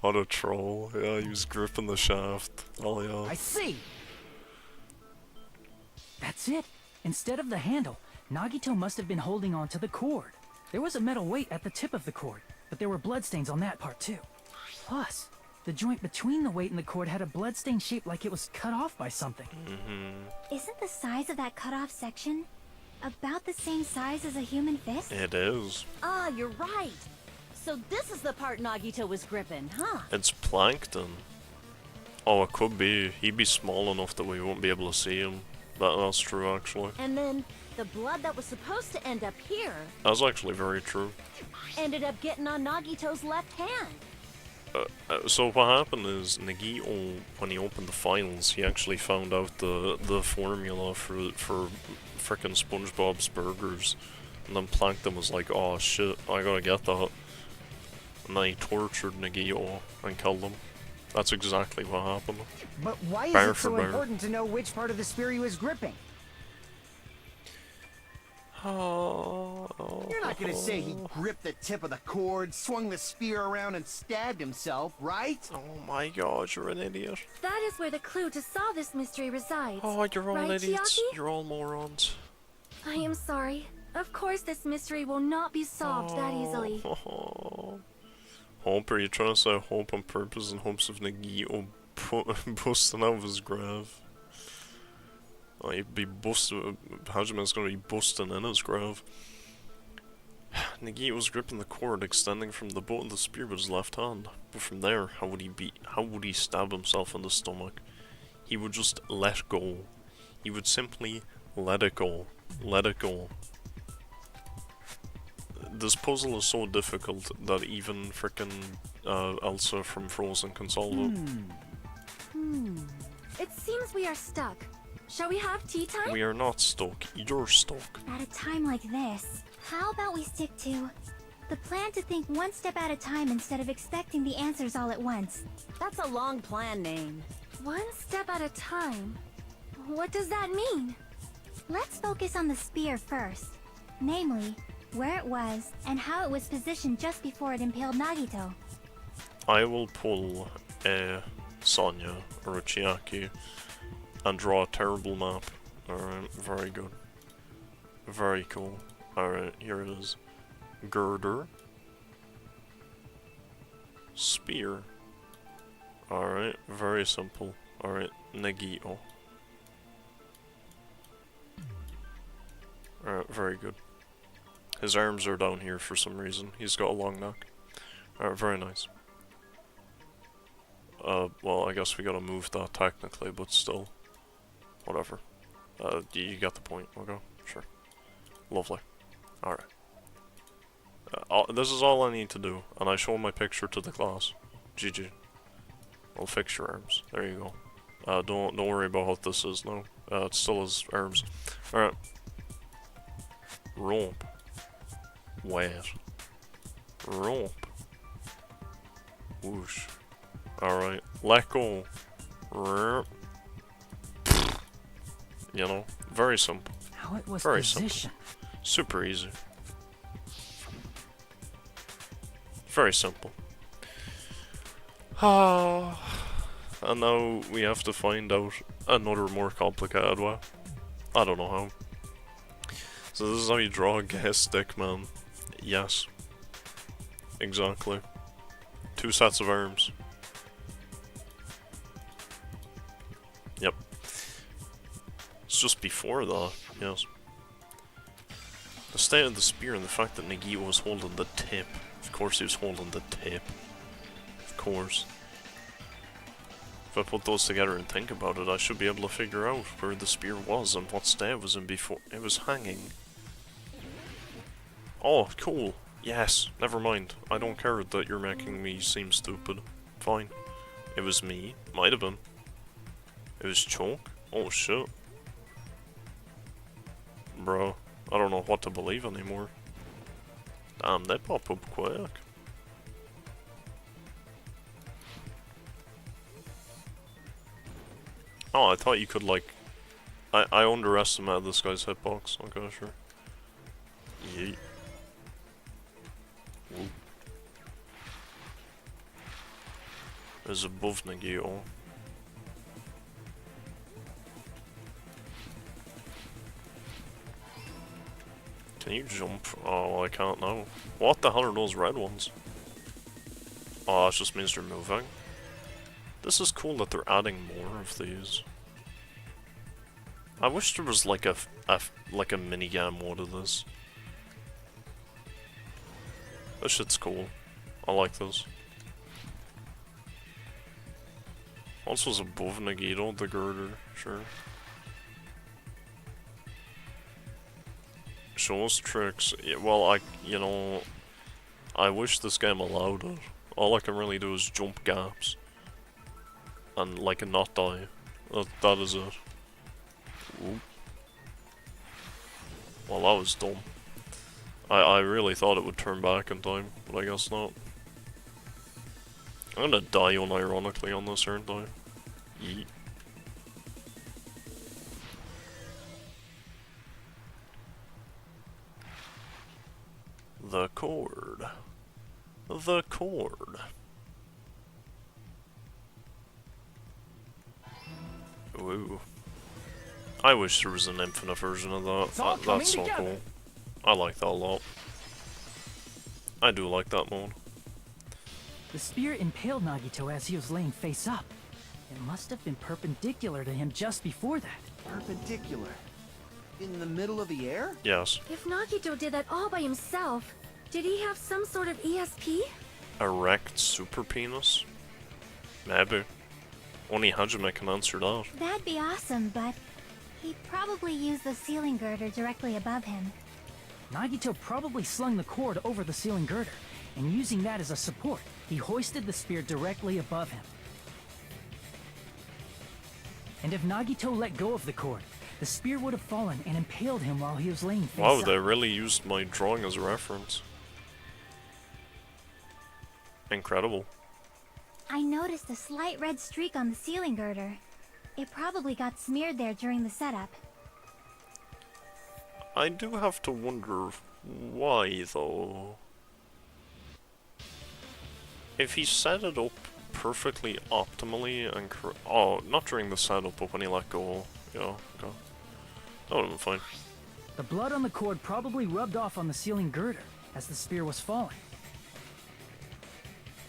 What a troll. Yeah, he was gripping the shaft. Oh yeah. I see! That's it. Instead of the handle, Nagito must have been holding on to the cord. There was a metal weight at the tip of the cord, but there were bloodstains on that part too. Plus, the joint between the weight and the cord had a bloodstain shaped like it was cut off by something. Isn't the size of that cut-off section about the same size as a human fist? It is. Ah, you're right. So this is the part Nagito was gripping, huh? It's plankton. Oh, it could be. He'd be small enough that we won't be able to see him. That's true, actually. And then the blood that was supposed to end up here That's actually very true. ended up getting on Nagito's left hand. So what happened is Nagito, when he opened the files, he actually found out the formula for frickin' SpongeBob's burgers, and then Plankton was like, "Oh shit, I gotta get that," and then he tortured Nagito and killed him. That's exactly what happened. But why is Bear it for so bear. important to know which part of the spear he was gripping? You're not gonna say he gripped the tip of the cord, swung the spear around, and stabbed himself, right? Oh my god, you're an idiot. That is where the clue to solve this mystery resides. Oh, you're all Right, idiots. Chiaki? You're all morons. I am sorry. Of course this mystery will not be solved that easily. Hope, are you trying to say hope on purpose in hopes of Nagito busting out of his grave? Oh, he'd be busting. Hajime's gonna be busting in his grave. Nagito was gripping the cord extending from the butt of the spear with his left hand. But from there, how would he stab himself in the stomach? He would just let go. He would simply let it go. Let it go. This puzzle is so difficult that even frickin' Elsa from Frozen can solve it. It seems we are stuck. Shall we have tea time? We are not stuck. You're stuck. At a time like this, How about we stick to the plan to think one step at a time instead of expecting the answers all at once? That's a long plan name. one step at a time. What does that mean? Let's focus on the spear first. Namely, where it was and how it was positioned just before it impaled Nagito. I will pull a Sonya or a Chiaki and draw a terrible map. Alright, very good. Very cool. Alright, here it is. Girder. Spear. Alright, very simple. Alright, Nagito. Alright, very good. His arms are down here for some reason. He's got a long neck. Alright, very nice. Well, I guess we gotta move that technically, but still. Whatever. You got the point. Okay, sure. Lovely. Alright. This is all I need to do, and I show my picture to the class. GG. I'll fix your arms. There you go. Don't worry about what this is now. It still his arms. Alright. Rope. Wet. Rope. Whoosh. Alright. Let go. You know, very simple. How it was Very positioned. simple. Super easy. Very simple. And now we have to find out another more complicated way. I don't know how. So this is how you draw a gas stick, man. Yes. Exactly. 2 sets of arms. Yep. It's just before that, yes. The state of the spear and the fact that Nagito was holding the tip. Of course he was holding the tip. Of course. If I put those together and think about it, I should be able to figure out where the spear was and what state it was in before it was hanging. Oh, cool. Yes, never mind. I don't care that you're making me seem stupid. Fine. It was me. Might have been. It was Choke. Oh shit. Bro, I don't know what to believe anymore. Damn, they pop up quick. Oh, I thought you could like... I underestimated this guy's hitbox. Okay, sure. Yeet. Whoop. Is above Nagito. Can you jump? Oh, I can't now. What the hell are those red ones? Oh, that just means they're moving. This is cool that they're adding more of these. I wish there was like a minigame mode of this. This shit's cool. I like this. Also is above Nagito, the girder, sure. Show us tricks. Yeah, well, you know, I wish this game allowed it. All I can really do is jump gaps. And, like, not die. That is it. Ooh. Well, that was dumb. I really thought it would turn back in time, but I guess not. I'm gonna die unironically on this, aren't I? Yeet. The cord. The cord. Ooh. I wish there was an infinite version of that. That's so cool. I like that a lot. I do like that mode. The spear impaled Nagito as he was laying face up. It must have been perpendicular to him just before that. Perpendicular. In the middle of the air? Yes. If Nagito did that all by himself, did he have some sort of ESP? Erect super penis? Maybe. Only Hajime can answer that. That'd be awesome, but he probably used the ceiling girder directly above him. Nagito probably slung the cord over the ceiling girder, and using that as a support, he hoisted the spear directly above him. And if Nagito let go of the cord, the spear would have fallen and impaled him while he was laying face Wow, up. they really used my drawing as a reference. Incredible. I noticed a slight red streak on the ceiling girder. It probably got smeared there during the setup. I do have to wonder why, though. If he set it up perfectly optimally and oh, not during the setup, but when he let go, yeah, okay. That would have been fine. The blood on the cord probably rubbed off on the ceiling girder as the spear was falling.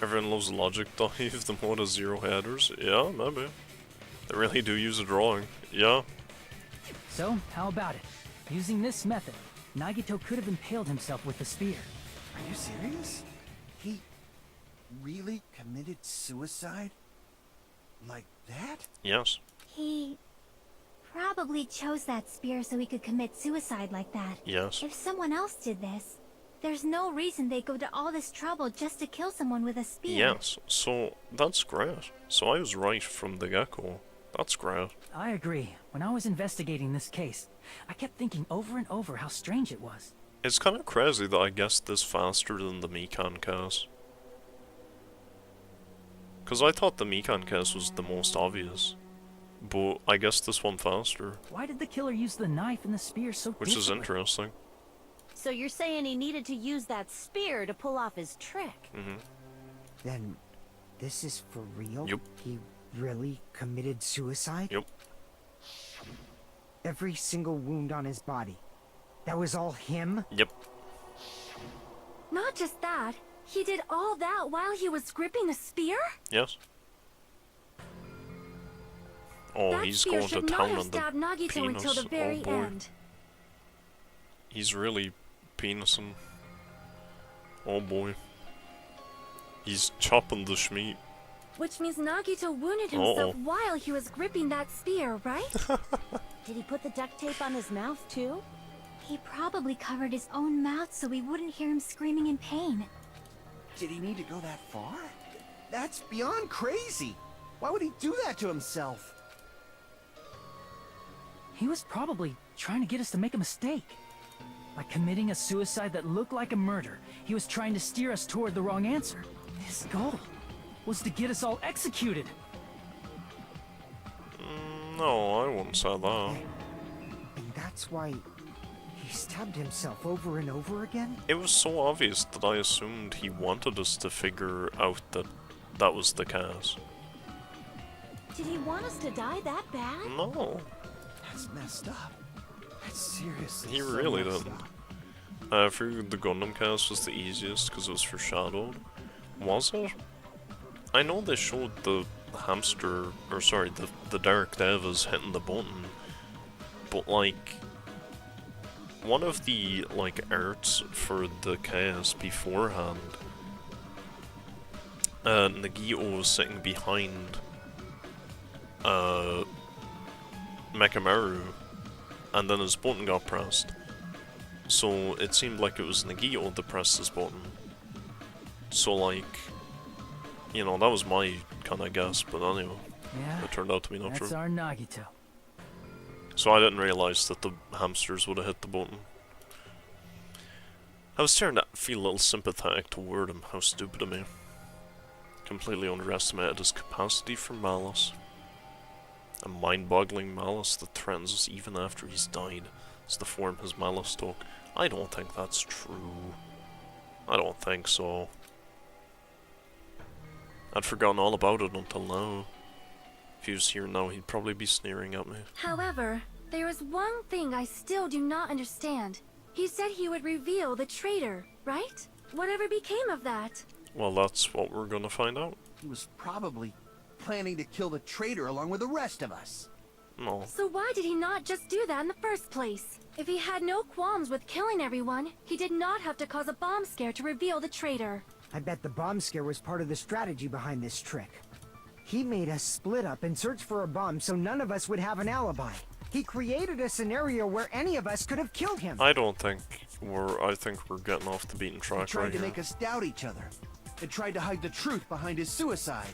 Everyone loves logic dive, the mode has 0 headers. Yeah, maybe. They really do use a drawing. Yeah. So, how about it? Using this method, Nagito could have impaled himself with the spear. Are you serious? He really committed suicide? Like that? Yes. He probably chose that spear so he could commit suicide like that. Yes. If someone else did this, there's no reason they go to all this trouble just to kill someone with a spear. Yes, so that's great. So I was right from the get-go. That's great. I agree. When I was investigating this case, I kept thinking over and over how strange it was. It's kind of crazy that I guessed this faster than the Mikan case. Because I thought the Mikan case was the most obvious. But I guessed this one faster. Why did the killer use the knife and the spear so Which is differently? interesting. So you're saying he needed to use that spear to pull off his trick? Mm-hmm. Then, this is for real? Yep. He really committed suicide? Yep. Every single wound on his body. That was all him? Yep. Not just that, he did all that while he was gripping a spear? Yes. Oh, That he's spear going to should not town have on the stabbed Nagito penis. until the very Oh boy. end. He's really penising. Oh boy. He's chopping the schmeat. Which means Nagito wounded himself while he was gripping that spear, right? Did he put the duct tape on his mouth too? He probably covered his own mouth so we wouldn't hear him screaming in pain. Did he need to go that far? That's beyond crazy. Why would he do that to himself? He was probably trying to get us to make a mistake. By committing a suicide that looked like a murder, he was trying to steer us toward the wrong answer. His goal was to get us all executed. No, I wouldn't say that. And that's why he stabbed himself over and over again? It was so obvious that I assumed he wanted us to figure out that that was the case. Did he want us to die that bad? No, That's messed up. That's seriously he so really messed didn't. up. I figured the Gundam case was the easiest because it was foreshadowed. Was it? I know they showed the hamster, or sorry, the Dark Devas hitting the button, but like, one of the like arts for the case beforehand, Nagito was sitting behind Mekamaru, and then his button got pressed. So it seemed like it was Nagito that pressed his button. So like, you know, that was my kind of guess, but anyway, Yeah, it turned out to be not that's true. our Nagito. So I didn't realize that the hamsters would have hit the button. I was starting to feel a little sympathetic toward him. How stupid of me. Completely underestimated his capacity for malice. A mind-boggling malice that threatens us even after he's died. It's the form his malice took. I don't think that's true. I don't think so. I'd forgotten all about it until now. If he was here now, he'd probably be sneering at me. However, there is one thing I still do not understand. He said he would reveal the traitor, right? Whatever became of that? Well, that's what we're gonna find out. He was probably planning to kill the traitor along with the rest of us. No. So why did he not just do that in the first place? If he had no qualms with killing everyone, he did not have to cause a bomb scare to reveal the traitor. I bet the bomb scare was part of the strategy behind this trick. He made us split up and search for a bomb so none of us would have an alibi. He created a scenario where any of us could have killed him. I think we're getting off the beaten He track tried right to here. make us doubt each other. And tried to hide the truth behind his suicide.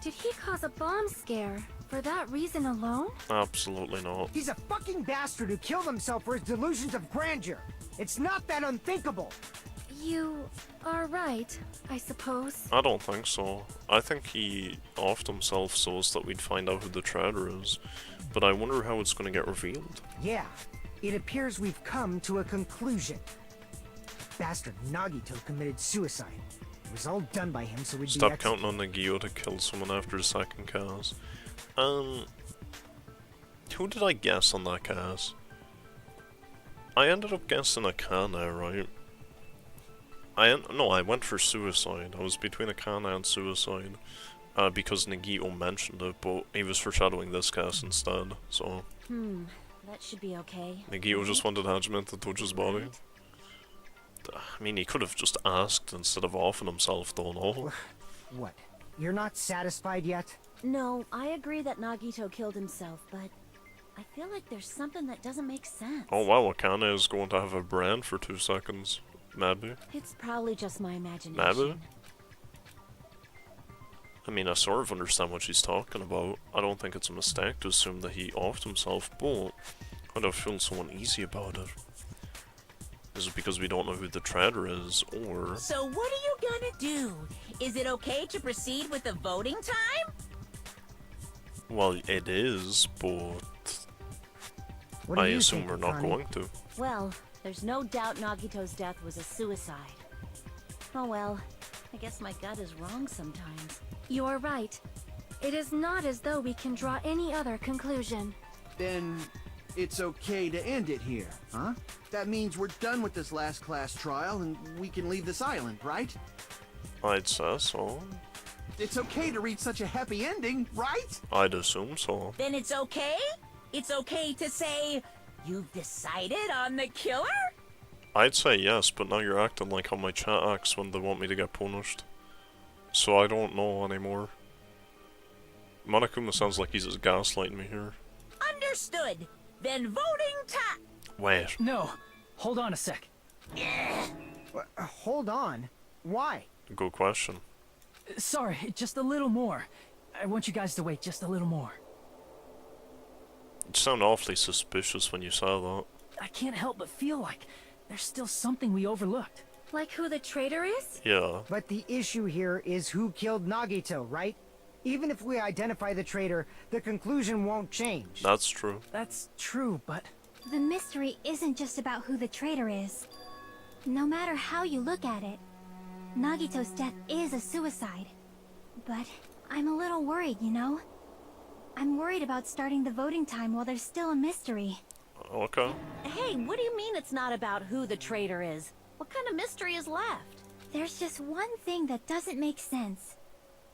Did he cause a bomb scare for that reason alone? Absolutely not. He's a fucking bastard who killed himself for his delusions of grandeur. It's not that unthinkable. You are right, I suppose. I don't think so. I think he offed himself so as that we'd find out who the traitor is. But I wonder how it's gonna get revealed. Yeah, it appears we've come to a conclusion. Bastard Nagito committed suicide. It was all done by him so we'd Stop be counting on Nagito to kill someone after the second cast. Who did I guess on that cast? I ended up guessing Akane, right? No, I went for suicide. I was between Akane and suicide. Because Nagito mentioned it, but he was foreshadowing this cast instead, so... That should be okay. Nagito just wanted Hajime to touch his body. I mean, he could have just asked instead of offing himself, though, no? What? You're not satisfied yet? No, I agree that Nagito killed himself, but I feel like there's something that doesn't make sense. Oh wow, Akane is going to have a brain for 2 seconds. Maybe. It's probably just my imagination. Maybe. I mean, I sort of understand what she's talking about. I don't think it's a mistake to assume that he offed himself, but I don't feel so uneasy about it. Is it because we don't know who the traitor is, or... So what are you gonna do? Is it okay to proceed with the voting time? Well, it is, but... What do I you assume think, we're not Akane? going to. Well, there's no doubt Nagito's death was a suicide. Oh well, I guess my gut is wrong sometimes. You're right. It is not as though we can draw any other conclusion. Then it's okay to end it here, huh? That means we're done with this last class trial and we can leave this island, right? I'd say so. It's okay to reach such a happy ending, right? I'd assume so. Then it's okay? It's okay to say, you've decided on the killer? I'd say yes, but now you're acting like how my chat acts when they want me to get punished. So I don't know anymore. Monokuma sounds like he's just gaslighting me here. Understood. Then voting time. Wait. No, hold on a sec. Hold on. Why? Good question. Sorry, just a little more. I want you guys to wait just a little more. You sound awfully suspicious when you say that. I can't help but feel like there's still something we overlooked. Like who the traitor is? Yeah. But the issue here is who killed Nagito, right? Even if we identify the traitor, the conclusion won't change. That's true. That's true, but The mystery isn't just about who the traitor is. No matter how you look at it, Nagito's death is a suicide. But I'm a little worried, you know? I'm worried about starting the voting time while there's still a mystery. Okay. Hey, what do you mean it's not about who the traitor is? What kind of mystery is left? There's just one thing that doesn't make sense.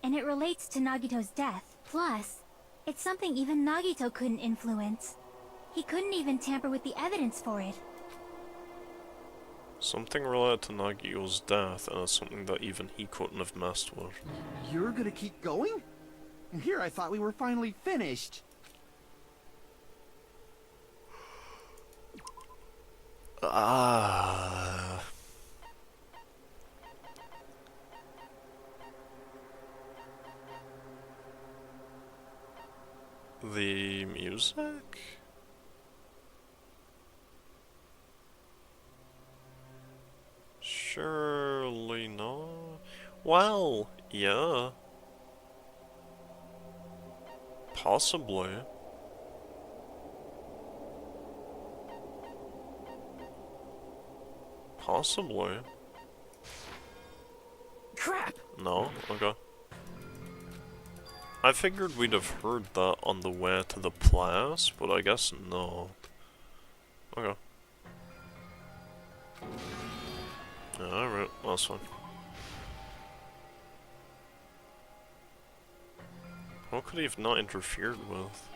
And it relates to Nagito's death. Plus, it's something even Nagito couldn't influence. He couldn't even tamper with the evidence for it. Something related to Nagito's death, and it's something that even he couldn't have messed with. You're gonna keep going? And here I thought we were finally finished. Ah. The music? Surely not. Well, yeah. Possibly. Possibly. crap! No? Okay. I figured we'd have heard that on the way to the place, but I guess no. Okay. Alright, that's fine. What could he have not interfered with?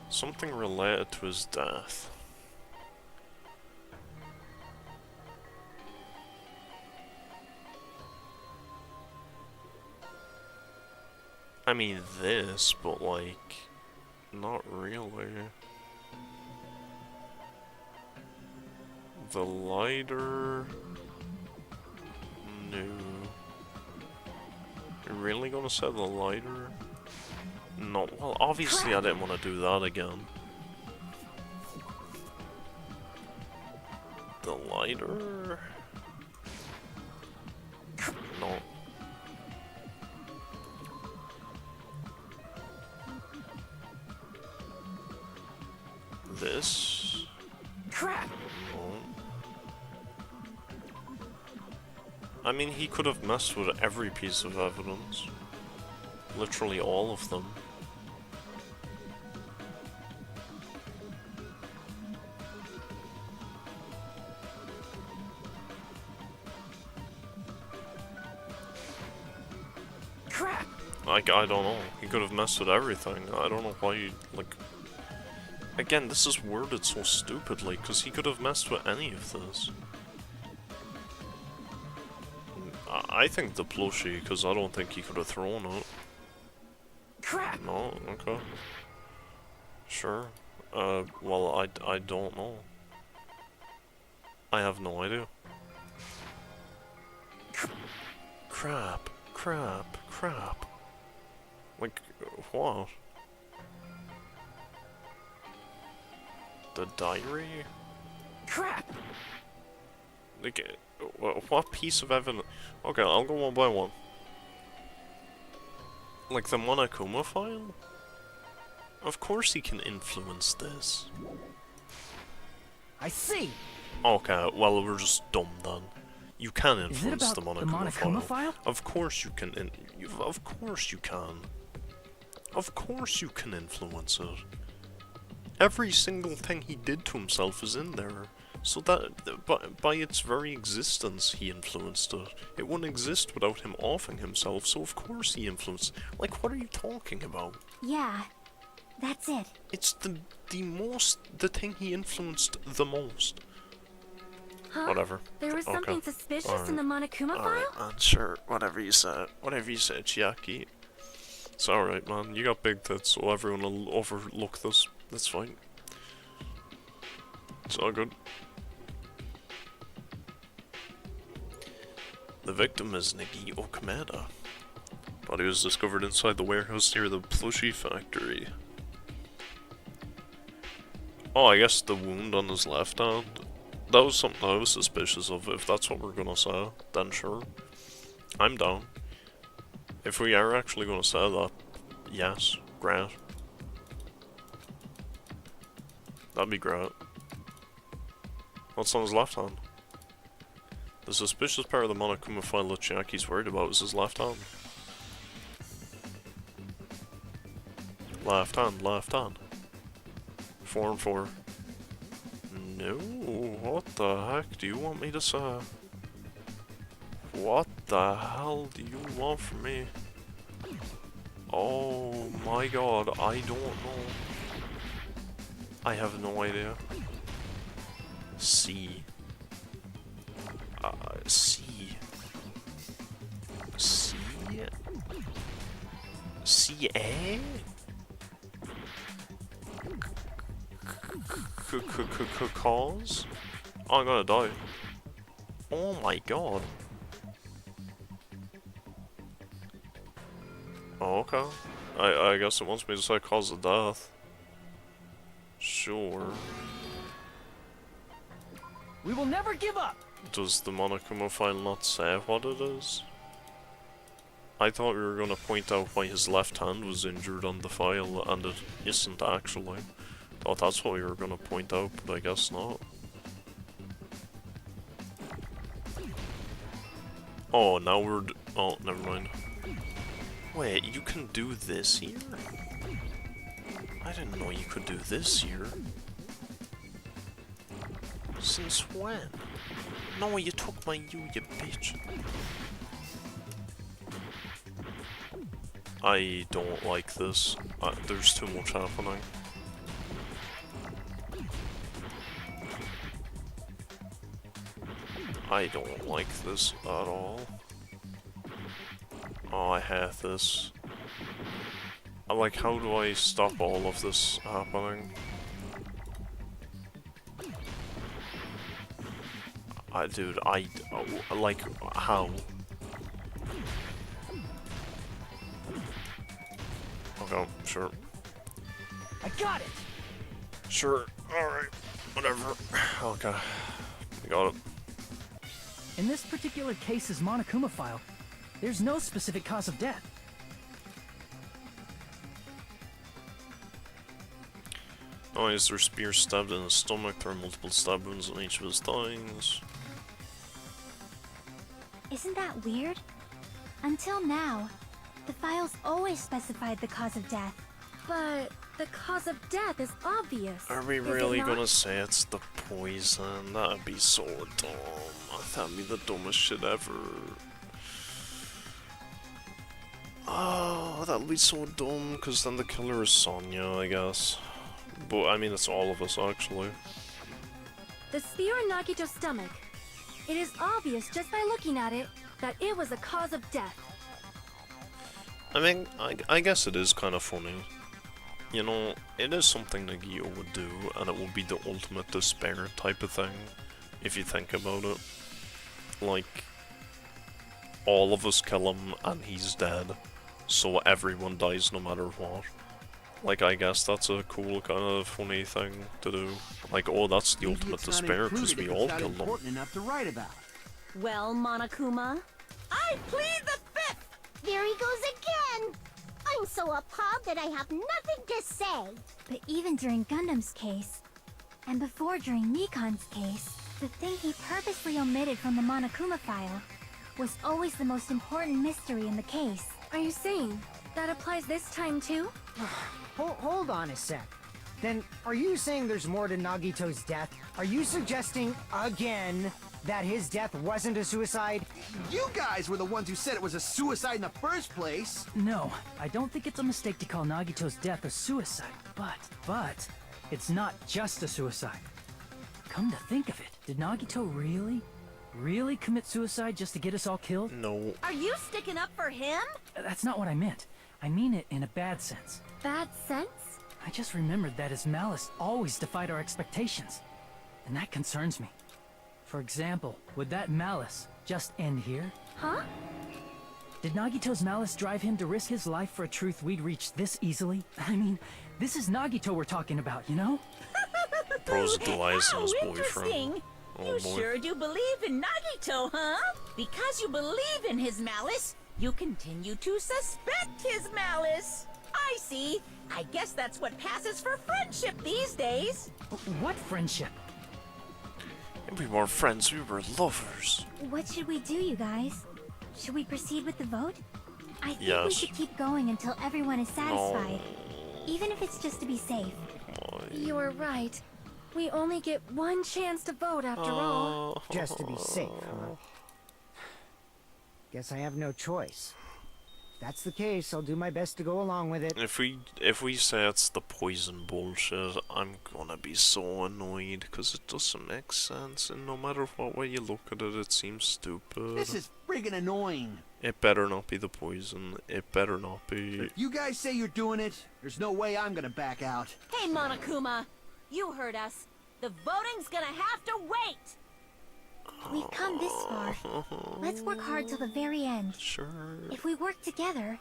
Something related to his death. I mean this, but like, not really. The lighter... No. You're really gonna say the lighter? No, well obviously I didn't want to do that again. The lighter... No. This... Crap! No. I mean, he could have messed with every piece of evidence. Literally all of them. Crap! Like, I don't know. He could have messed with everything. I don't know why you, like... Again, this is worded so stupidly, because he could have messed with any of this. I think the plushie, because I don't think he could have thrown it. Crap! No? Okay. Sure. Well, I don't know. I have no idea. Crap. Crap. Crap. Like, what? The diary? Crap! Like, what piece of evidence? Okay, I'll go one by one. Like the Monokuma file? Of course he can influence this. I see! Okay, well we're just dumb then. You can Is it influence about the the Monokuma Monokuma file. file? Of course you can. Of course you can. Of course you can influence it. Every single thing he did to himself is in there. So that, by its very existence, he influenced it. It wouldn't exist without him offing himself, so of course he influenced. Like, what are you talking about? Yeah, that's it. It's the thing he influenced the most. Huh? Whatever. There was Okay. something suspicious in the Monokuma Alright, file? man, sure. Whatever you said, Chiaki. It's alright, man. You got big tits, so everyone will overlook this. That's fine. It's all good. The victim is Nagito Kamada. Body was discovered inside the warehouse near the plushie factory. Oh, I guess the wound on his left hand. That was something I was suspicious of. If that's what we're gonna say, then sure. I'm down. If we are actually gonna say that, yes, great. That'd be great. What's on his left hand? The suspicious part of the Monokuma file that Chiaki's worried about is his left hand. Left hand, left hand. 4 and 4. No, what the heck do you want me to say? What the hell do you want from me? Oh my god, I don't know. I have no idea. C. C. C. C-A? Cause? Oh, I'm gonna die. Oh my god. Oh, okay. I guess it wants me to say cause of death. Sure. We will never give up! Does the Monokuma file not say what it is? I thought we were gonna point out why his left hand was injured on the file, and it isn't actually. Thought that's what we were gonna point out, but I guess not. Oh, now we're oh, never mind. Wait, you can do this here? I didn't know you could do this here. Since when? No, you took my you bitch. I don't like this. There's too much happening. I don't like this at all. Oh, I hate this. Like, how do I stop all of this happening? Dude, like, how? Okay, sure. I got it! Sure, alright, whatever. Okay, got it. In this particular case's Monokuma file, there's no specific cause of death. Oh, is there spear stabbed in his stomach? There are multiple stab wounds on each of his thighs. Isn't that weird? Until now, the files always specified the cause of death. But the cause of death is obvious. Are we is it really not? gonna say it's the poison? That'd be so dumb. That'd be the dumbest shit ever. Oh, that'd be so dumb, because then the killer is Sonya, I guess. But, I mean, it's all of us, actually. The spear in Nagito's stomach. It is obvious just by looking at it that it was a cause of death. I mean, I guess it is kind of funny. You know, it is something Nagito would do, and it would be the ultimate despair type of thing, if you think about it. Like, all of us kill him, and he's dead, so everyone dies no matter what. Like, I guess that's a cool kind of funny thing to do. Like, oh, that's the Maybe ultimate it's not despair, because included we if all it's not killed him. important enough to write about. Well, Monokuma? I plead the fifth! There he goes again! I'm so appalled that I have nothing to say. But even during Gundam's case, and before during Nikon's case, the thing he purposely omitted from the Monokuma file was always the most important mystery in the case. Are you saying that applies this time too? Hold on a sec. Then, are you saying there's more to Nagito's death? Are you suggesting, again, that his death wasn't a suicide? You guys were the ones who said it was a suicide in the first place. No, I don't think it's a mistake to call Nagito's death a suicide, but it's not just a suicide. Come to think of it, did Nagito really commit suicide just to get us all killed? No. Are you sticking up for him? That's not what I meant. I mean it in a bad sense. Bad sense? I just remembered that his malice always defied our expectations, and that concerns me. For example, would that malice just end here? Huh? Did Nagito's malice drive him to risk his life for a truth we'd reach this easily? I mean, this is Nagito we're talking about, you know? Pros to lies in How his boyfriend. interesting! Oh You boy. sure do believe in Nagito, huh? Because you believe in his malice, you continue to suspect his malice. I see. I guess that's what passes for friendship these days. What friendship? We weren't friends, we were lovers. What should we do, you guys? Should we proceed with the vote? I think we Yes. should keep going until everyone is satisfied. Even if it's just to be safe. You're right. We only get one chance to vote after all. Just to be safe, huh? Guess I have no choice. If that's the case, I'll do my best to go along with it. If we say it's the poison bullshit, I'm gonna be so annoyed because it doesn't make sense, and no matter what way you look at it, it seems stupid. This is friggin' annoying. It better not be the poison. It better not be. If you guys say you're doing it, there's no way I'm gonna back out. Hey, Monokuma! You heard us. The voting's gonna have to wait! We've come this far. Let's work hard till the very end. Sure. If we work together,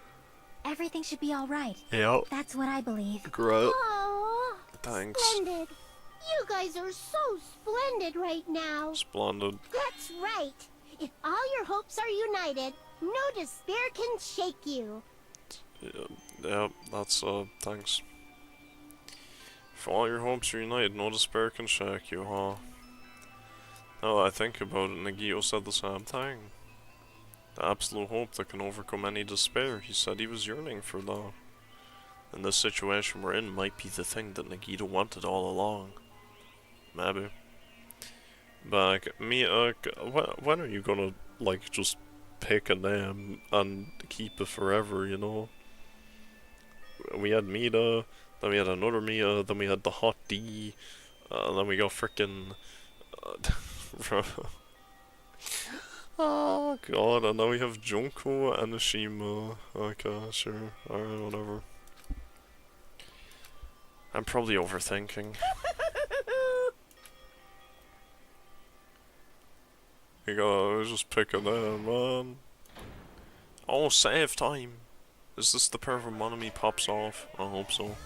everything should be alright. Yep. That's what I believe. Great. Oh, Thanks. splendid. You guys are so splendid right now. Splendid. That's right. If all your hopes are united, no despair can shake you. Yeah, that's thanks. If all your hopes are united, no despair can shake you, huh? Now that I think about it, Nagito said the same thing. The absolute hope that can overcome any despair. He said he was yearning for that. And this situation we're in might be the thing that Nagito wanted all along. Maybe. back. Mia, when are you gonna, like, just pick a name and keep it forever, you know? We had Mita, then we had another Mia, then we had the Hot D, then we got frickin' oh god, and now we have Junko and Ashima. Okay, sure, alright, whatever. I'm probably overthinking. You gotta just pick a name, man. Oh, save time! Is this the part where Monami pops off? I hope so.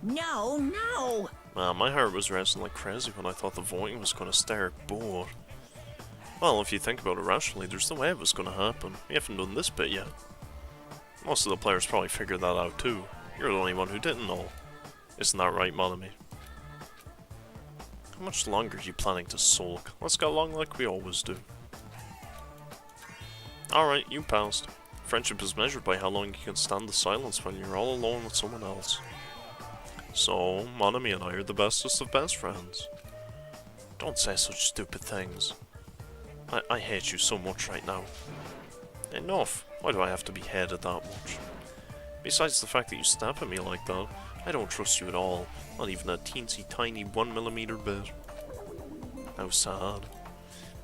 No, no! Man, my heart was racing like crazy when I thought the voting was gonna start, but... Well, if you think about it rationally, there's no way it was gonna happen. We haven't done this bit yet. Most of the players probably figured that out too. You're the only one who didn't know. Isn't that right, Monami? How much longer are you planning to sulk? Let's get along like we always do. Alright, you passed. Friendship is measured by how long you can stand the silence when you're all alone with someone else. So, Monami and I are the bestest of best friends. Don't say such stupid things. I hate you so much right now. Enough! Why do I have to be hated that much? Besides the fact that you snap at me like that, I don't trust you at all. Not even a teensy tiny 1mm bit. How sad.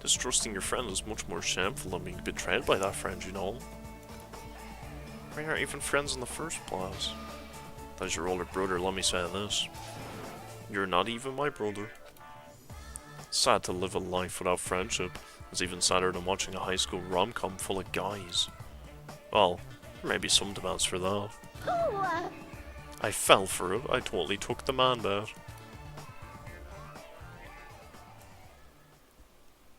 Distrusting your friend is much more shameful than being betrayed by that friend, you know. We aren't even friends in the first place. As your older brother, let me say this. You're not even my brother. It's sad to live a life without friendship. It's even sadder than watching a high school rom-com full of guys. Well, there may be some demands for that. I fell for it. I totally took the man bet.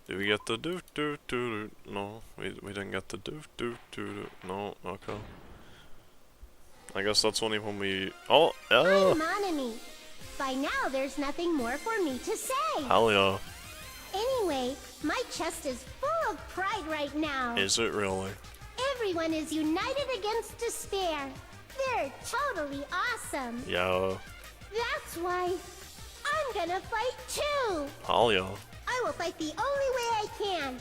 Did we get the do? No, we didn't get the do. No, okay. I guess that's only when we... Oh, I'm Monami. By now, there's nothing more for me to say. Hell yeah. Anyway, my chest is full of pride right now. Is it really? Everyone is united against despair. They're totally awesome. Yeah. That's why I'm gonna fight too. Hell yeah. I will fight the only way I can.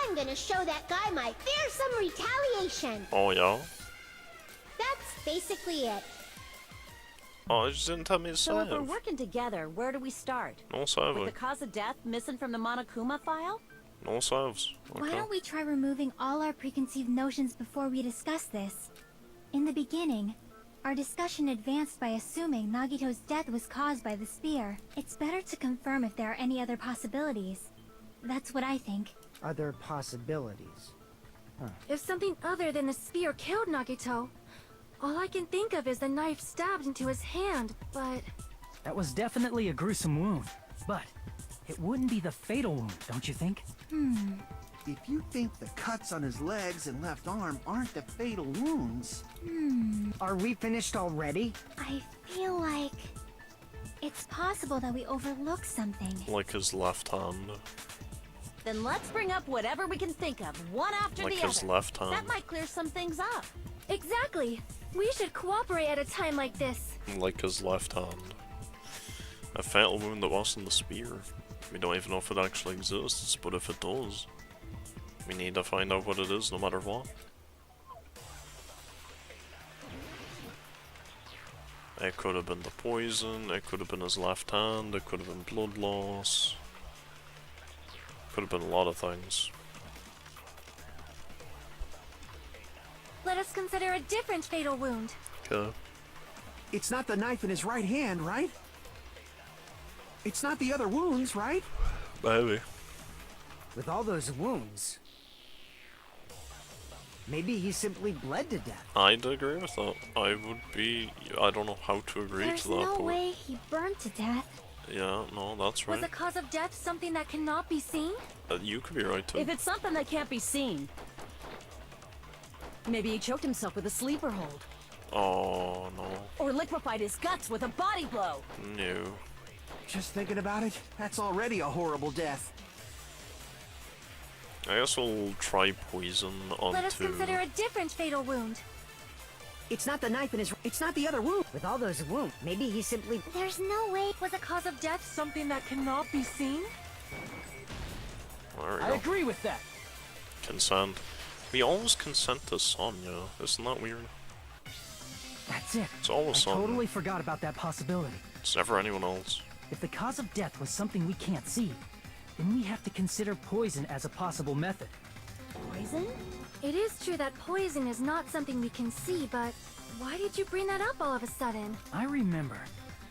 I'm gonna show that guy my fearsome retaliation. Oh yeah? That's basically it. Oh, it just didn't tell me to So if we're save. working together, where do we start? No With saving. the cause of death missing from the Monokuma file? No saves. Why Okay. don't we try removing all our preconceived notions before we discuss this? In the beginning, our discussion advanced by assuming Nagito's death was caused by the spear. It's better to confirm if there are any other possibilities. That's what I think. Other possibilities. If something other than the spear killed Nagito, all I can think of is the knife stabbed into his hand, but... That was definitely a gruesome wound, but it wouldn't be the fatal wound, don't you think? If you think the cuts on his legs and left arm aren't the fatal wounds... Are we finished already? I feel like... It's possible that we overlooked something. Like his left hand. Then let's bring up whatever we can think of, one after Like the his other. left hand. That might clear some things up. Exactly! We should cooperate at a time like this. Like his left hand. A fatal wound that wasn't the spear. We don't even know if it actually exists, but if it does, we need to find out what it is no matter what. It could have been the poison, it could have been his left hand, it could have been blood loss. Could have been a lot of things. Let us consider a different fatal wound. Okay. It's not the knife in his right hand, right? It's not the other wounds, right? Maybe. With all those wounds, maybe he simply bled to death. I'd agree with that. I don't know how to agree There's to that, no but way he burned to death. yeah, no, that's Was the right. cause of death something that cannot be seen? You could be right too. If it's something that can't be seen, maybe he choked himself with a sleeper hold. Oh, no. Or liquefied his guts with a body blow. No. Just thinking about it, that's already a horrible death. I guess we'll try poison Let us onto... consider a different fatal wound. It's not the knife in his... It's not the other wound. With all those wounds, maybe he simply... There's no way. Was the cause of death something that cannot be seen? There we I go. agree with that. Consent. We always consent to Sonya. Isn't that weird? That's it. It's always I Sonya. totally forgot about that possibility. It's never anyone else. If the cause of death was something we can't see, then we have to consider poison as a possible method. Poison? It is true that poison is not something we can see, but why did you bring that up all of a sudden? I remember,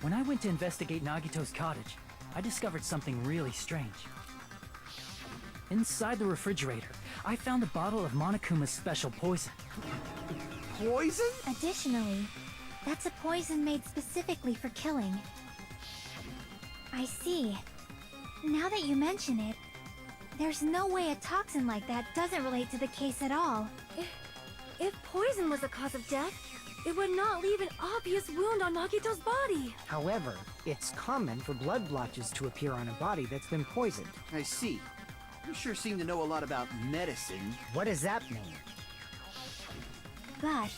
when I went to investigate Nagito's cottage, I discovered something really strange. Inside the refrigerator, I found a bottle of Monokuma's special poison. Poison? Additionally, that's a poison made specifically for killing. I see. Now that you mention it, there's no way a toxin like that doesn't relate to the case at all. If poison was the cause of death, it would not leave an obvious wound on Nagito's body. However, it's common for blood blotches to appear on a body that's been poisoned. I see. You sure seem to know a lot about medicine. What does that mean? But,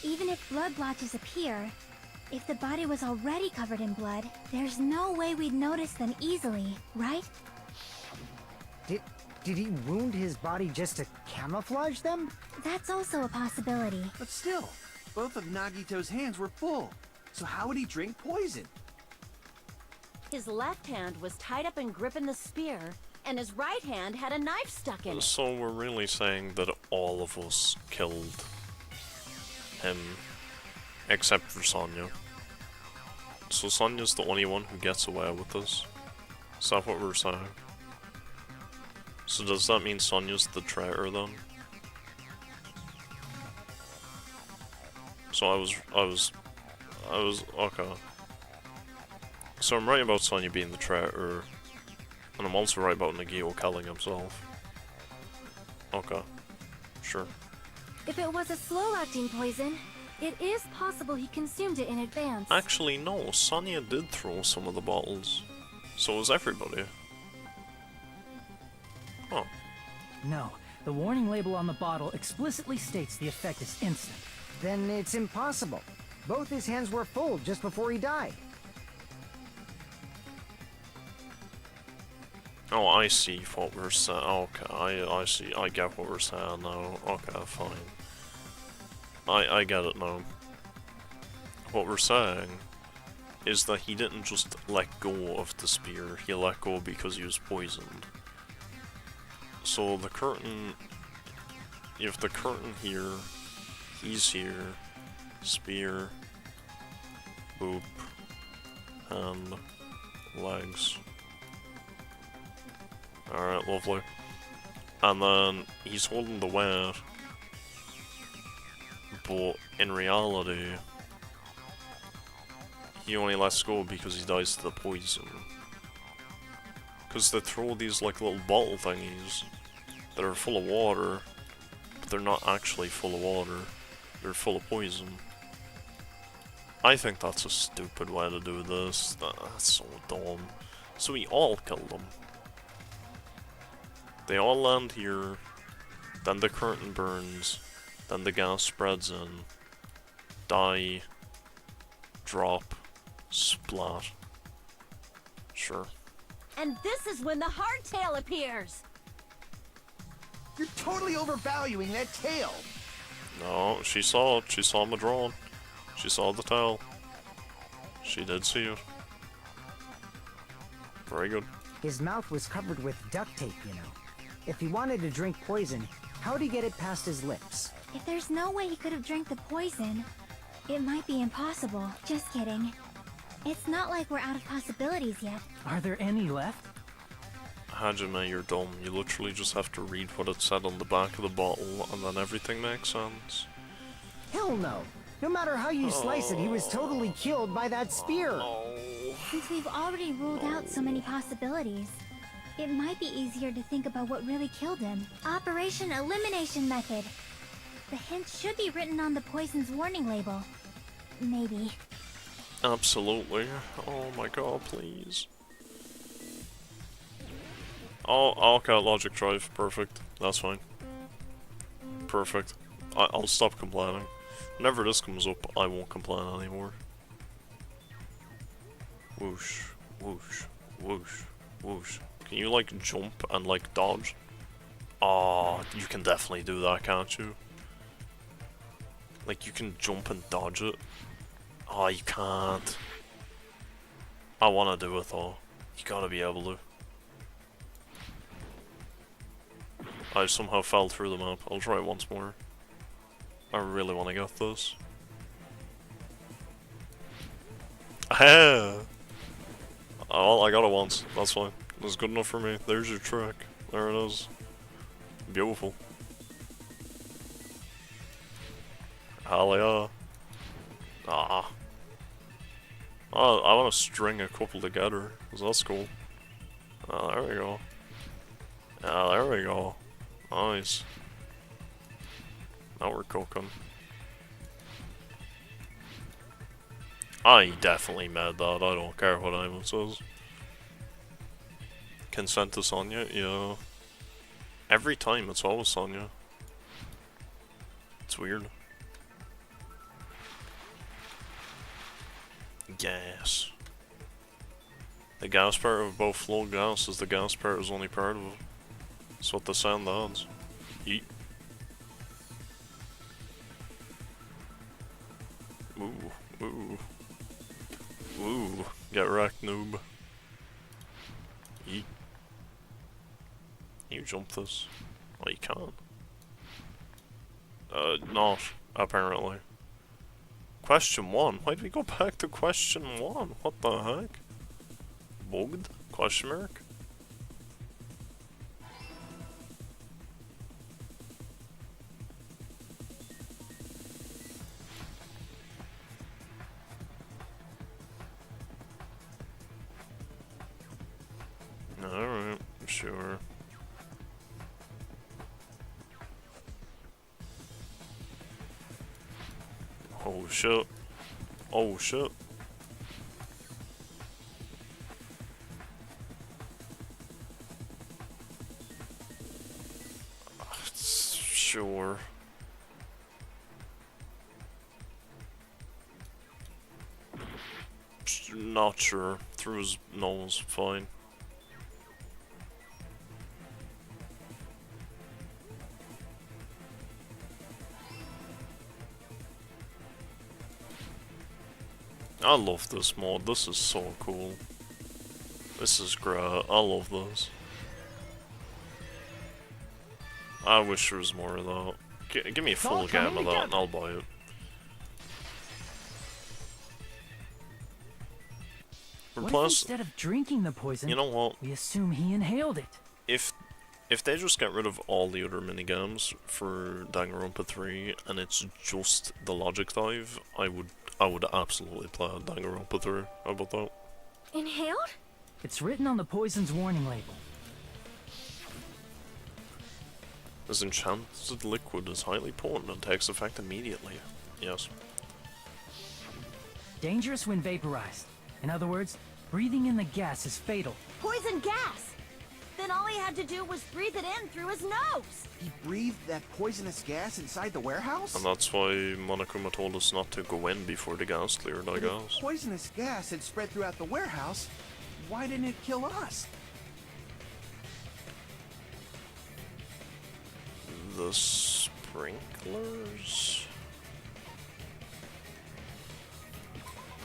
even if blood blotches appear, if the body was already covered in blood, there's no way we'd notice them easily, right? Did he wound his body just to camouflage them? That's also a possibility. But still, both of Nagito's hands were full. So how would he drink poison? His left hand was tied up and gripping the spear, and his right hand had a knife stuck in it. So we're really saying that all of us killed him, except for Sonya. So Sonya's the only one who gets away with this. Is that what we're saying? So does that mean Sonya's the traitor then? So I was okay. So I'm right about Sonya being the traitor, and I'm also right about Nagito killing himself. Okay, sure. If it was a slow-acting poison, it is possible he consumed it in advance. Actually, no. Sonya did throw some of the bottles. So was everybody. Oh. No, the warning label on the bottle explicitly states the effect is instant. Then it's impossible. Both his hands were full just before he died. Oh, I see what we're saying. Okay, I see. I get what we're saying now. Okay, fine. I get it now. What we're saying is that he didn't just let go of the spear. He let go because he was poisoned. So the curtain... You have the curtain here. He's here. Spear. Boop. Hand. Legs. Alright, lovely. And then he's holding the weight. But in reality, he only lets go because he dies to the poison. Because they throw these like little bottle thingies that are full of water, but they're not actually full of water. They're full of poison. I think that's a stupid way to do this. That's so dumb. So we all killed them. They all land here, then the curtain burns, then the gas spreads in, die, drop, splat. Sure. And this is when the hardtail appears! You're totally overvaluing that tail. No, she saw it. She saw Madron. She saw the tail. She did see it. Very good. His mouth was covered with duct tape, you know. If he wanted to drink poison, how'd he get it past his lips? If there's no way he could have drank the poison, it might be impossible. Just kidding. It's not like we're out of possibilities yet. Are there any left? Hajime, you're dumb. You literally just have to read what it said on the back of the bottle, and then everything makes sense. Hell no. No matter how you slice it, he was totally killed by that spear. Since we've already ruled out so many possibilities, it might be easier to think about what really killed him. Operation Elimination Method. The hint should be written on the poison's warning label. Maybe. Absolutely. Oh my god, please. Oh, okay, logic drive. Perfect. That's fine. Perfect. I'll stop complaining. Whenever this comes up, I won't complain anymore. Whoosh, whoosh, whoosh, whoosh. Can you, like, jump and, like, dodge? Oh, you can definitely do that, can't you? Like, you can jump and dodge it. Oh, you can't. I wanna do it, though. You gotta be able to. I somehow fell through the map. I'll try it once more. I really wanna get this. Ah! Oh, I got it once. That's fine. That's good enough for me. There's your trick. There it is. Beautiful. Hell yeah. Ah. Oh, I want to string a couple together, because that's cool. Oh, there we go. Ah, there we go. Nice. Now we're cooking. I definitely made that, I don't care what anyone says. Consent to Sonya? Yeah. Every time it's always Sonya. It's weird. Gas. The gas part of both flow gas is the gas part is only part of it. That's what the sound adds. Eat. Ooh, ooh. Ooh, get wrecked, noob. Eat. You jump this? Oh, you can't. Not, apparently. Question 1. Why did we go back to question 1? What the heck? Bugged? Question mark? Alright, sure. Oh shit. Oh shit. Sure. Not sure. Through his nose, fine. I love this mod, this is so cool. This is great, I love this. I wish there was more of that. Give me a full game of that and I'll buy it. What if instead of drinking the poison, you know what? We assume he inhaled it? If they just get rid of all the other minigames for Danganronpa 3 and it's just the logic dive, I would absolutely play Danganronpa 3. How about that? Inhaled? It's written on the poison's warning label. This enchanted liquid is highly potent and takes effect immediately. Yes. Dangerous when vaporized. In other words, breathing in the gas is fatal. Poison gas! Then all he had to do was breathe it in through his nose! He breathed that poisonous gas inside the warehouse? And that's why Monokuma told us not to go in before the gas cleared, I guess. If poisonous gas had spread throughout the warehouse, why didn't it kill us? The sprinklers?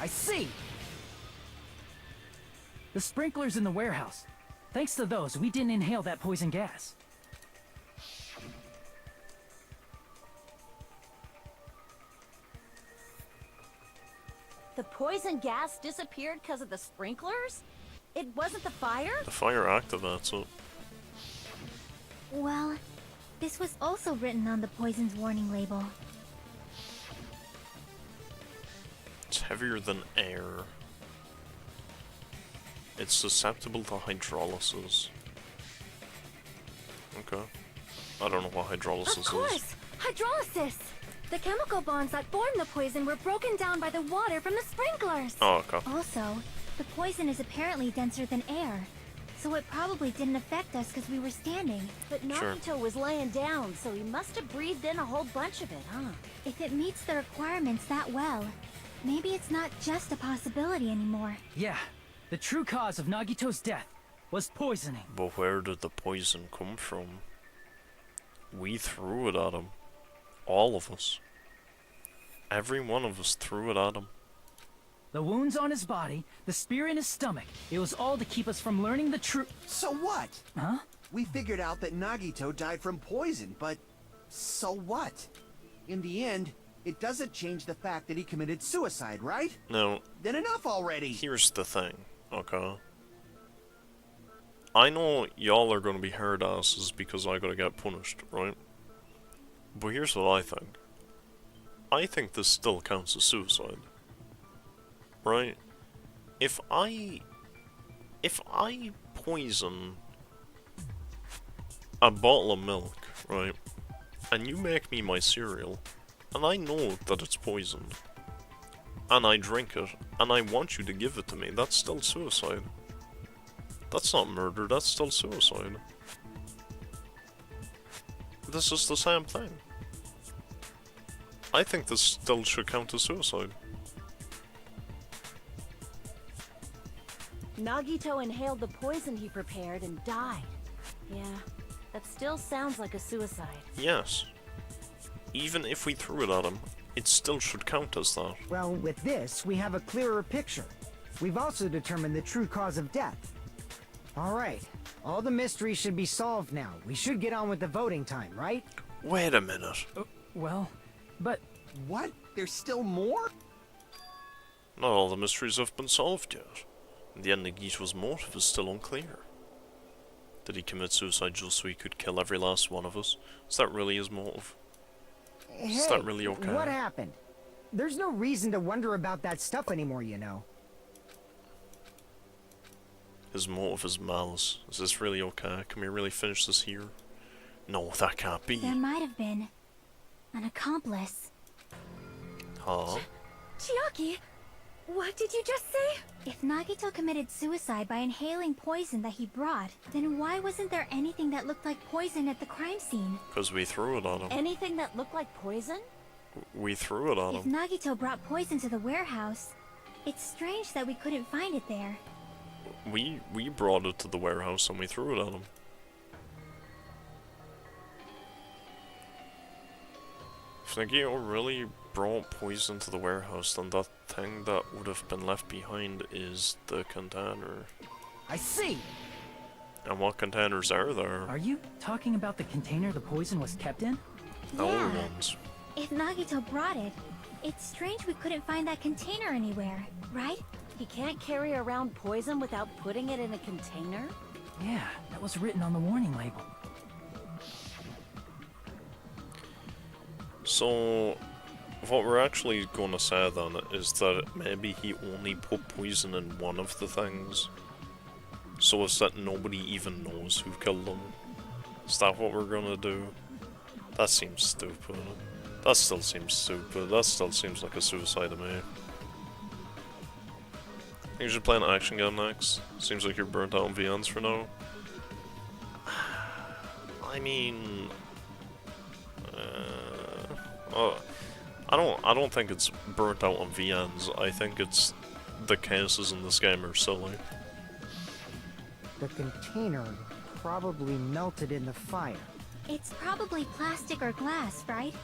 I see! The sprinklers in the warehouse. Thanks to those, we didn't inhale that poison gas. The poison gas disappeared because of the sprinklers? It wasn't the fire? The fire activates it. Well, this was also written on the poison's warning label. It's heavier than air. It's susceptible to hydrolysis. Okay. I don't know what hydrolysis is. Of course! Hydrolysis! The chemical bonds that form the poison were broken down by the water from the sprinklers! Oh, okay. Also, the poison is apparently denser than air, so it probably didn't affect us because we were standing. But Nagito was laying down, so he must have breathed in a whole bunch of it, huh? If it meets the requirements that well, maybe it's not just a possibility anymore. Yeah, the true cause of Nagito's death was poisoning. But where did the poison come from? We threw it at him. All of us. Every one of us threw it at him. The wounds on his body, the spear in his stomach, it was all to keep us from learning the truth. So what? Huh? We figured out that Nagito died from poison, but so what? In the end, it doesn't change the fact that he committed suicide, right? Now, then enough already. Here's the thing, okay? I know y'all are gonna be hard asses because I gotta get punished, right? But here's what I think. I think this still counts as suicide. Right? If I poison a bottle of milk, right, and you make me my cereal, and I know that it's poisoned, and I drink it, and I want you to give it to me, that's still suicide. That's not murder, that's still suicide. This is the same thing. I think this still should count as suicide. Nagito inhaled the poison he prepared and died. Yeah, that still sounds like a suicide. Yes. Even if we threw it at him, it still should count as that. Well, with this, we have a clearer picture. We've also determined the true cause of death. Alright, all the mysteries should be solved now. We should get on with the voting time, right? Wait a minute. Well, but... What? There's still more? Not all the mysteries have been solved yet. In the end, Nagito's motive is still unclear. Did he commit suicide just so he could kill every last one of us? Is that really his motive? Is that really okay? What happened? There's no reason to wonder about that stuff anymore, you know. His motive is malice. Is this really okay? Can we really finish this here? No, that can't be. There might have been an accomplice. Huh? Chiaki, what did you just say? If Nagito committed suicide by inhaling poison that he brought, then why wasn't there anything that looked like poison at the crime scene? Because we threw it on him. Anything that looked like poison? We threw it on If him. Nagito brought poison to the warehouse, it's strange that we couldn't find it there. We brought it to the warehouse and we threw it at him. If Nagito really brought poison to the warehouse, then that thing that would have been left behind is the container. I see! And what containers are there? Are you talking about the container the poison was kept in? Our ones. If Nagito brought it, it's strange we couldn't find that container anywhere, right? He can't carry around poison without putting it in a container? Yeah, that was written on the warning label. So, what we're actually going to say then is that maybe he only put poison in one of the things, so as that nobody even knows who killed him. Is that what we're going to do? That seems stupid. That still seems stupid. That still seems like a suicide to me. I think you should play an action game next. Seems like you're burnt out on VNs for now. I mean... I don't think it's burnt out on VNs. I think it's the cases in this game are silly. The container probably melted in the fire. It's probably plastic or glass, right?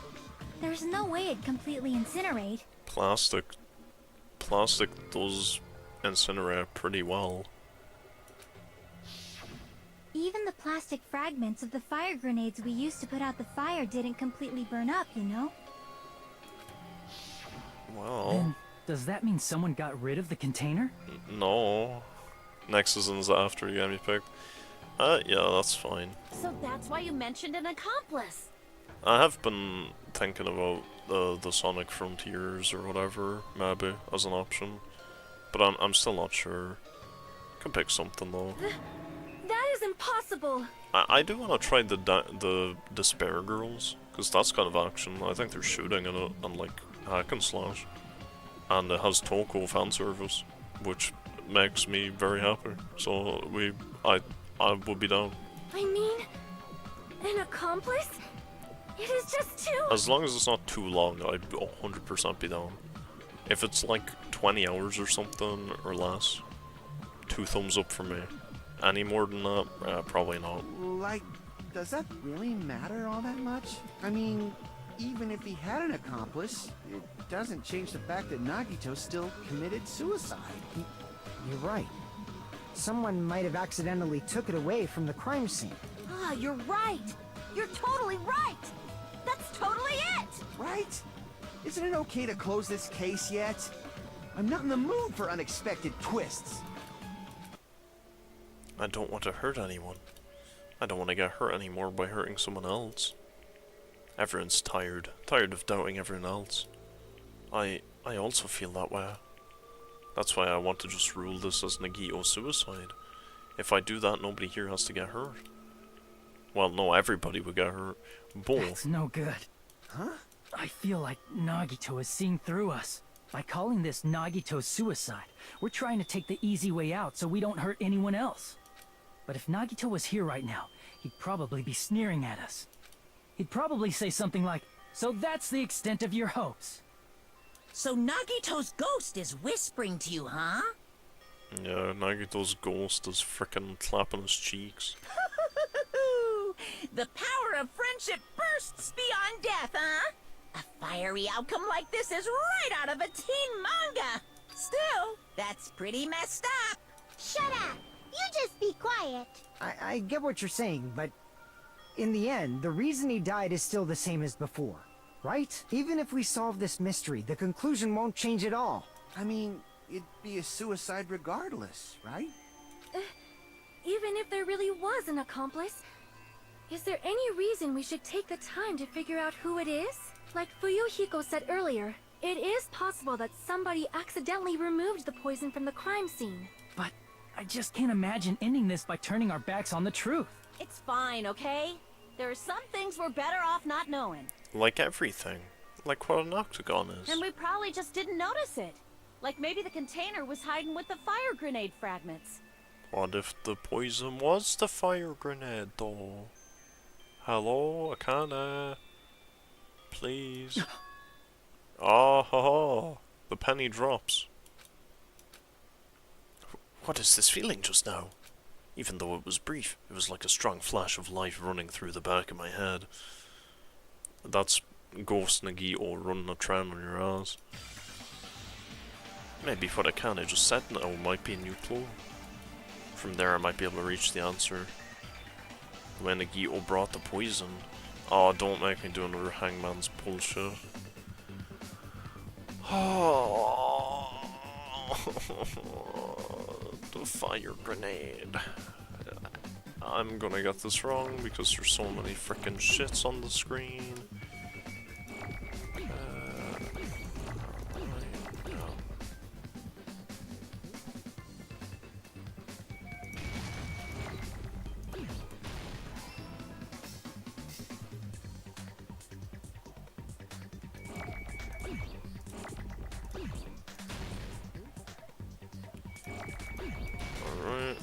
There's no way it'd completely incinerate. Plastic does incinerate pretty well. Even the plastic fragments of the fire grenades we used to put out the fire didn't completely burn up, you know? Well... Then, does that mean someone got rid of the container? No. Next is after you got me picked. Yeah, that's fine. So that's why you mentioned an accomplice. I have been thinking about the Sonic Frontiers or whatever, maybe, as an option. But I'm still not sure. Can pick something though. That is impossible! I do want to try the Despair Girls, because that's kind of action. I think they're shooting in it and like hack and slash. And it has Toko fan service, which makes me very happy. So I would be down. I mean, an accomplice? It is just too... As long as it's not too long, I'd 100% be down. If it's like 20 hours or something or less, 2 thumbs up for me. any more than that? Probably not. Like, does that really matter all that much? I mean, even if he had an accomplice, it doesn't change the fact that Nagito still committed suicide. You're right. Someone might have accidentally took it away from the crime scene. Ah, you're right. You're totally right. That's totally it. Right? Isn't it okay to close this case yet? I'm not in the mood for unexpected twists. I don't want to hurt anyone. I don't want to get hurt anymore by hurting someone else. Everyone's tired of doubting everyone else. I also feel that way. That's why I want to just rule this as Nagito suicide. If I do that, nobody here has to get hurt. Well, no, everybody would get hurt. But That's no good. Huh? I feel like Nagito is seeing through us. By calling this Nagito suicide, we're trying to take the easy way out so we don't hurt anyone else. But if Nagito was here right now, he'd probably be sneering at us. He'd probably say something like, "So that's the extent of your hopes." So Nagito's ghost is whispering to you, huh? yeah, Nagito's ghost is frickin' clapping his cheeks. The power of friendship bursts beyond death, huh? A fiery outcome like this is right out of a teen manga. Still, that's pretty messed up. Shut up! You just be quiet. I get what you're saying, but in the end, the reason he died is still the same as before, right? Even if we solve this mystery, the conclusion won't change at all. I mean, it'd be a suicide regardless, right? Even if there really was an accomplice, is there any reason we should take the time to figure out who it is? Like Fuyuhiko said earlier, it is possible that somebody accidentally removed the poison from the crime scene. But I just can't imagine ending this by turning our backs on the truth. It's fine, okay? There are some things we're better off not knowing. Like everything. Like what an octagon is. And we probably just didn't notice it. Like maybe the container was hiding with the fire grenade fragments. What if the poison was the fire grenade, though? Hello, Akane? Please. Oh, ho, ho. The penny drops. What is this feeling just now? Even though it was brief, it was like a strong flash of light running through the back of my head. That's Ghost Nagito running a tram on your ass. Maybe what Akane just said now might be a new clue. From there I might be able to reach the answer. When Nagito brought the poison. Oh, don't make me do another Hangman's bullshit. Oh, the fire grenade. I'm gonna get this wrong because there's so many frickin' shits on the screen. Alright.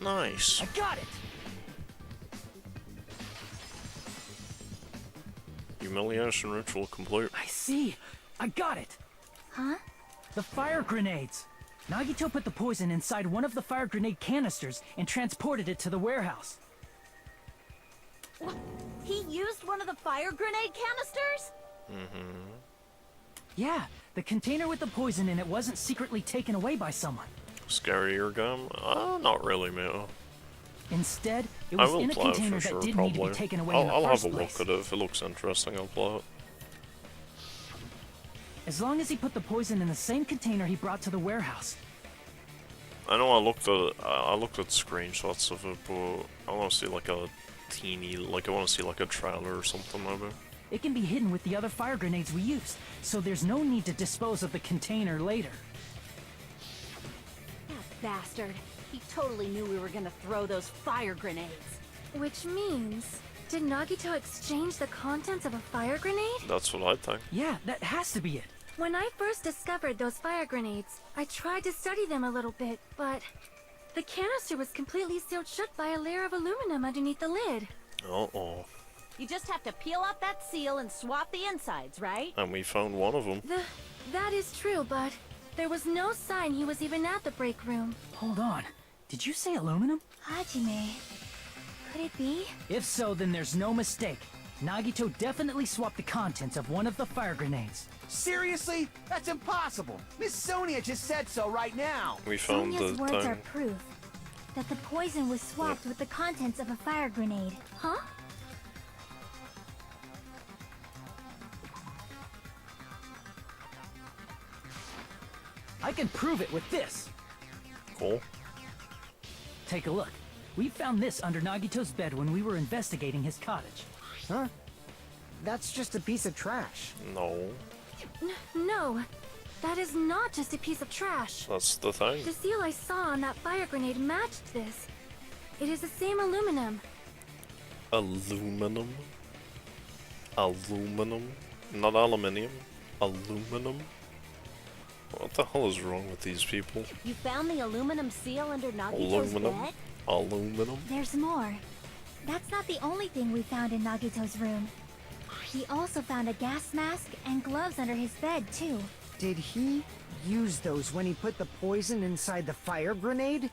Nice. I got it! Humiliation ritual complete. I see! I got it! Huh? The fire grenades! Nagito put the poison inside one of the fire grenade canisters and transported it to the warehouse. He used one of the fire grenade canisters? Mm-hmm. Yeah, the container with the poison in it wasn't secretly taken away by someone. Scarier game? Not really, mate. Instead, it I was will in a play it container for that sure, didn't probably. need to be taken away in the I'll have first a look place. at it. If it looks interesting, I'll play it. As long as he put the poison in the same container he brought to the warehouse. I know I looked at screenshots of it, but I want to see like a teeny, like I want to see like a trailer or something maybe. It can be hidden with the other fire grenades we used, so there's no need to dispose of the container later. That bastard. He totally knew we were gonna throw those fire grenades. Which means, did Nagito exchange the contents of a fire grenade? That's what I think. Yeah, that has to be it. When I first discovered those fire grenades, I tried to study them a little bit, but the canister was completely sealed shut by a layer of aluminum underneath the lid. Uh-oh. You just have to peel off that seal and swap the insides, right? And we found one of them. That is true, but there was no sign he was even at the break room. Hold on. Did you say aluminum? Hajime, could it be? If so, then there's no mistake. Nagito definitely swapped the contents of one of the fire grenades. Seriously? That's impossible. Miss Sonia just said so right now. We found Sonia's the words are thing. proof that the poison was swapped with the contents of a fire grenade. Huh? I can prove it with this. Cool. Take a look. We found this under Nagito's bed when we were investigating his cottage. Huh? That's just a piece of trash. No. No, that is not just a piece of trash. That's the thing. The seal I saw on that fire grenade matched this. It is the same aluminum. Aluminum? Aluminum? Not aluminium? Aluminum? What the hell is wrong with these people? You found the aluminum seal under Nagito's Aluminum? bed? Aluminum? There's more. That's not the only thing we found in Nagito's room. He also found a gas mask and gloves under his bed, too. Did he use those when he put the poison inside the fire grenade?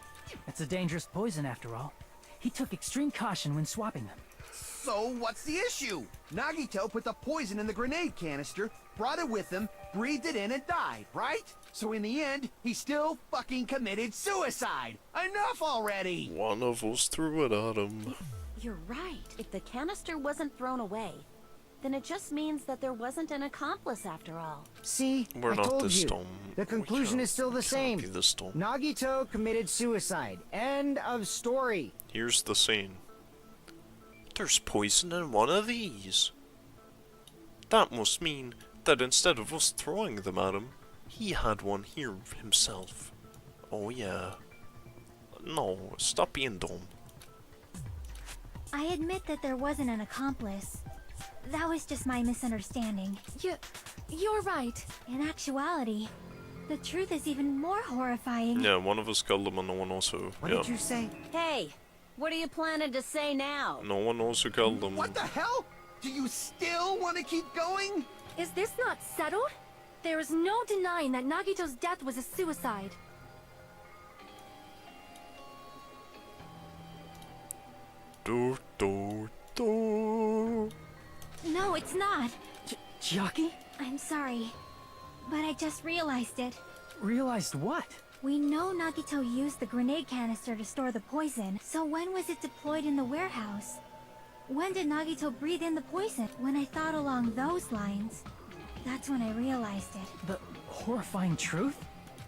It's a dangerous poison after all. He took extreme caution when swapping them. So what's the issue? Nagito put the poison in the grenade canister, brought it with him, breathed it in and died, right? So in the end, he still fucking committed suicide. Enough already! One of us threw it at him. You're right. If the canister wasn't thrown away, then it just means that there wasn't an accomplice after all. See, We're I not told this you. dumb. The We conclusion can't- is still the we same. can't be this dumb. Nagito committed suicide. End of story. Here's the scene. There's poison in one of these. That must mean that instead of us throwing them at him, he had one here himself. Oh yeah. No, stop being dumb. I admit that there wasn't an accomplice. That was just my misunderstanding. You're right. In actuality, the truth is even more horrifying. Yeah, one of us killed him and no one knows who. What Yeah. did you say? Hey, what are you planning to say now? No one knows who killed him. What the hell? Do you still want to keep going? Is this not settled? There is no denying that Nagito's death was a suicide. Do, do, do. No, it's not. Chiaki? I'm sorry, but I just realized it. Realized what? We know Nagito used the grenade canister to store the poison, so when was it deployed in the warehouse? When did Nagito breathe in the poison? When I thought along those lines, that's when I realized it. The horrifying truth?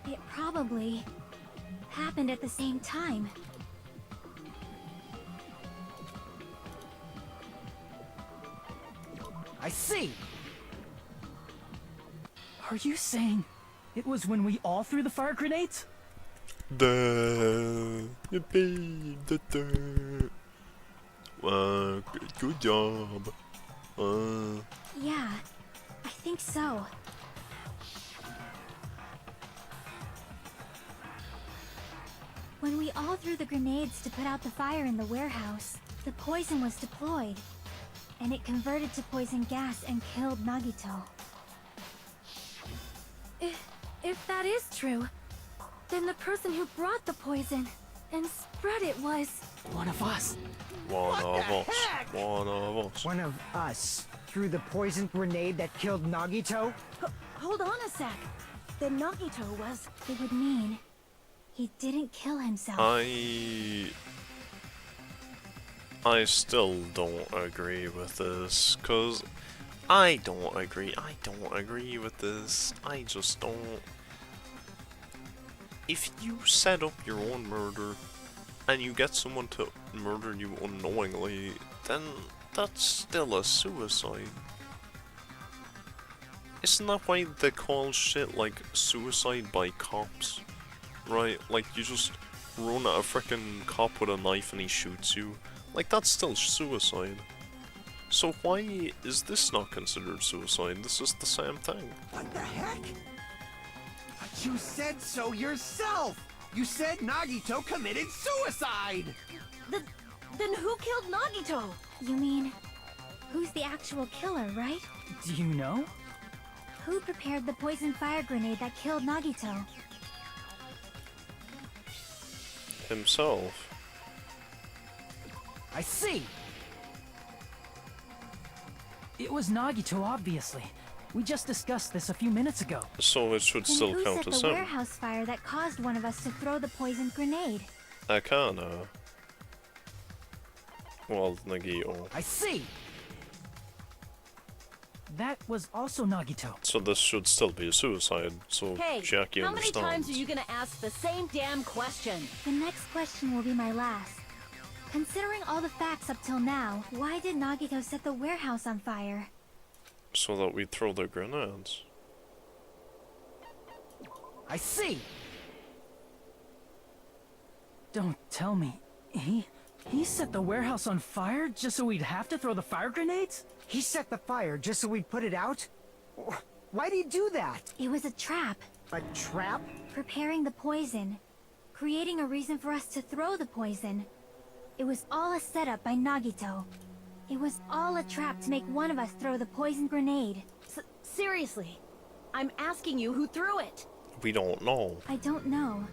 It probably happened at the same time. I see. Are you saying it was when we all threw the fire grenades? Yippee, good job. Yeah, I think so. When we all threw the grenades to put out the fire in the warehouse, the poison was deployed, and it converted to poison gas and killed Nagito. If that is true, then the person who brought the poison and spread it was... One of us. One of us. One of us. One of us threw the poison grenade that killed Nagito? Hold on a sec. Then Nagito was... It would mean he didn't kill himself. I still don't agree with this, cause I don't agree with this. I just don't. If you set up your own murder and you get someone to murder you unknowingly, then that's still a suicide. Isn't that why they call shit like suicide by cops? Right? Like, you just run at a frickin' cop with a knife and he shoots you. Like, that's still suicide. So why is this not considered suicide? This is the same thing. What the heck? But you said so yourself! You said Nagito committed suicide! Then who killed Nagito? You mean, who's the actual killer, right? Do you know? Who prepared the poison fire grenade that killed Nagito? Himself. I see. It was Nagito, obviously. We just discussed this a few minutes ago. So it should Then still who count set as the him. warehouse fire that caused one of us to throw the poison grenade? Akana. Well, Nagito. I see. That was also Nagito. So this should still be a suicide, so Hey, Jackie how many understands. times are you gonna ask the same damn question? The next question will be my last. Considering all the facts up till now, why did Nagito set the warehouse on fire? So that we throw the grenades. I see. Don't tell me. He set the warehouse on fire just so we'd have to throw the fire grenades? He set the fire just so we'd put it out? Why'd he do that? It was a trap. A trap? Preparing the poison. Creating a reason for us to throw the poison. It was all a setup by Nagito. It was all a trap to make one of us throw the poison grenade. Seriously, I'm asking you who threw it. We don't know. I don't know.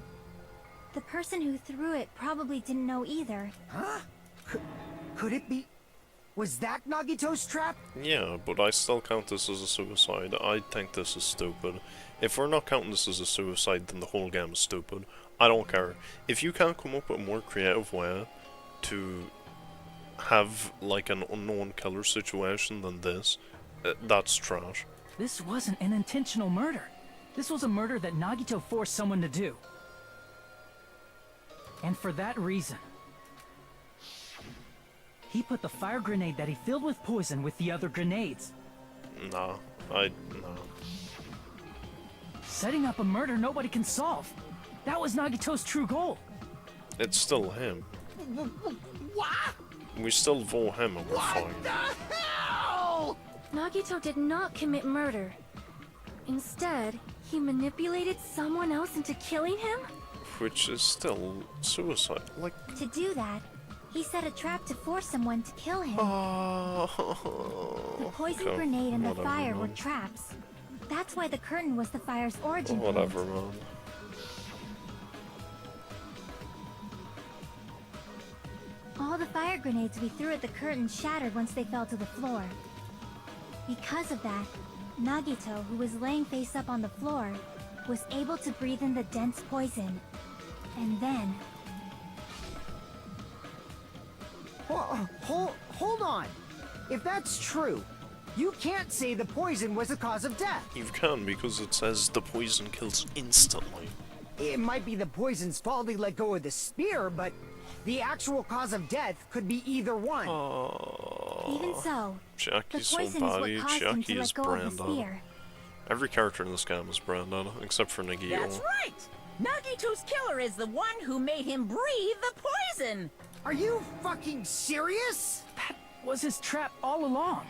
The person who threw it probably didn't know either. Huh? Could it be... Was that Nagito's trap? Yeah, but I still count this as a suicide. I think this is stupid. If we're not counting this as a suicide, then the whole game is stupid. I don't care. If you can't come up with a more creative way to have, like, an unknown killer situation than this, that's trash. This wasn't an intentional murder. This was a murder that Nagito forced someone to do. And for that reason, he put the fire grenade that he filled with poison with the other grenades. Nah. Setting up a murder nobody can solve. That was Nagito's true goal. It's still him. What? We still vote him and we're fine. What the hell? Nagito did not commit murder. Instead, he manipulated someone else into killing him? Which is still suicide. Like, To do that, he set a trap to force someone to kill him. The poison okay, grenade and the whatever, fire were man. traps. That's why the curtain was the fire's origin point. Whatever, man. All the fire grenades we threw at the curtain shattered once they fell to the floor. Because of that, Nagito, who was laying face up on the floor, was able to breathe in the dense poison. And then... Hold on. If that's true, you can't say the poison was the cause of death. You can, because it says the poison kills instantly. It might be the poison's fault he let go of the spear, but the actual cause of death could be either one. Even so, the Jackie's so poison is what bad. caused him Jackie to is let go of the Brandon. spear. Every character in this game is Brandon, except for Nagito. That's right! Nagito's killer is the one who made him breathe the poison! Are you fucking serious? That was his trap all along.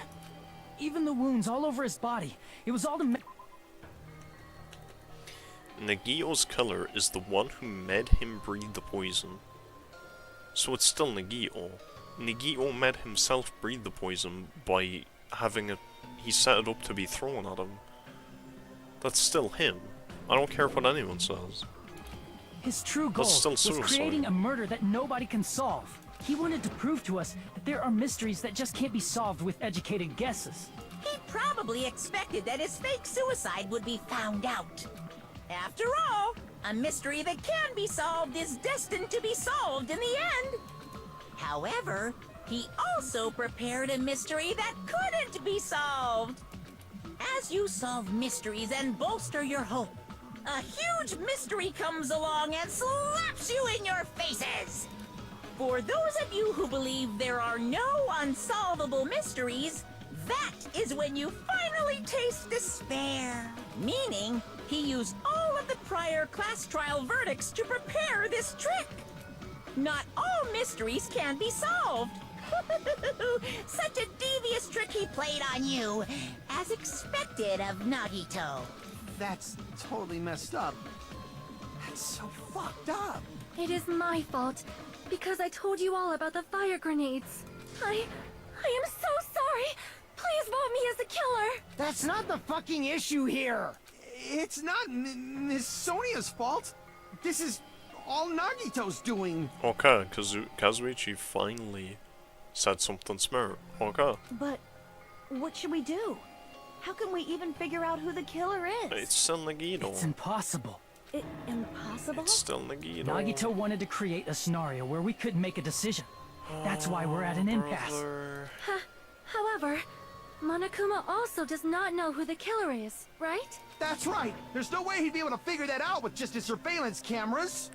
Even the wounds all over his body. It was all to... Nagito's killer is the one who made him breathe the poison. So it's still Nagito. Nagito made himself breathe the poison by having it... He set it up to be thrown at him. That's still him. I don't care what anyone says. His true goal That's still was suicide. creating a murder that nobody can solve. He wanted to prove to us that there are mysteries that just can't be solved with educated guesses. He probably expected that his fake suicide would be found out. After all, a mystery that can be solved is destined to be solved in the end. However, he also prepared a mystery that couldn't be solved. As you solve mysteries and bolster your hope, a huge mystery comes along and slaps you in your faces. For those of you who believe there are no unsolvable mysteries, that is when you finally finally taste despair. Meaning, he used all of the prior class trial verdicts to prepare this trick. Not all mysteries can be solved. Such a devious trick he played on you, as expected of Nagito. That's totally messed up. That's so fucked up. It is my fault, because I told you all about the fire grenades. I am so sorry. Please vote me as the killer. That's not the fucking issue here. It's not Miss Sonia's fault. This is all Nagito's doing. Okay, Kazuichi finally said something smart. Okay. But what should we do? How can we even figure out who the killer is? It's still Nagito. It's impossible. Impossible? It's still Nagito. Nagito wanted to create a scenario where we couldn't make a decision. That's why we're at an impasse. However, Monokuma also does not know who the killer is, right? That's right. There's no way he'd be able to figure that out with just his surveillance cameras.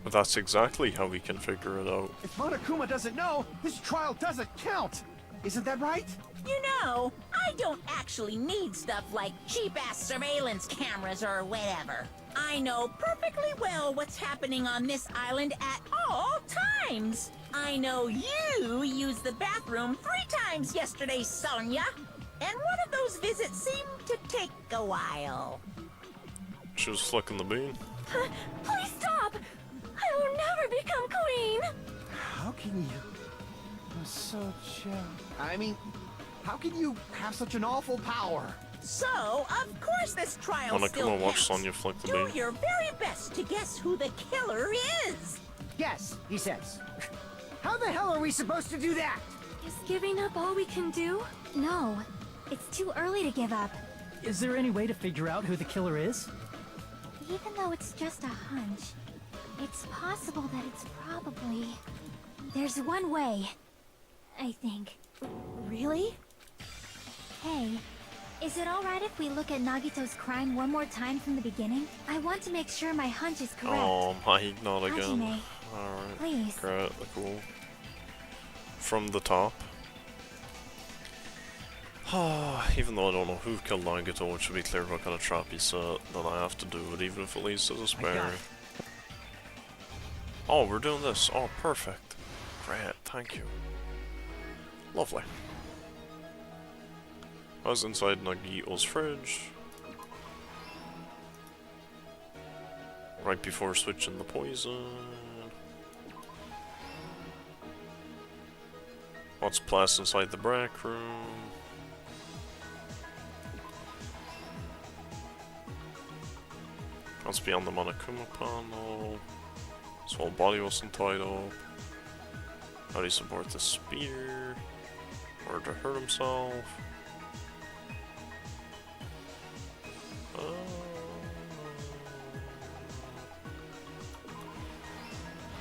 But that's exactly how we can figure it out. If Monokuma doesn't know, his trial doesn't count. Isn't that right? You know, I don't actually need stuff like cheap-ass surveillance cameras or whatever. I know perfectly well what's happening on this island at all times. I know you used the bathroom 3 times yesterday, Sonia. And one of those visits seemed to take a while. She was flicking the bean. Please stop! I will never become queen! How can you? You're so chill. I mean, how can you have such an awful power? So, of course this trial still Monokuma watched counts. Sonya flick the Do bean. your very best to guess who the killer is. Yes, he says. How the hell are we supposed to do that? Is giving up all we can do? No, it's too early to give up. Is there any way to figure out who the killer is? Even though it's just a hunch, it's possible that it's probably... There's one way, I think. Really? Hey, is it alright if we look at Nagito's crime one more time from the beginning? I want to make sure my hunch is correct. Oh my, not again. Hajime, Alright. please. Great, cool. From the top. Even though I don't know who killed Nagito, it should be clear what kind of trap he set, then I have to do it, even if it leads to despair. Oh, we're doing this. Oh, perfect. Great, thank you. Lovely. I was inside Nagito's fridge. Right before switching the poison. What's placed inside the break room? What's beyond the Monokuma panel? His whole body wasn't tied up. How do you support the spear? Or to hurt himself?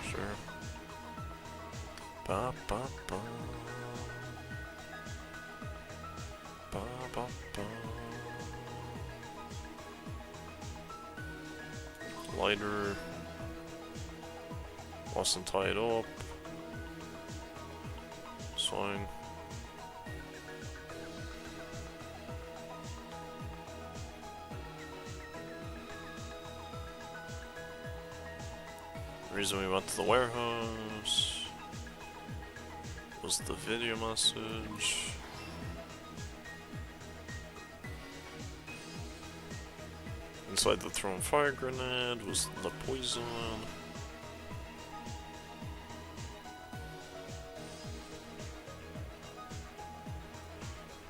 Sure. Ba ba ba. Ba ba ba. Lighter. Wasn't tied up. Swing. The reason we went to the warehouse was the video message. Inside the thrown fire grenade was the poison.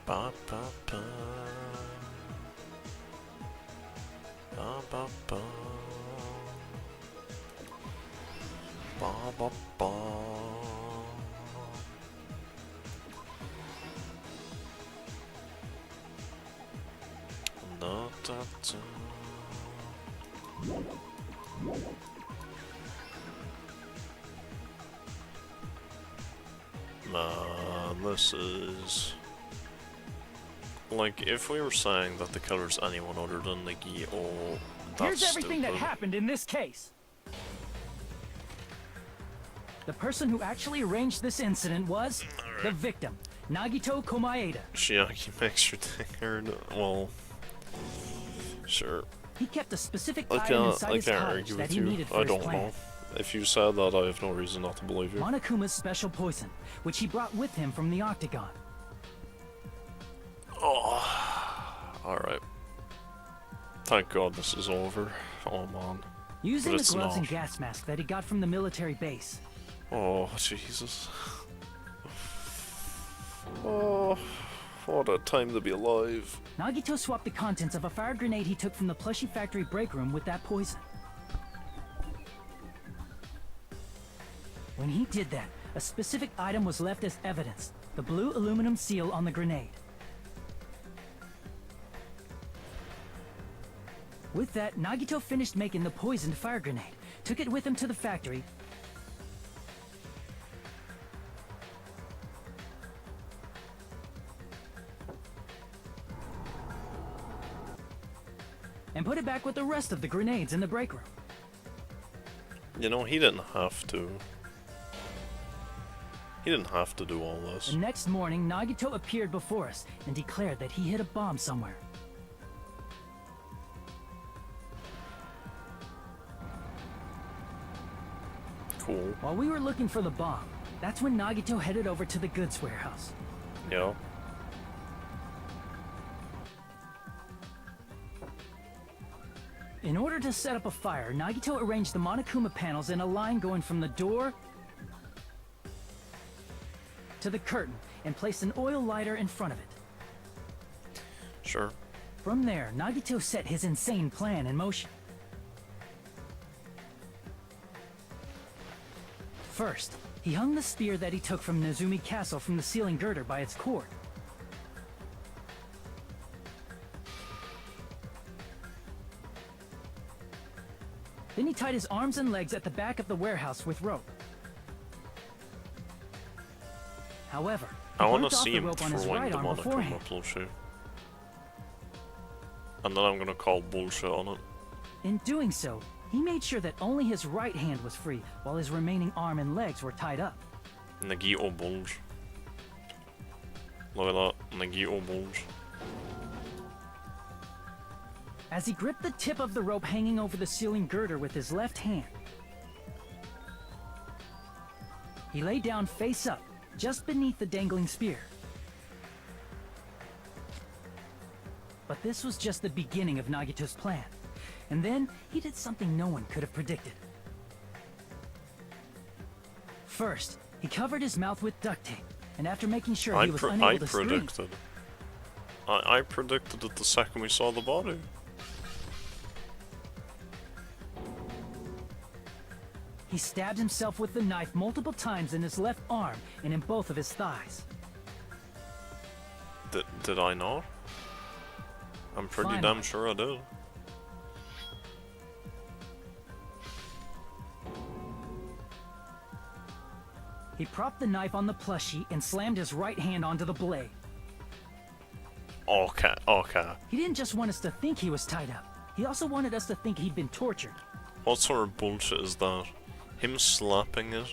Ba ba ba. Ba ba ba. Ba ba ba. Da da da. Man, this is... Like, if we were saying that the killer's anyone other than Nagito, that's Here's everything that stupid. happened in this case. The person who actually arranged this incident was the victim. Nagito Komaeda. Shiaki makes your thing hurt. Well, sure. He kept a specific I item inside can't his cottage argue that with he you. needed for I his don't plan. know. If you said that, I have no reason not to believe you. Monokuma's special poison, which he brought with him from the Octagon. Oh, alright. Thank God this is over. Oh man. Using But the it's gloves and not. gas mask that he got from the military base. Oh, Jesus. Oh, what a time to be alive. Nagito swapped the contents of a fire grenade he took from the plushie factory break room with that poison. When he did that, a specific item was left as evidence. The blue aluminum seal on the grenade. With that, Nagito finished making the poisoned fire grenade, took it with him to the factory, and put it back with the rest of the grenades in the break room. You know, he didn't have to. He didn't have to do all this. The next morning, Nagito appeared before us and declared that he hid a bomb somewhere. Cool. While we were looking for the bomb, that's when Nagito headed over to the goods warehouse. Yeah. In order to set up a fire, Nagito arranged the Monokuma panels in a line going from the door to the curtain and placed an oil lighter in front of it. Sure. From there, Nagito set his insane plan in motion. First, he hung the spear that he took from Nezumi Castle from the ceiling girder by its cord. Then he tied his arms and legs at the back of the warehouse with rope. However, I he want to burnt off see the him rope on his throwing right the arm Monokuma beforehand. plushie. And then I'm gonna call bullshit on it. In doing so, he made sure that only his right hand was free, while his remaining arm and legs were tied up. Nagito bulge. Look at that. Nagito bulge. As he gripped the tip of the rope hanging over the ceiling girder with his left hand, he lay down face up, just beneath the dangling spear. But this was just the beginning of Nagito's plan. And then, he did something no one could have predicted. First, he covered his mouth with duct tape, and after making sure he was unable to scream, I predicted it the second we saw the body. he stabbed himself with the knife multiple times in his left arm and in both of his thighs. Did I not? I'm pretty Finally. damn sure I did. He propped the knife on the plushie and slammed his right hand onto the blade. Okay, okay. He didn't just want us to think he was tied up. He also wanted us to think he'd been tortured. What sort of bullshit is that? Him slapping it?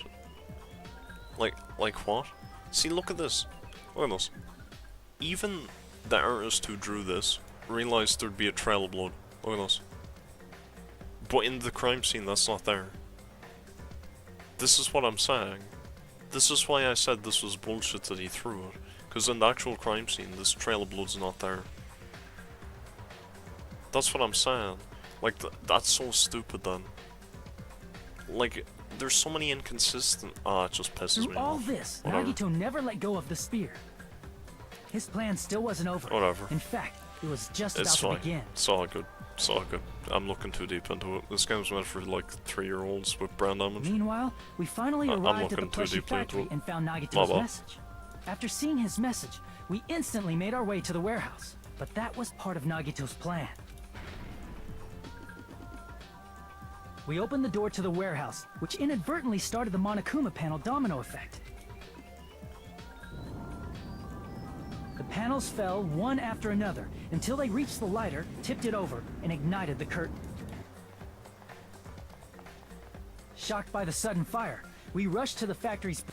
Like what? See, look at this. Look at this. Even the artist who drew this realized there'd be a trail of blood. Look at this. But in the crime scene, that's not there. This is what I'm saying. This is why I said this was bullshit that he threw it. Because in the actual crime scene, this trail of blood's not there. That's what I'm saying. Like, that's so stupid then. Like, there's so many inconsistent... Ah, it just pisses Through me all off. this, Whatever. Nagito never let go of the spear. His plan still wasn't over. Whatever. In fact, it was just It's about fine. to begin. It's all good. It's all good. I'm looking too deep into it. This game's meant for like 3-year-olds with brain damage. Meanwhile, we finally I'm arrived at the looking too plushie deeply into factory it. and found My Nagito's bad. message. After seeing his message, we instantly made our way to the warehouse. But that was part of Nagito's plan. We opened the door to the warehouse, which inadvertently started the Monokuma panel domino effect. The panels fell one after another until they reached the lighter, tipped it over, and ignited the curtain. Shocked by the sudden fire, we rushed to the factory's...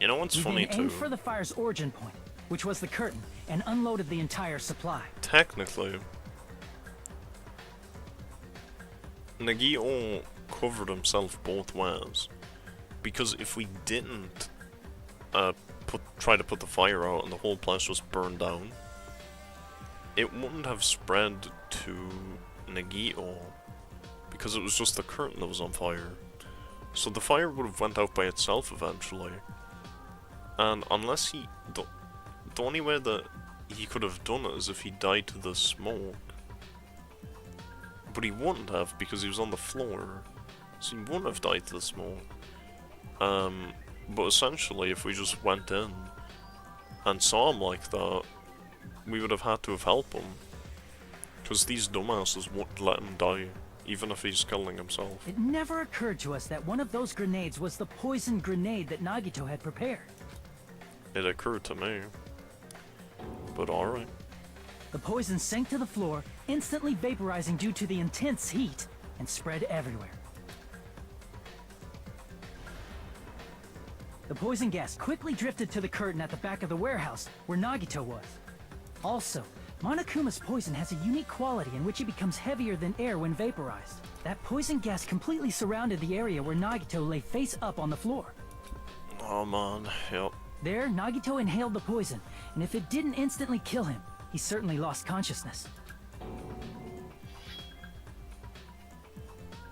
You know what's We funny then too? aimed for the fire's origin point, which was the curtain, and unloaded the entire supply. Technically, Nagito covered himself both ways, because if we didn't try to put the fire out and the whole place just burned down, it wouldn't have spread to Nagito, because it was just the curtain that was on fire. So the fire would have went out by itself eventually. And unless the only way that he could have done it is if he died to the smoke. But he wouldn't have, because he was on the floor. So he wouldn't have died to the smoke. But essentially, if we just went in and saw him like that, we would have had to have helped him. Because these dumbasses won't let him die, even if he's killing himself. It never occurred to us that one of those grenades was the poison grenade that Nagito had prepared. It occurred to me. But alright. The poison sank to the floor, instantly vaporizing due to the intense heat, and spread everywhere. The poison gas quickly drifted to the curtain at the back of the warehouse, where Nagito was. Also, Monokuma's poison has a unique quality in which it becomes heavier than air when vaporized. That poison gas completely surrounded the area where Nagito lay face up on the floor. Oh man, yep. There, Nagito inhaled the poison, and if it didn't instantly kill him, he certainly lost consciousness.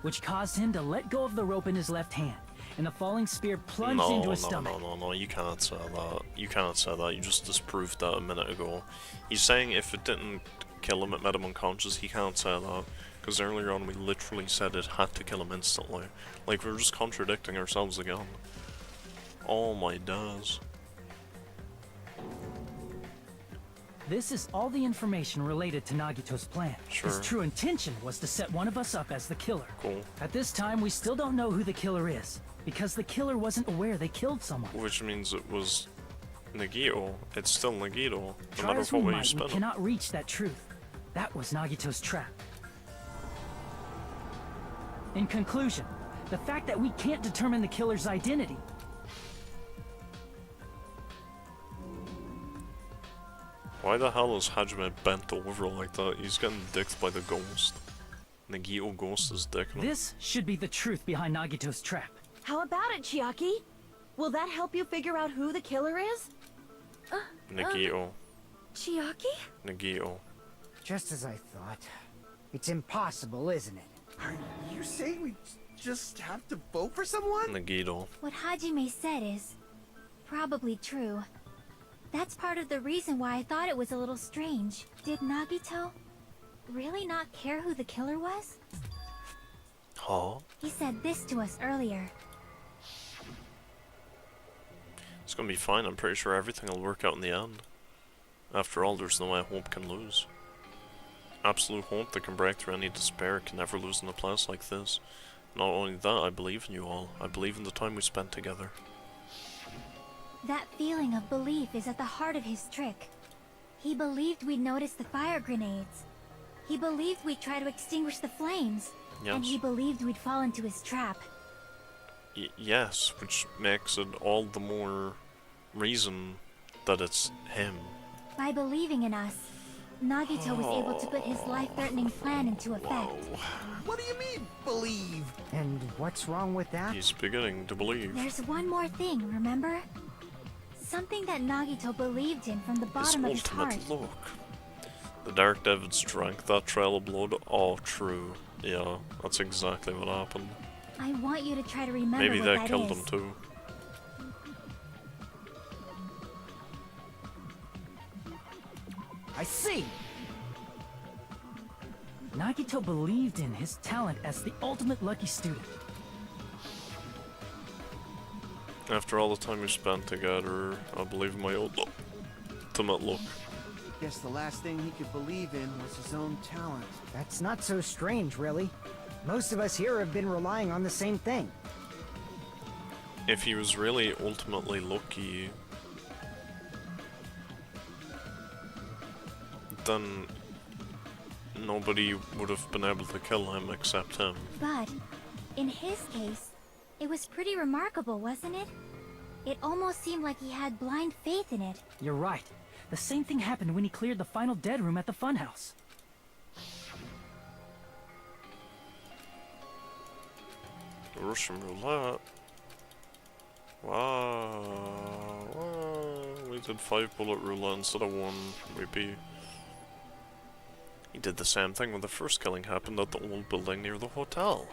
Which caused him to let go of the rope in his left hand, and the falling spear plunged into his stomach. No, you can't say that. You can't say that, you just disproved that a minute ago. He's saying if it didn't kill him, it made him unconscious. He can't say that, because earlier on we literally said it had to kill him instantly. Like, we're just contradicting ourselves again. Oh my days. This is all the information related to Nagito's plan. Sure. His true intention was to set one of us up as the killer. Cool. At this time, we still don't know who the killer is, because the killer wasn't aware they killed someone. Which means it was Nagito. It's still Nagito, no Try matter as what we way you might, spin we it. cannot reach that truth. That was Nagito's trap. In conclusion, the fact that we can't determine the killer's identity. Why the hell is Hajime bent over like that? He's getting dicked by the ghost. Nagito ghost is dicking him. This should be the truth behind Nagito's trap. How about it, Chiaki? Will that help you figure out who the killer is? Nagito. Chiaki? Nagito. Just as I thought. It's impossible, isn't it? Are you saying we just have to vote for someone? Nagito. What Hajime said is probably true. That's part of the reason why I thought it was a little strange. Did Nagito really not care who the killer was? Huh? He said this to us earlier. It's gonna be fine, I'm pretty sure everything will work out in the end. After all, there's no way hope can lose. Absolute hope that can break through any despair can never lose in a place like this. Not only that, I believe in you all. I believe in the time we spent together. That feeling of belief is at the heart of his trick. He believed we'd notice the fire grenades. He believed we'd try to extinguish the flames. Yes. And he believed we'd fall into his trap. Yes, which makes it all the more reason that it's him. By believing in us, Nagito was able to put his life-threatening plan into effect. What do you mean, believe? And what's wrong with that? He's beginning to believe. There's one more thing, remember? Something that Nagito believed in from the His bottom of his ultimate heart. look. The Dark Devils drank that trail of blood. Oh, true. Yeah, that's exactly what happened. I want you to try to remember Maybe what they that killed is. him too. I see! Nagito believed in his talent as the ultimate lucky student. After all the time we spent together, I believe in my ultimate look. Guess the last thing he could believe in was his own talent. That's not so strange, really. Most of us here have been relying on the same thing. If he was really ultimately lucky, then nobody would have been able to kill him except him. But, in his case, it was pretty remarkable, wasn't it? It almost seemed like he had blind faith in it. You're right. The same thing happened when he cleared the final dead room at the funhouse. Russian roulette. Wow. We did 5 bullet roulette instead of 1. Maybe. He did the same thing when the first killing happened at the old building near the hotel.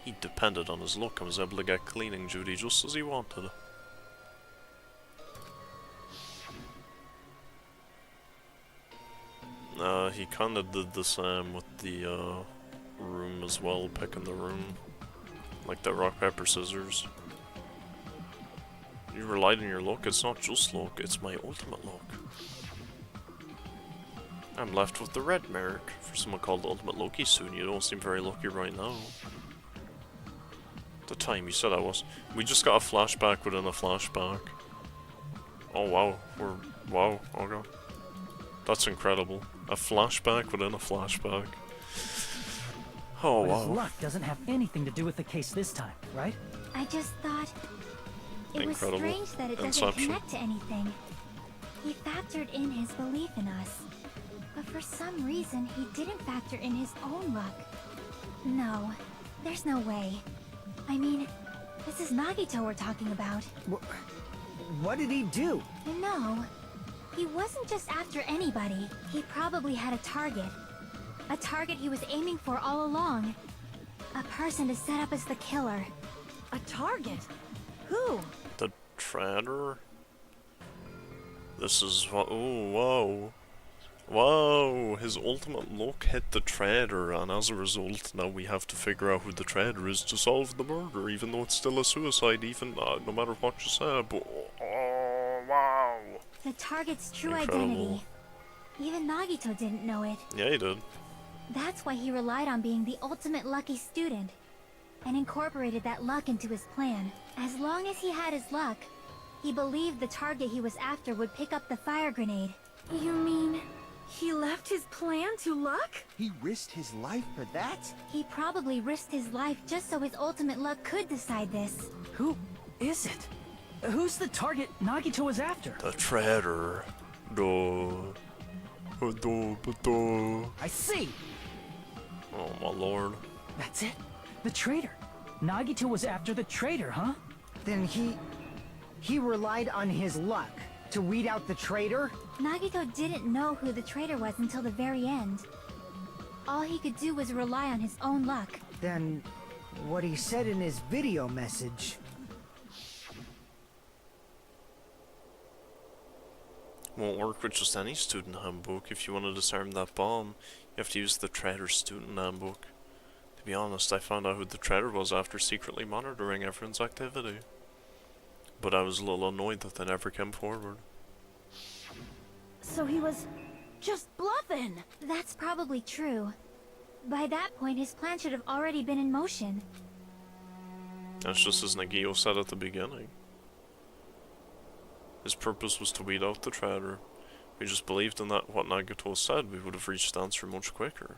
He depended on his luck and was able to get cleaning duty just as he wanted. He kinda did the same with the room as well, picking the room. Like the rock, paper, scissors. You relied on your luck, it's not just luck, it's my ultimate luck. I'm left with the red mark. For someone called Ultimate Loki soon, you don't seem very lucky right now. The time you said I was. We just got a flashback within a flashback. Oh wow, wow, okay. That's incredible. A flashback within a flashback. Oh But wow. his luck doesn't have anything to do with the case this time, right? I just thought it was Incredible. strange that it doesn't Inception. connect to anything. He factored in his belief in us. But for some reason, he didn't factor in his own luck. No, there's no way. I mean, this is Nagito we're talking about. What did he do? No, he wasn't just after anybody. He probably had a target. A target he was aiming for all along. A person to set up as the killer. A target? Who? The Trader? This is what. Oh, whoa. Whoa! His ultimate luck hit the Trader, and as a result, now we have to figure out who the Trader is to solve the murder, even though it's still a suicide, even no matter what you say. But oh, wow! The target's true Incredible. identity. Even Nagito didn't know it. Yeah, he did. That's why he relied on being the ultimate lucky student, and incorporated that luck into his plan. As long as he had his luck, he believed the target he was after would pick up the fire grenade. You mean he left his plan to luck? He risked his life for that? He probably risked his life just so his ultimate luck could decide this. Who is it? Who's the target Nagito was after? The Trader. Duh. I see! Oh my lord. That's it. The traitor. Nagito was after the traitor, huh? Then he relied on his luck to weed out the traitor? Nagito didn't know who the traitor was until the very end. All he could do was rely on his own luck. Then what he said in his video message. Won't work with just any student handbook. If you want to disarm that bomb, you have to use the Trader's student handbook. To be honest, I found out who the Trader was after secretly monitoring everyone's activity. But I was a little annoyed that they never came forward. So he was just bluffing. That's probably true. By that point, his plan should have already been in motion. That's just as Nagito said at the beginning. His purpose was to weed out the Trader. We just believed in that what Nagito said, we would have reached the answer much quicker.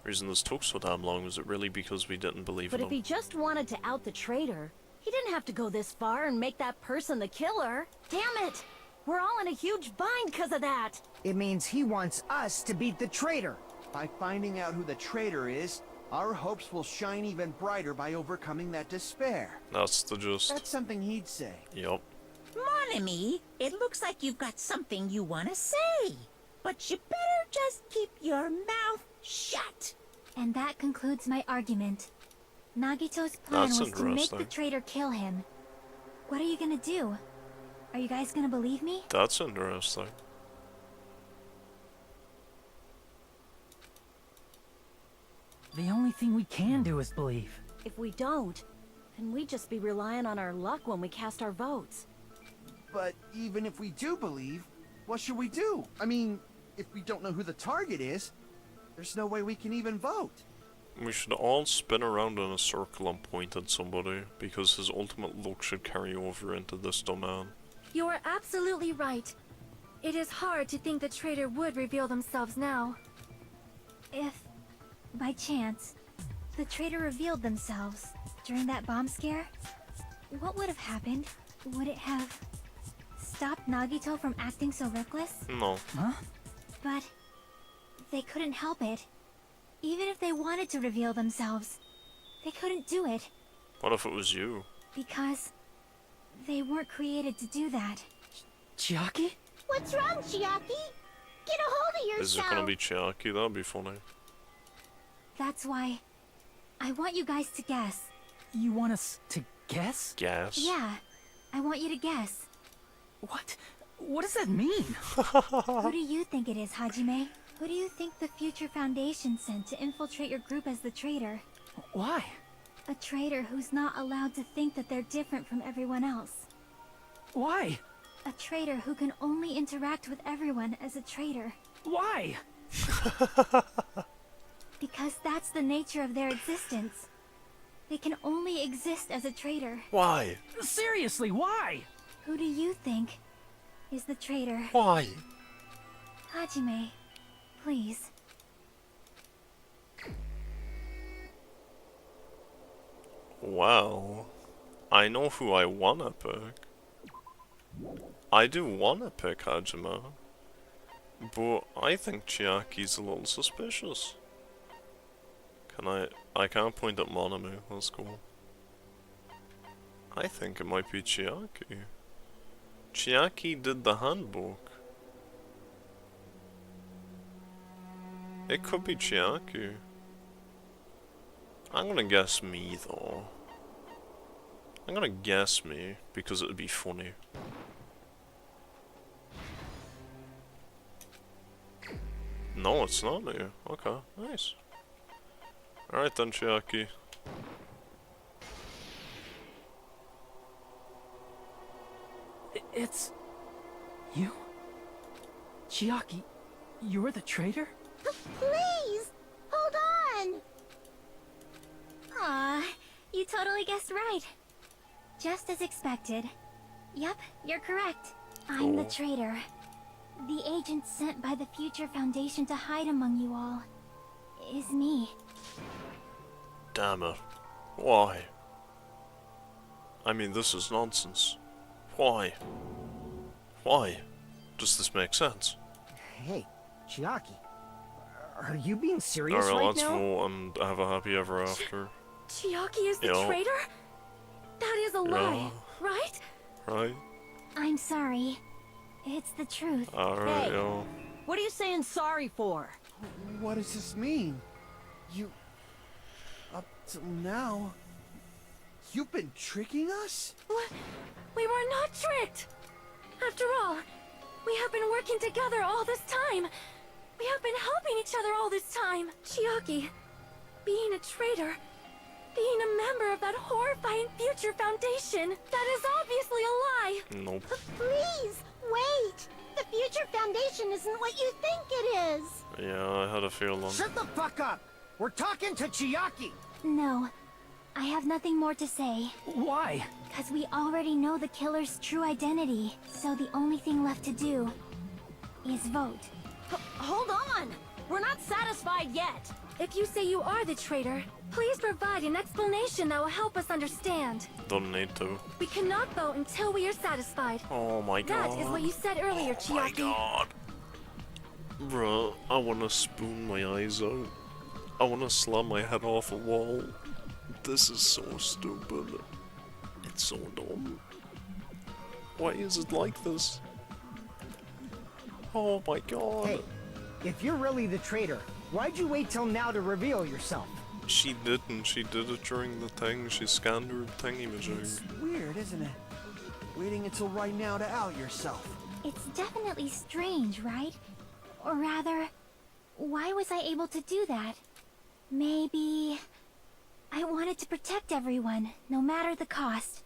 The reason this took so damn long was it really because we didn't believe But in if him. he just wanted to out the traitor, he didn't have to go this far and make that person the killer. Damn it! We're all in a huge bind because of that! It means he wants us to beat the traitor. By finding out who the traitor is, our hopes will shine even brighter by overcoming that despair. That's the gist. That's something he'd say. Yup. Mon ami, it looks like you've got something you want to say. But you better just keep your mouth shut. And that concludes my argument. Nagito's plan That's was to make the interesting. traitor kill him. What are you gonna do? Are you guys gonna believe me? That's interesting. The only thing we can do is believe. If we don't, then we'd just be relying on our luck when we cast our votes. But even if we do believe, what should we do? I mean, if we don't know who the target is, there's no way we can even vote. We should all spin around in a circle and point at somebody, because his ultimate luck should carry over into this domain. You are absolutely right. It is hard to think the traitor would reveal themselves now. If, by chance, the traitor revealed themselves during that bomb scare, what would have happened? would it have stopped Nagito from acting so reckless? No. Huh? But they couldn't help it. Even if they wanted to reveal themselves, they couldn't do it. What if it was you? Because they weren't created to do that. Chiaki? What's wrong, Chiaki? Get a hold of yourself! Is it gonna be Chiaki? That'd be funny. That's why I want you guys to guess. You want us to guess? Guess? Yeah, I want you to guess. What? What does that mean? Who do you think it is, Hajime? Who do you think the Future Foundation sent to infiltrate your group as the traitor? Why? A traitor who's not allowed to think that they're different from everyone else. Why? A traitor who can only interact with everyone as a traitor. Why? Because that's the nature of their existence. They can only exist as a traitor. Why? Seriously, why? Who do you think is the traitor? Why? Hajime, please. Well, I know who I wanna pick. I do wanna pick Hajime. But I think Chiaki's a little suspicious. I can't point at Monami, that's cool. I think it might be Chiaki. Chiaki did the handbook. It could be Chiaki. I'm gonna guess me though. I'm gonna guess me because it would be funny. No, it's not me. Okay, nice. Alright then, Chiaki. It's... you? Chiaki, you're the traitor? Please! Hold on! Aw, you totally guessed right. Just as expected. Yep, you're correct. I'm the traitor. The agent sent by the Future Foundation to hide among you all is me. Damn it. Why? I mean, this is nonsense. Why? Why? Does this make sense? Hey, Chiaki. Are you being serious Alright, right let's now? vote and have a happy ever after. Chiaki is the Yo. traitor? That is a lie, right? Right? I'm sorry. It's the truth. Alright, Hey. yo. What are you saying sorry for? What does this mean? You... Up till now... You've been tricking us? What? We were not tricked! After all, we have been working together all this time. We have been helping each other all this time. Chiaki, being a traitor, being a member of that horrifying Future Foundation, that is obviously a lie. Nope. Please, wait! The Future Foundation isn't what you think it is! Yeah, I had a feeling. Shut the fuck up! We're talking to Chiaki! No, I have nothing more to say. Why? Because we already know the killer's true identity, so the only thing left to do is vote. Hold on! We're not satisfied yet! If you say you are the traitor, please provide an explanation that will help us understand. Don't need to. We cannot vote until we are satisfied. Oh my god. That is what you said earlier, Oh my Chiaki. god. Bruh, I wanna spoon my eyes out. I wanna slam my head off a wall. This is so stupid. It's so dumb. Why is it like this? Oh my god. Hey, if you're really the traitor, why'd you wait till now to reveal yourself? She didn't. She did it during the thing. She scanned her thingy-majig. It's weird, isn't it? Waiting until right now to out yourself. It's definitely strange, right? Or rather, why was I able to do that? Maybe... I wanted to protect everyone, no matter the cost.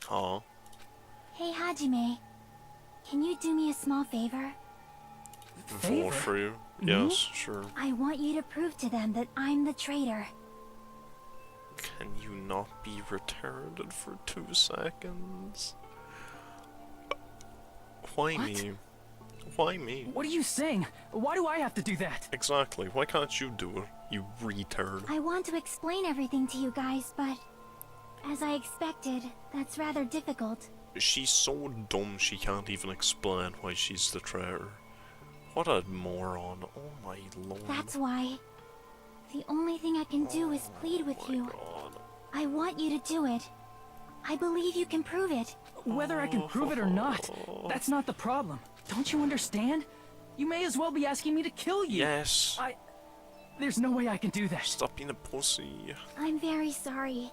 Aw. Hey, Hajime. Can you do me a small favor? Vote for you. Yes, sure. I want you to prove to them that I'm the traitor. Can you not be retarded for 2 seconds? Why What? me? Why me? What are you saying? Why do I have to do that? Exactly. Why can't you do it, you retard? I want to explain everything to you guys, but As I expected, that's rather difficult. She's so dumb she can't even explain why she's the traitor. What a moron. Oh my lord. That's why. The only thing I can do is plead with you. God. I want you to do it. I believe you can prove it. Whether I can prove it or not, that's not the problem. Don't you understand? You may as well be asking me to kill you. Yes. There's no way I can do that. Stop being a pussy. I'm very sorry,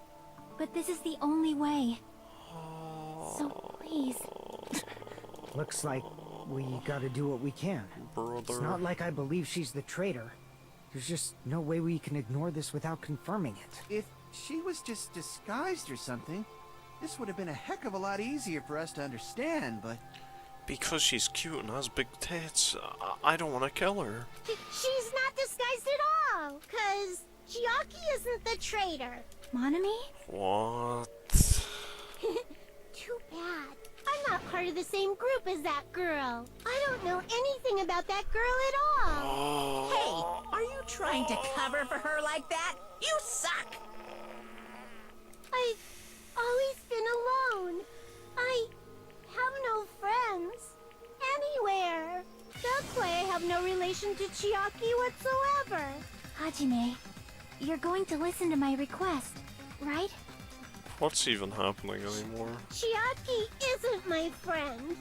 but this is the only way. So please. Looks like we gotta do what we can. Brother. It's not like I believe she's the traitor. There's just no way we can ignore this without confirming it. If she was just disguised or something, this would have been a heck of a lot easier for us to understand, but... Because she's cute and has big tits, I don't want to kill her. She's not disguised at all, 'cause Chiaki isn't the traitor. Monami? What? Too bad. I'm not part of the same group as that girl. I don't know anything about that girl at all. Hey, are you trying to cover for her like that? You suck! I've always been alone. I have no friends. Anywhere. That's why I have no relation to Chiaki whatsoever. Hajime, you're going to listen to my request, right? What's even happening anymore? Chiaki isn't my friend.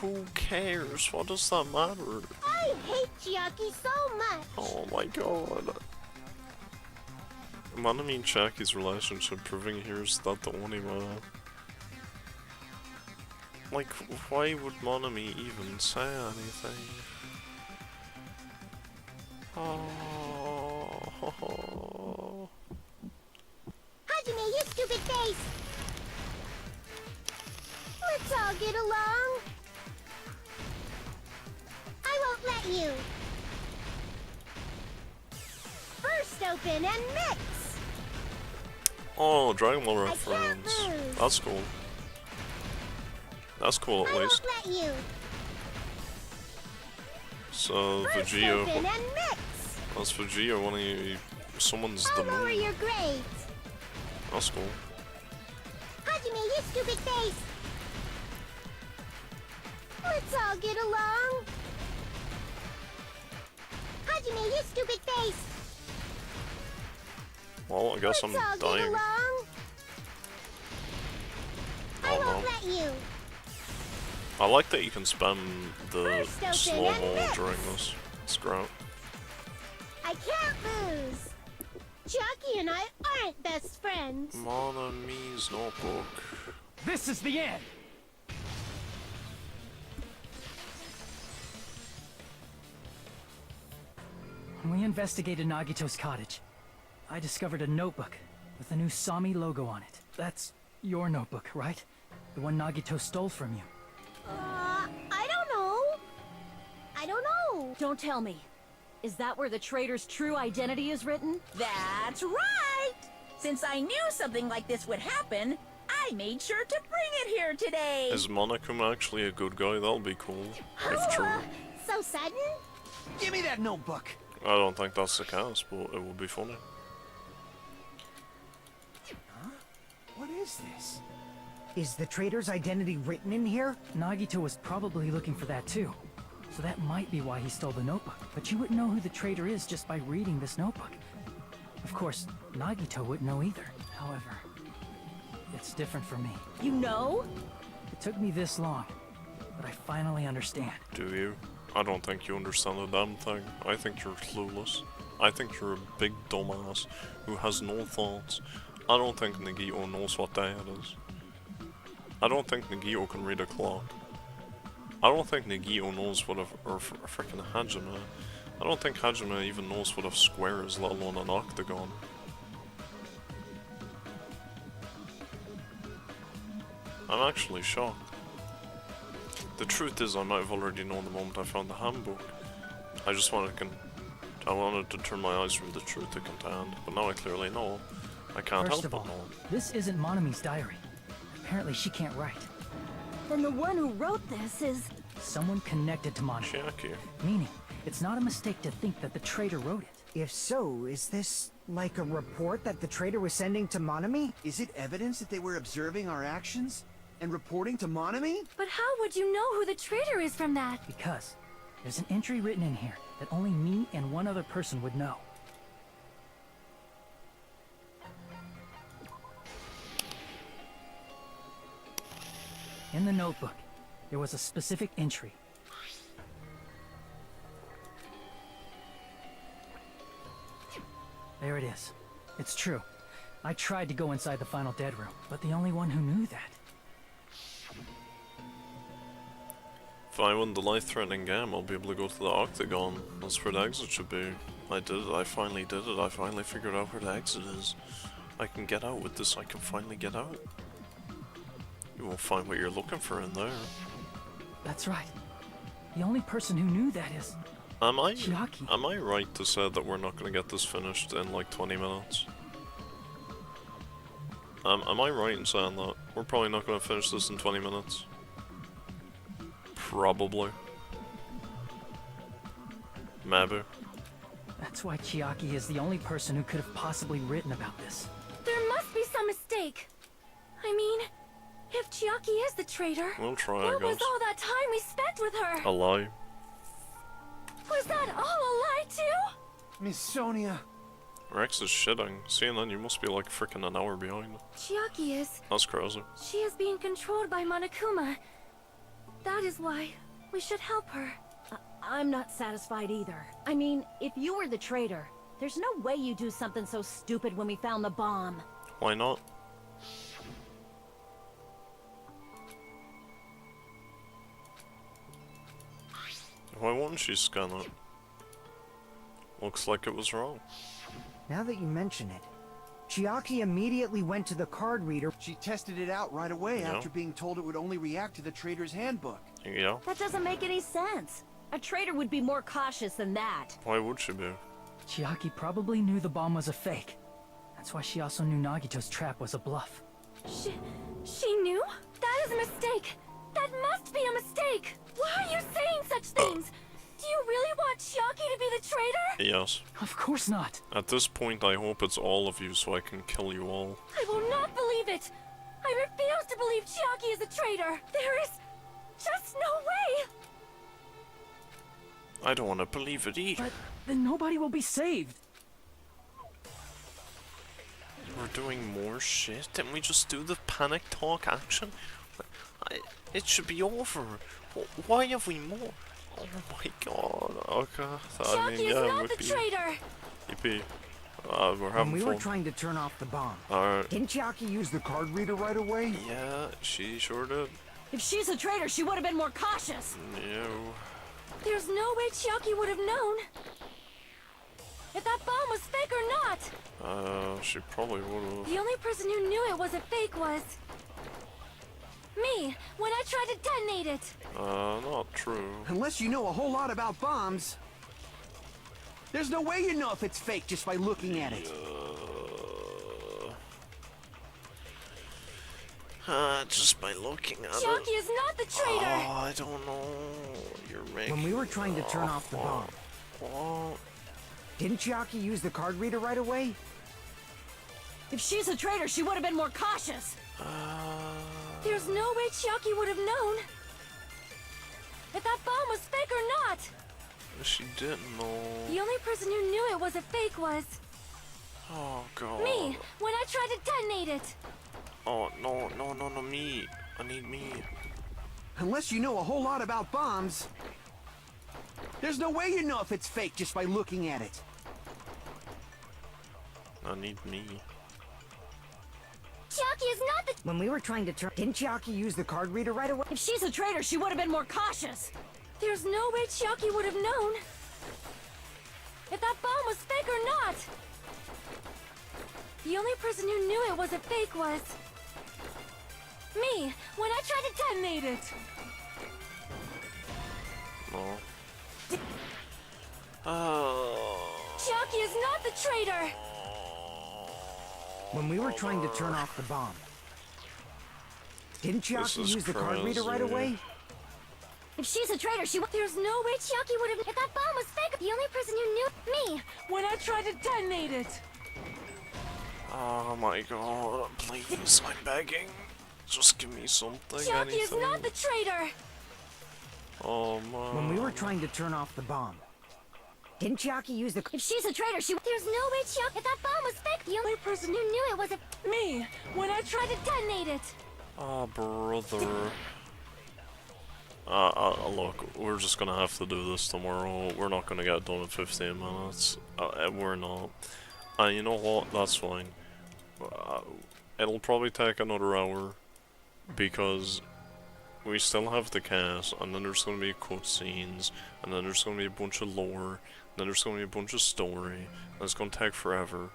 Who cares? What does that matter? I hate Chiaki so much. Oh my god. Manami and Chiaki's relationship proving here is that the only man. Like, why would Manami even say anything? Oh. Hajime, you stupid face! Let's all get along. I won't let you. First open and mix! Oh, Dragon Ball I can't reference. lose. That's cool. That's cool at I least. won't let you. So First Vegeta, open and mix! that's Vegeta when he summons the I'll lower moon. your grades. That's cool. Hajime, you stupid face! Let's all get along. Hajime, you stupid face! Well, I guess I'm Let's all get dying. along. I Oh won't no. let you. I like that you can spam the First open slow and mo mix. during this. It's great. I can't lose. Chiaki and I aren't best friends. Monami's notebook. This is the end! When we investigated Nagito's cottage, I discovered a notebook with the new Sami logo on it. That's your notebook, right? The one Nagito stole from you. I don't know. I don't know. Don't tell me. Is that where the traitor's true identity is written? That's right! Since I knew something like this would happen, I made sure to bring it here today! Is Monokuma actually a good guy? That'll be cool. If true. So sudden? Give me that notebook! I don't think that's the case, but it would be funny. What is this? Is the traitor's identity written in here? Nagito was probably looking for that too. So that might be why he stole the notebook. But you wouldn't know who the traitor is just by reading this notebook. Of course, Nagito wouldn't know either. However, it's different for me. You know? It took me this long, but I finally understand. Do you? I don't think you understand a damn thing. I think you're clueless. I think you're a big dumbass who has no thoughts. I don't think Nagito knows what day it is. I don't think Nagito can read a clock. I don't think Nagito knows what or freaking Hajime. I don't think Hajime even knows what a square is, let alone an octagon. I'm actually shocked. The truth is, I might have already known the moment I found the handbook. I just wanted to turn my eyes from the truth it contained, but now I clearly know. I can't First help of but all, know. this isn't Monami's diary. Apparently she can't write. Then the one who wrote this is... Someone connected to Monami. Chiaki. Meaning, it's not a mistake to think that the traitor wrote it. If so, is this Like a report that the traitor was sending to Monami? Is it evidence that they were observing our actions and reporting to Monami? But how would you know who the traitor is from that? Because there's an entry written in here that only me and one other person would know. In the notebook, there was a specific entry. There it is. It's true. I tried to go inside the final dead room, but the only one who knew that. If I win the life-threatening game, I'll be able to go to the Octagon. That's where the exit should be. I did it. I finally did it. I finally figured out where the exit is. I can get out with this. I can finally get out. You won't find what you're looking for in there. That's right. The only person who knew that is Chiaki. Am I right to say that we're not going to get this finished in like 20 minutes? Am I right in saying that? We're probably not going to finish this in 20 minutes. Probably. Maybe. That's why Chiaki is the only person who could have possibly written about this. There must be some mistake. I mean, if Chiaki is the traitor, We'll try, what I was guess. all that time we spent with her? A lie. Was that all a lie too? Miss Sonia. Rex is shitting. Seeing that, you must be like freaking an hour behind. Chiaki is. That's crazy. She is being controlled by Monokuma. That is why we should help her. I'm not satisfied either. I mean, if you were the traitor, there's no way you do something so stupid when we found the bomb. Why not? Why wouldn't she scan it? Looks like it was wrong. Now that you mention it, Chiaki immediately went to the card reader. She tested it out right away Yeah. after being told it would only react to the traitor's handbook. Yeah. That doesn't make any sense. A traitor would be more cautious than that. Why would she be? Chiaki probably knew the bomb was a fake. That's why she also knew Nagito's trap was a bluff. She knew? That is a mistake. That must be a mistake. Why are you saying such things? Do you really want Chiaki to be the traitor? Yes. Of course not. At this point, I hope it's all of you so I can kill you all. I will not believe it. I refuse to believe Chiaki is a traitor. There is just no way. I don't want to believe it either. But then nobody will be saved. We're doing more shit? Didn't we just do the panic talk action? It should be over. Why have we more? Oh my god. Okay. Chiaki is not the traitor. Yippee. We're having When we fun. were trying to turn off the bomb, Alright. didn't Chiaki use the card reader right away? Yeah, she sure did. If she's a traitor, she would have been more cautious. No. There's no way Chiaki would have known. If that bomb was fake or not. She probably would've. The only person who knew it was a fake was me, when I tried to detonate it. Not true. Unless you know a whole lot about bombs. There's no way you know if it's fake just by looking at it. Just by looking at Chiaki it. is not the traitor. Oh, I don't know. You're making. When we were trying to turn off the bomb, What? didn't Chiaki use the card reader right away? If she's a traitor, she would have been more cautious. There's no way Chiaki would have known. If that bomb was fake or not. She didn't know. The only person who knew it was a fake was Oh god. me, when I tried to detonate it. Oh no, me. I need me. Unless you know a whole lot about bombs. There's no way you know if it's fake just by looking at it. I need me. Chiaki is not the. When we were trying to turn, didn't Chiaki use the card reader right away? If she's a traitor, she would have been more cautious. There's no way Chiaki would have known. If that bomb was fake or not. The only person who knew it was a fake was me, when I tried to detonate it. No. Chiaki is not the traitor. When we were trying to turn off the bomb, didn't Chiaki is use the card reader right crazy. away? If she's a traitor, she would. There's no way Chiaki would have. If that bomb was fake, the only person who knew me, when I tried to detonate it. Oh my god, please, I'm begging. Just give me something, Chiaki is anything. not the traitor! Oh man. When we were trying to turn off the bomb, didn't Chiaki use the... If she's a traitor, There's no way Chiaki... If that bomb was fake, the only person who knew it was Me, when I tried to detonate it! Oh, brother. Look, we're just gonna have to do this tomorrow. We're not gonna get done in 15 minutes. We're not. You know what? That's fine. It'll probably take another hour, because we still have the cast, and then there's gonna be cutscenes, and then there's gonna be a bunch of lore, and then there's gonna be a bunch of story, and it's gonna take forever,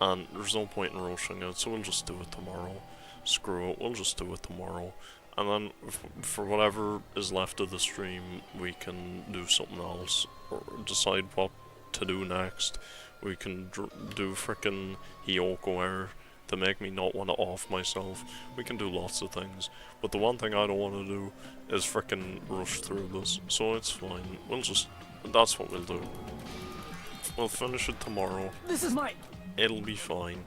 and there's no point in rushing it, so we'll just do it tomorrow. Screw it, we'll just do it tomorrow. And then, for whatever is left of the stream, we can do something else, or decide what to do next. We can do frickin' Hiyoko Air to make me not want to off myself. We can do lots of things, but the one thing I don't want to do is frickin' rush through this, so it's fine. That's what we'll do. We'll finish it tomorrow. This is my... It'll be fine.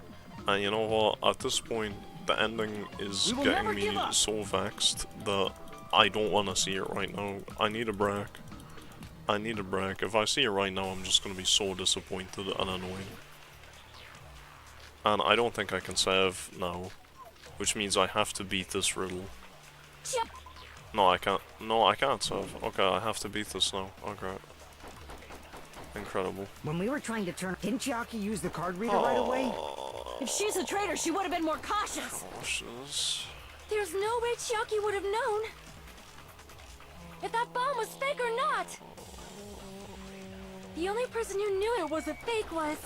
And you know what, at this point, the ending is getting me so vexed that I don't want to see it right now. I need a break. I need a break. If I see it right now, I'm just going to be so disappointed and annoyed. And I don't think I can save now, which means I have to beat this riddle. No, I can't. No, I can't save. Okay, I have to beat this now. Okay. Incredible. When we were trying to turn... Didn't Chiaki use the card reader right away? If she's a traitor, she would have been more cautious. There's no way Chiaki would have known if that bomb was fake or not. The only person who knew it was a fake was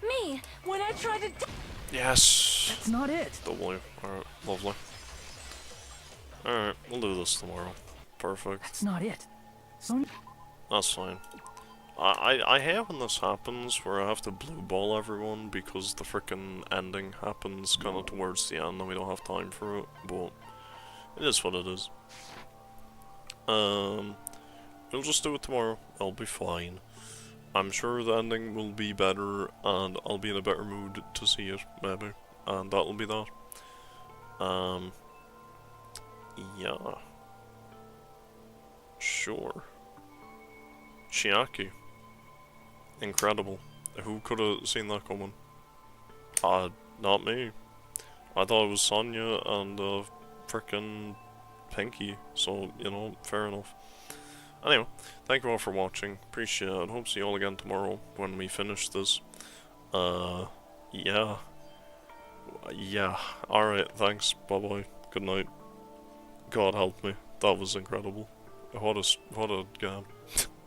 me when I tried to. Yes. That's not it. Lovely. Alright, lovely. Alright, we'll do this tomorrow. Perfect. That's not it. So... That's fine. I hate when this happens, where I have to blue ball everyone because the frickin' ending happens kind of towards the end and we don't have time for it, but it is what it is. We'll just do it tomorrow. I'll be fine. I'm sure the ending will be better and I'll be in a better mood to see it, maybe. And that'll be that. Yeah. Sure. Chiaki. Incredible. Who could have seen that coming? Not me. I thought it was Sonya and frickin' Pinky, so, you know, fair enough. Anyway, thank you all for watching. Appreciate it. Hope to see you all again tomorrow when we finish this. Yeah. Yeah. Alright, thanks. Bye-bye. Good night. God help me. That was incredible. What a game.